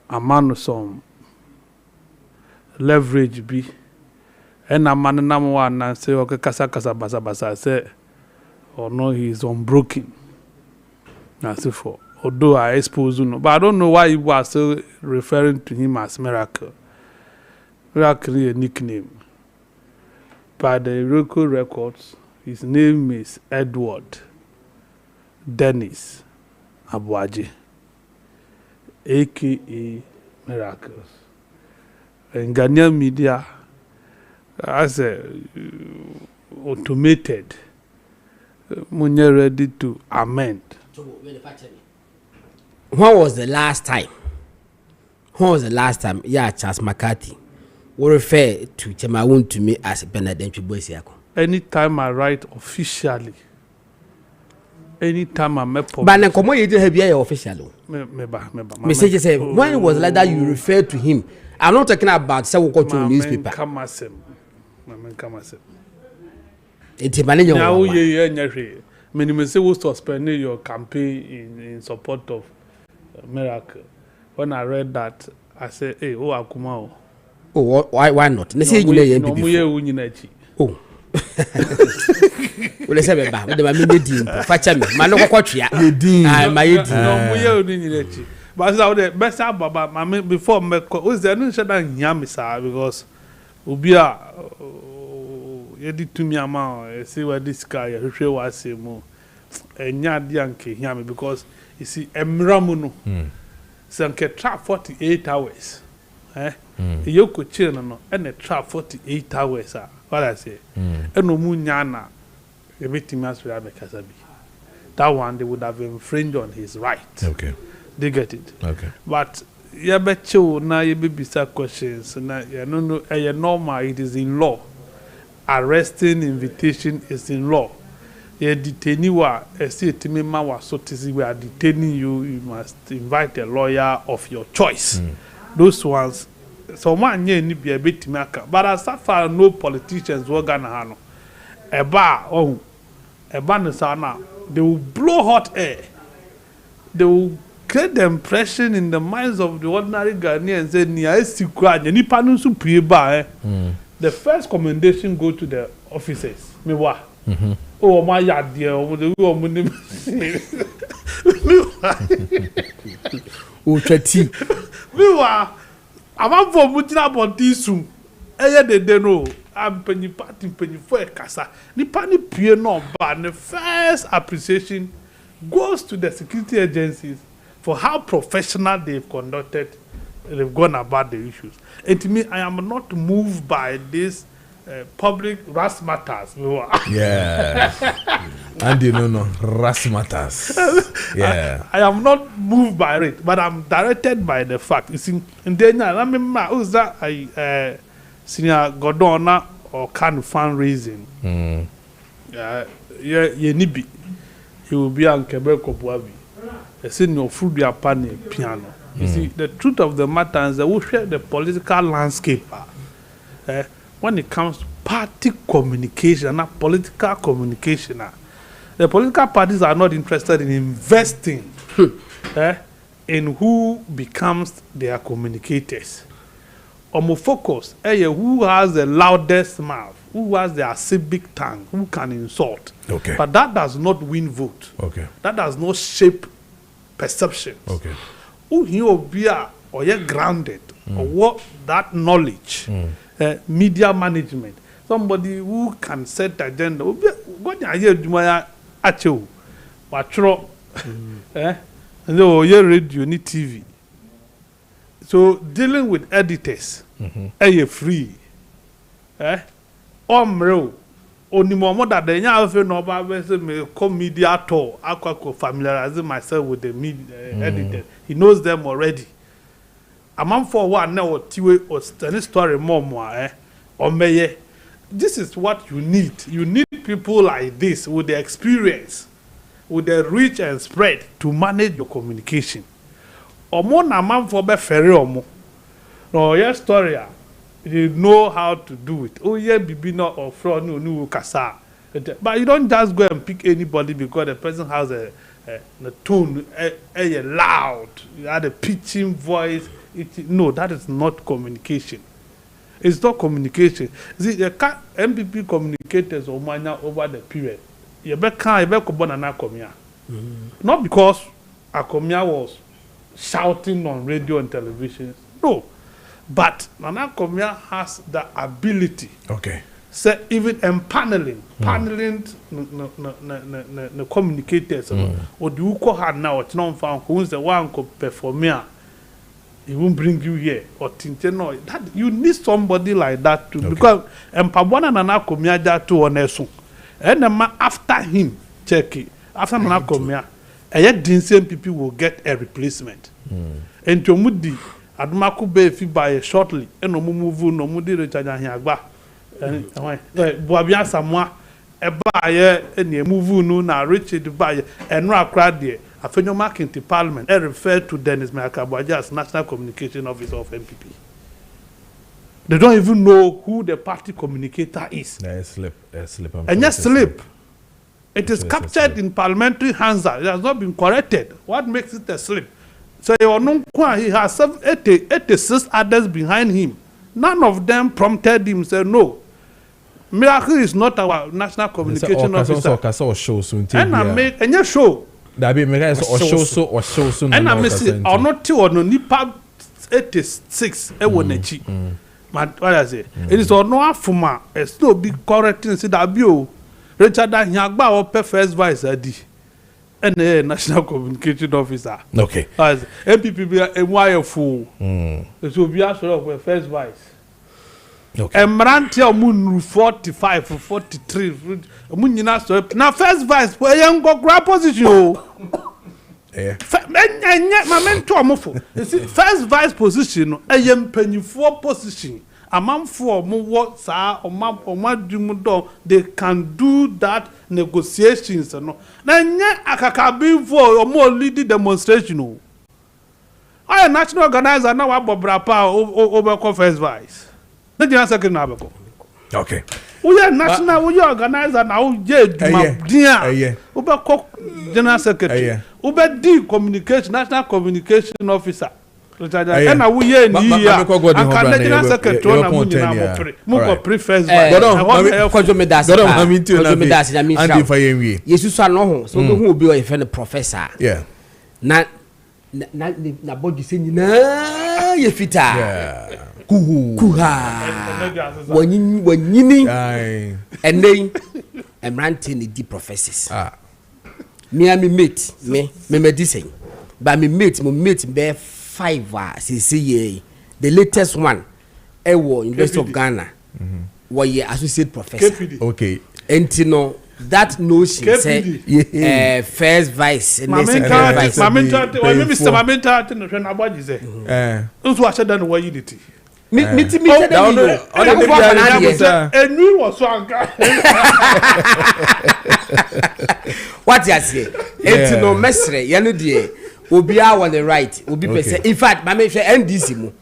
A man some leverage be. And a man na one and say okay kasa basa say or no he's unbroken. That's it for. Although I expose you, but I don't know why you were still referring to him as Miracle. Miracle is a nickname. By the local records, his name is Edward Dennis Abuaji, aka Miracles. In Ghanaian media, as automated, when you're ready to amend. When was the last time? Yeah, Charles McCarthy will refer to Chemawun to me as Benedict Boisiako. Anytime I write officially, anytime I met public. But then come on, you didn't have officially. Message say when it was like that you refer to him. I'm not talking about some cultural newspaper. It's a manager. Now you minimum say we suspend your campaign in support of Miracle. When I read that, I said, "Hey, oh Akuma." Oh, why not? Let's say you know oh. Well, let's say ba. The mami dey facha me. Ma no kwatwa. Ah, ma ye din. No mu ye oni nyinechi. But so the best baba mami before me was there no shada nyam sa because obi a ye di tumi ama say where this guy hwehwe wa say mu enya de anke nyam because you see emramu no. So can trap 48 hours. You could chill no and a trap 48 hours. What I say. And no munyana everything else will have a casabi. That one they would have infringed on his right. Okay. They get it. Okay. But you bet you now you be beside questions. Now you know normal it is in law. Arresting invitation is in law. You detain you are a city member so we are detaining you must invite a lawyer of your choice. Those ones someone ye ni be a bit maka but as far no politicians were gonna handle a bar no sana they will blow hot air, they will create the impression in the minds of the ordinary Ghanaians say near secret any panel su pray bar. The first commendation go to the officers me wa oh my yard dear oh the woman oh trati me wa I'm for mutina bontisu eye de no am penny party penny for a casa ni pani pie no ba the first appreciation goes to the security agencies for how professional they've gone about the issues. And to me, I am not moved by this public ras matters. Yeah. And you know, ras matters. Yeah. I am not moved by it, but I'm directed by the fact. You see, in the end, I remember who's that senior Godona or kind of fundraising. Nibi. He will be on Kessben Kopuabi. A senior food piano. You see, the truth of the matter is that we share the political landscape. When it comes to party communication, not political communication, the political parties are not interested in investing in who becomes their communicators. Or focus, who has the loudest mouth, who has the acerbic tongue, who can insult. Okay. But that does not win vote. Okay. That does not shape perceptions. Okay. Who he be or you're grounded or what that knowledge, media management, somebody who can set the agenda. What I hear do my actual, but and so you radio, ni TV. So dealing with editors, free, onimomo that the nya afi no ba be say me come media at all akwa familiarize myself with the media editor. He knows them already. A man for one now tiwe or any story more omeye. This is what you need. You need people like this with the experience, with the reach and spread to manage your communication. Omo na man for be ferry omo. No, your story, you know how to do it. Oh yeah, bibi not or fraud no kasa. But you don't just go and pick anybody because the person has a tone, a loud, you had a pitching voice. No, that is not communication. It's not communication. See, the MPP communicators over the period. Not because Akomia was shouting on radio and television. No. But Nana Akomia has the ability. Okay. So even paneling the communicators. Or do you call her now? It's not found who's the one who perform. He won't bring you here or Tinteno. That you need somebody like that too, because Pabwana Nana Komia that too on Esun. And the man after him, check it. After Nana Komia, and yet the same people will get a replacement. And to Mudi, Admaku be if by shortly, and no move no Mudi Richard and Yagba. And Boabia Samoa, a buyer, and you move no now Richard buyer, and no crowd there. A fenyo mark into Parliament, I refer to Dennis Makabwaja as National Communication Officer of MPP. They don't even know who the party communicator is. Slip. And yes, slip. It is captured in parliamentary Hansa. It has not been corrected. What makes it a slip? So he has 86 others behind him. None of them prompted him. Said no. Miracle is not our National Communication Officer. And I make a show. That be me guys or show so and I miss it or not two or no nipa 86 e wo na chi what I say it is or no afuma e still be correcting say that be o Richard Anyagba or first vice adi and National Communication Officer. Okay, as MPP be a wonderful it will be a sort of first vice. Okay. Emranti omun 45 or 43 omun nyina so na first vice for young go grab position o eh mamento omofo first vice position no eyem panyifo position amamfo omo sa omadum do they can do that negotiations no na nye akakabi for omo lead demonstration o I national organizer na wa bobra pa obeko first vice. The general secretary Nabako. Okay. We are national, we are organizer now. Dear, Uber general secretary, Uber D communication, national communication officer. And I will hear in here. And can general secretary on prefers. Kojo Medasi. Andy Fayemi. Yes, you saw no. So who will be a friend professor? Yeah. Na body saying na ye fita. Kuha. Wanyini. And then I'm ranting the deep professors. Me and me mate, me medicine. But me mate bear 5 CCA. The latest one, University of Ghana. Were ye associate professor. KPD. Okay. And you know that notion say first vice and second vice. Mamenta when about you say. Those who are said that were unity. And we was so what you say? And no mesre, yanu die. Obia on the right, obi person. In fact, my mention NDC mo.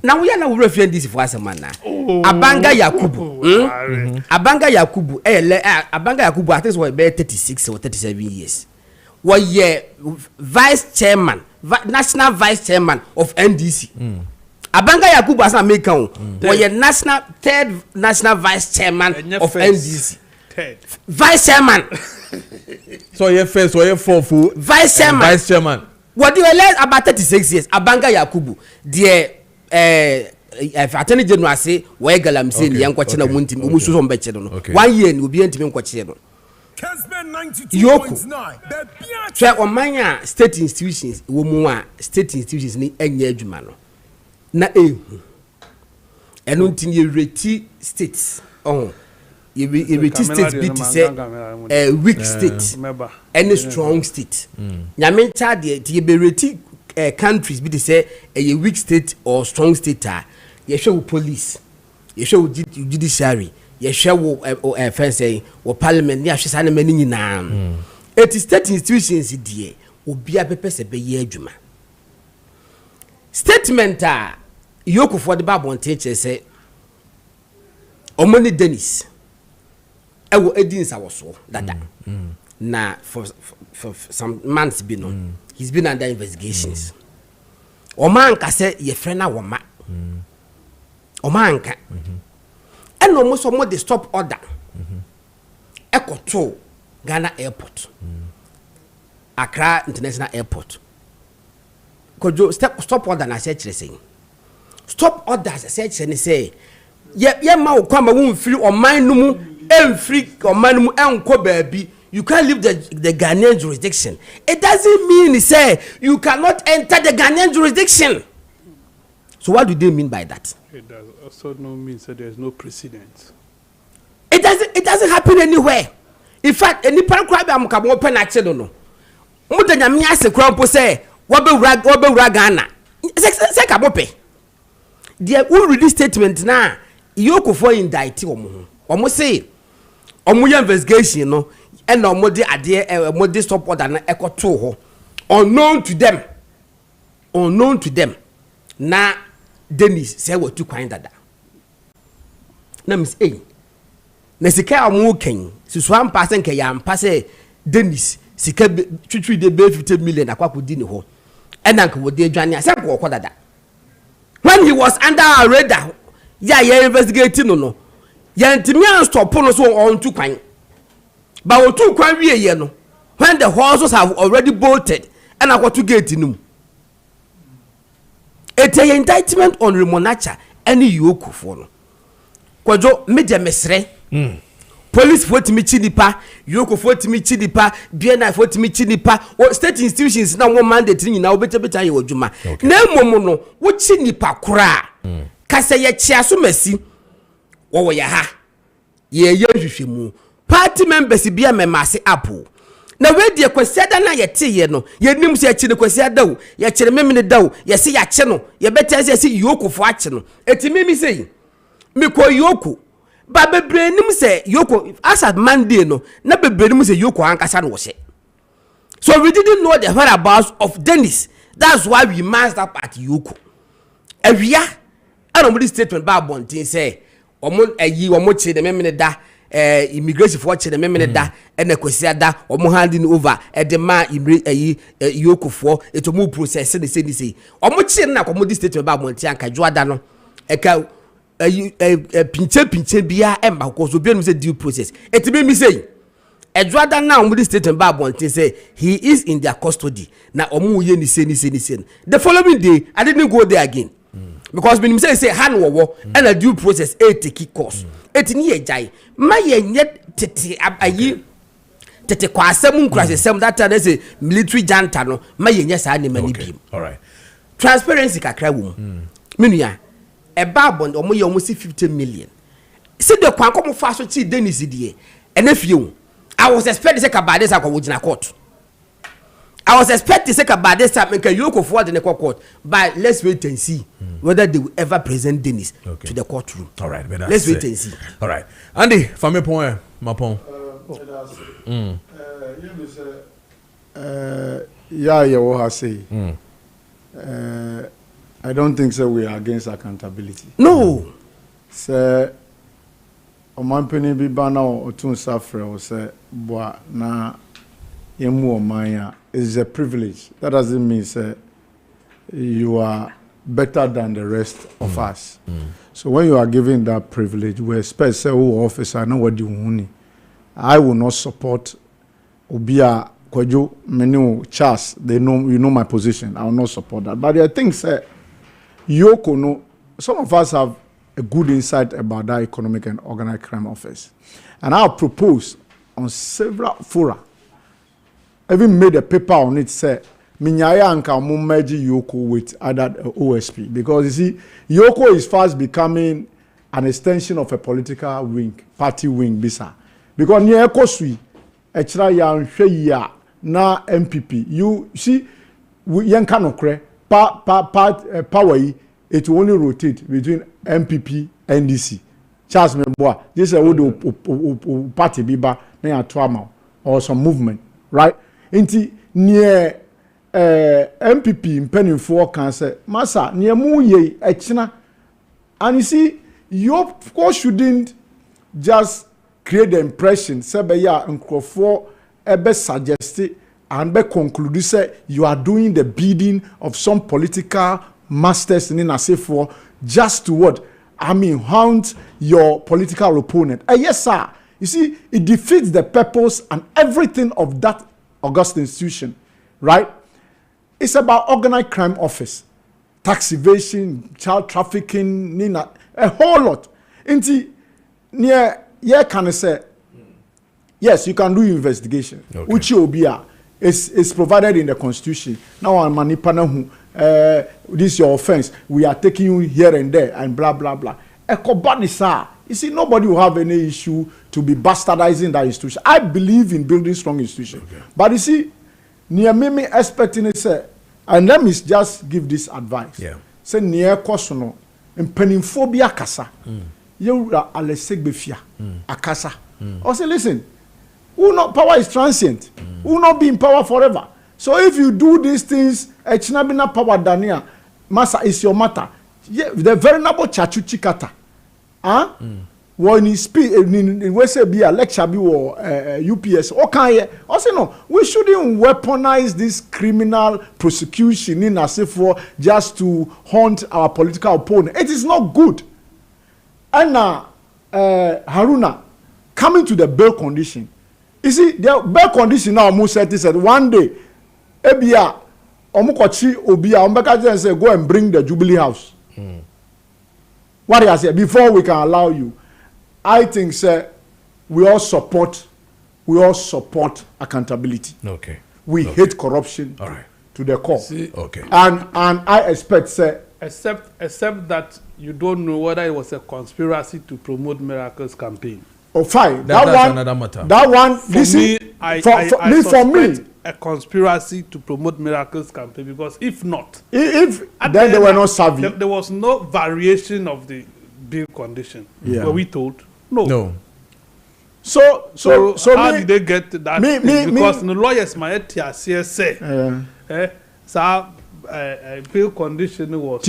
Now we are now referring this for us man. Abanga Yakubu. Abanga Yakubu. Abanga Yakubu. I think was about 36 or 37 years. Was ye vice chairman, national vice chairman of NDC. Abanga Yakubu as American. Was ye third national vice chairman of NDC. Vice chairman. So you first or you fourth vice chairman. Vice chairman. What do you learn about 36 years? Abanga Yakubu. Dear Attorney General say why galam say young kwachina munti umusu so mbeche no 1 year ni obi antimi nkwache no Kessben 92.9 try omanya state institutions wo mu a state institutions ni enya adwuma no na enu ntini reti states If state be to say a weak state, any strong state. Nyamencha the be countries be to say a weak state or strong state. You show police, you show judiciary, you show fence or parliament. You show many na. It is state institutions die obi a pepe se be ye adwuma. Statement Yoko for the Bible teacher say Omoni Dennis. I will edins our soul that na for some months been on. He's been under investigations. Omanka say ye friend na woma. Omanka. And almost some the stop order. Eko to Ghana Airport. Accra International Airport. Kojo stop order na say saying. Stop orders say ye ma wo kwama wo mfiri oman no mu emfiri oman no mu enko baabi. You can't leave the Ghanaian jurisdiction. It doesn't mean say you cannot enter the Ghanaian jurisdiction. So what do they mean by that? It does also no mean that there is no precedent. It doesn't happen anywhere. In fact, any paragraph am ka mo penache no. Mo da nyame ase krampo say wo be wura Ghana. Say ka bope. There who read this statement na Yoko for indict omo. Omo say omo ya investigation no and omo de ade omo de stop order na ekoto ho. Unknown to them. Na Dennis say what to kwan dada. Na miss na sika omo ken susu am pass nke ya am pass Dennis sika twitwi de be 50 million akwakodi ni ho. Ena nka wo de adwane ase ko dada. When he was under our radar, yeah, investigating no. Yantimian stop on so on two kwan. But two kwan we no. When the horses have already bolted and I got to get in. It's an indictment on Rimonacha any Yoko for no. Kojo media mesre. Police for to me chinipa, Yoko for to me chinipa, BNI for to me chinipa, or state institutions now one mandate now better you juma. No mono, what chinipa kura. Kasa ye chiasu mesi. Wo ya ha. Ye hwehwemu. Party members be a memase apple. Na we de kwasiada na ye te ye no, ye nim se achi ne kwasiada wo, ye kire memene da wo, ye se ya che no, ye beta se Yoko fo achi no. Etimi mi sei. Me ko Yoko ba bebre say Yoko as at Monday no na bebre say Yoko ankasa no wo. So we didn't know the whereabouts of Dennis. That's why we masked up at Yoko. Awia and statement ba bontin say omo che de memene da immigration for che de memene da ene kwesi da omo handing over the ma Yoko for etomu process say say omo che na komo di statement ba bontin anka juada no eka pinche bia emba because obi no say due process it me say Edward now with statement ba bontin say he is in their custody na omo ye ni say the following day I didn't go there again because when say han wo and a due process take course it ni ejai ma ye nyet tete ayi tete kwa asem nkurase sem that time say military janta no ma ye nya sa ne mani bi all right transparency kakra wo menua e babon omo ye omo si 50 million see the kwan kom fa so chi Dennis die ena fie I was expecting say kabade sa kwa wojina court I was expecting say kabade sa make Yoko forward in the court but let's wait and see whether they will ever present Dennis to the courtroom. All right, but let's wait and see. All right, Andy, from your point, my point. I don't think so. We are against accountability. No. Sir, Omanpeni bi bana otun safre o say boa na yemu omanya is a privilege. That doesn't mean say you are better than the rest of us. So when you are given that privilege, we expect say who officer know what you I will not support Obia Kojo Menu Charles. They know you know my position. I will not support that. But I think say Yoko no some of us have a good insight about that economic and organized crime office. And I'll propose on several fora. I even made a paper on it say Minyaya anka merge Yoko with other OSP because you see Yoko is fast becoming an extension of a political wing, party wing, bisa. Because near Kosui, Echra Yan Sheya, na MPP. You see, Yan Kanokre, power, it will only rotate between MPP and NDC. Charles Memboa, this is a party biba, near trauma or some movement, right? Inti near MPP in penny for cancer, Massa, near Muye, Echna. And you see, you of course shouldn't just create the impression, say, yeah, and for ebe suggest and be conclude say you are doing the bidding of some political masters in for just to what? I mean, hunt your political opponent. Yes, sir. You see, it defeats the purpose and everything of that august institution, right? It's about organized crime office, tax evasion, child trafficking, Nina, a whole lot. Inti near yeah can I say yes, you can do investigation, okay, which will be is provided in the constitution. Now I'm manipana who this is your offense. We are taking you here and there and blah blah blah. You see, nobody will have any issue to be bastardizing that institution. I believe in building strong institutions. Okay. But you see, near me expecting it say, and let me just give this advice. Yeah. Say near kosono in peninphobia kasa. You are alesek befia akasa. Or say, listen, power is transient. Will not be in power forever. So if you do these things, echinabina power dania, masa is your matter. Yeah, the venerable Chachuchi Kata. Huh? When he speak in we say be a lecture be or UPS. Okay, also no, we shouldn't weaponize this criminal prosecution in as if for just to hunt our political opponent. It is not good. And Haruna, coming to the bail condition. You see, the bail condition now almost said one day, Ebia, Omukochi Obia, Ombeka say go and bring the Jubilee House. What I said before we can allow you, I think, sir, we all support accountability. Okay. We hate corruption. All right. To the core. See, okay. And I expect, sir. Except that you don't know whether it was a conspiracy to promote Miracles campaign. Oh, fine. That's one, another matter. That one, for me, a conspiracy to promote Miracles campaign, because if not, then they were not savvy. There was no variation of the bill condition. Yeah. Were we told? No. So how did they get that? Because the lawyers might say, bill condition was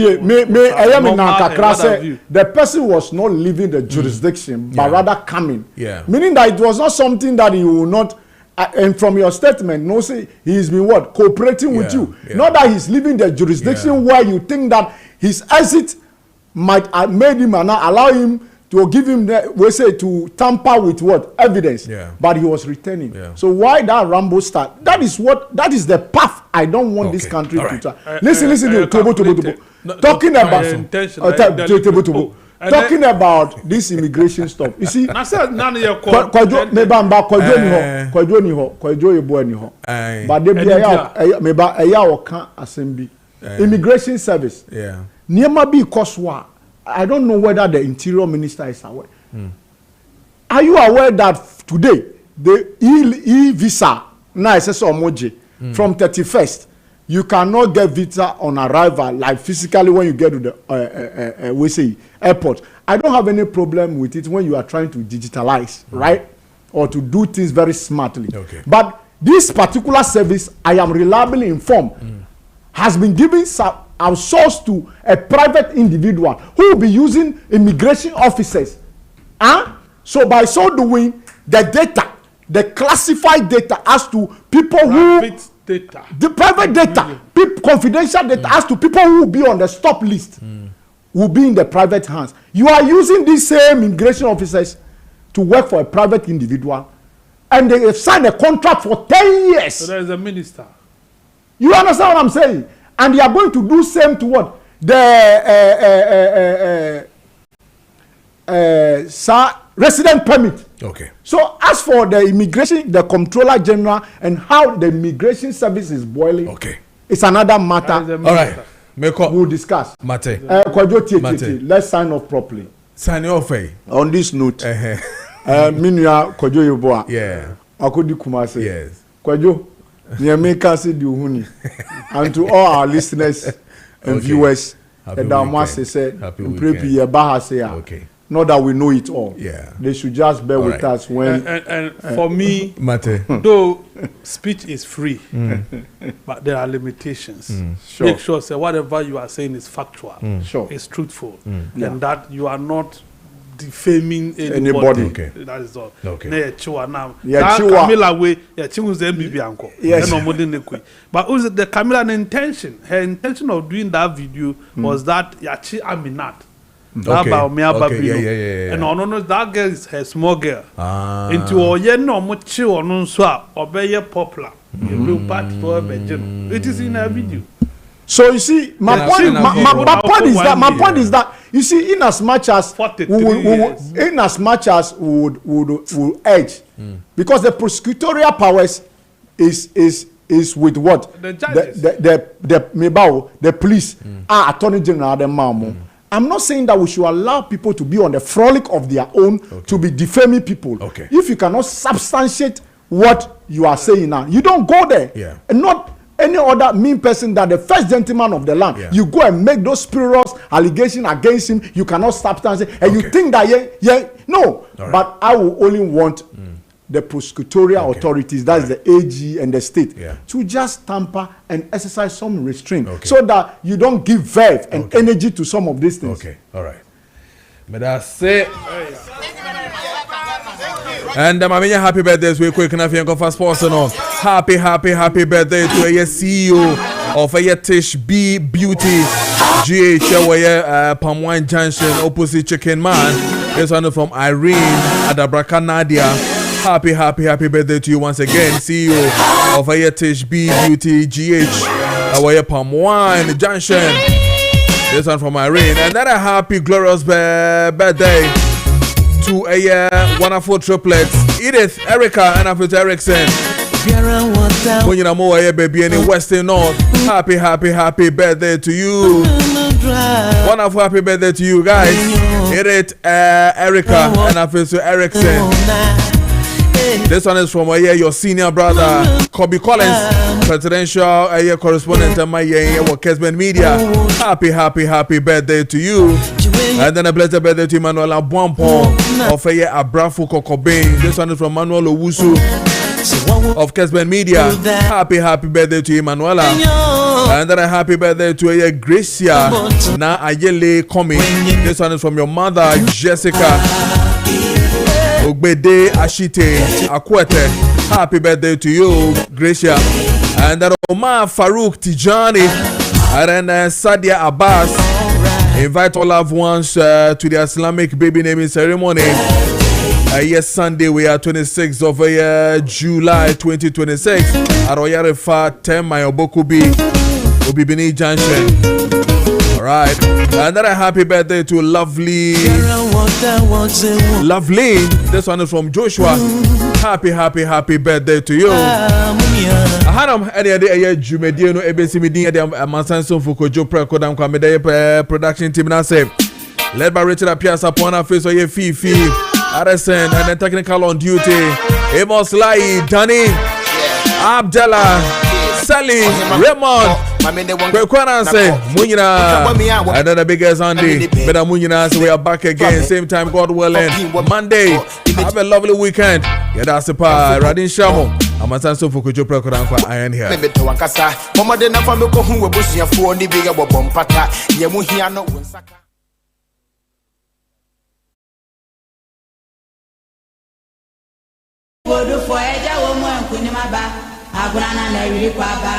the person was not leaving the jurisdiction, but rather coming. Yeah. Meaning that it was not something that he will not. And from your statement, no, say he's been what cooperating with you. Yeah. Not that he's leaving the jurisdiction where you think that his exit might have made him and not allow him to give him we say to tamper with what evidence. Yeah. But he was returning. Yeah. So why that Rambo start? That is the path I don't want this country to try. Listen, talking about talking about this immigration stuff. You see, Kwajo ni ho. But they be meba assembly. Immigration service. Yeah. Niema bi koswa. I don't know whether the interior minister is aware. Are you aware that today the e-visa now is omoje from 31st? You cannot get visa on arrival, like physically when you get to the we say airport. I don't have any problem with it when you are trying to digitalize, right? Or to do things very smartly. Okay. But this particular service, I am reliably informed, has been given outsourced to a private individual who will be using immigration officers. So by so doing, the data, the classified data as to people data. The private data, confidential data as to people who will be on the stop list will be in the private hands. You are using these same immigration officers to work for a private individual, and they have signed a contract for 10 years. So there is a minister. You understand what I'm saying? And they are going to do same to what? The resident permit. Okay. So as for the immigration, the Comptroller General and how the immigration service is boiling, okay, it's another matter. All right. We'll discuss. Mate. Let's sign off properly. Sign off. On this note, Minua Kojo Yeboa. Yeah. Akodi Kumase. Yes. Kojo, Niameka se di uhuni. And to all our listeners and viewers, Happy okay. Not that we know it all. Yeah. They should just bear with us when. And for me, Mate. though speech is free, but there are limitations. Sure. Make sure say whatever you are saying is factual, Sure. is truthful, and that you are not defaming anybody. Okay. That is all. Okay. Na chiwa now. Yeah, Camilla way, yeah, chiwa ze MBB anko. Yes. But was the Camilla intention? Her intention of doing that video was that yachi Aminat. Okay. Yeah. And on that girl is her small girl. Into oye no muchi onu so a obeye popular. It is in her video. So you see, my point is that you see, in as much as we would urge, because the prosecutorial powers is with what the judges, the police, attorney general, the mamo. I'm not saying that we should allow people to be on the frolic of their own to be defaming people. Okay. If you cannot substantiate what you are saying now, you don't go there. Yeah. And not any other mean person than the first gentleman of the land. Yeah. You go and make those spurious allegations against him. You cannot substantiate, and you think that no. Right. But I will only want the prosecutorial authorities, that's the AG and the state, to just tamper and exercise some restraint so that you don't give verve and energy to some of these things. Okay, all right. But that's it. And Mamiya, happy birthday we quick enough and go fast person. Happy birthday to a CEO of a Tish B Beauty GH where Palm Wine Junction opposite Chicken Man. This one from Irene Adabraka Nadia. Happy birthday to you once again, CEO of a Tish B Beauty GH where Palm Wine Junction. This one from Irene. And then a happy glorious birthday to a wonderful triplets, Edith, Erica, and Afro Erickson. When you know baby in Western North, happy birthday to you. Wonderful happy birthday to you guys. Edith, Erica, and Afro Erickson. This one is from your senior brother, Kobe Collins, presidential correspondent at my Kessben Media. Happy birthday to you. And then a blessed birthday to Manuela Buampo of Abrafu Kokobin. This one is from Manuel Owusu of Kessben Media. Happy birthday to Manuela. And then a happy birthday to Gracia Na Ayele Komi. This one is from your mother, Jessica Ogbede Ashite Akwete. Happy birthday to you, Gracia. And then Omar Farouk Tijani. And then Sadia Abbas. Invite all loved ones to the Islamic baby naming ceremony. Yes, Sunday, we are 26th of July 2026 at Oyarefa 10 Mile Bokubi Obibini Junction. Alright. And then a happy birthday to Lovely. This one is from Joshua. Happy birthday to you. Hanam any day Jumediano ABC meeting at the Mansanson for Kojo Preko Dankwah production team now say led by Richard Apias upon our face or your Fifi, Arison, and then technical on duty. Amos Lai, Danny, Abdallah, Sally, Raymond. Kwekwana say Munyina and then the biggest Andy. But Munyina say we are back again, same time, God willing. Monday. Have a lovely weekend. Yeah, that's the part. Radin Shamo. I'm a son for Kojo Preko Dankwah. I am here. For Eja woman, Kunimaba, Agrana, Kwaba.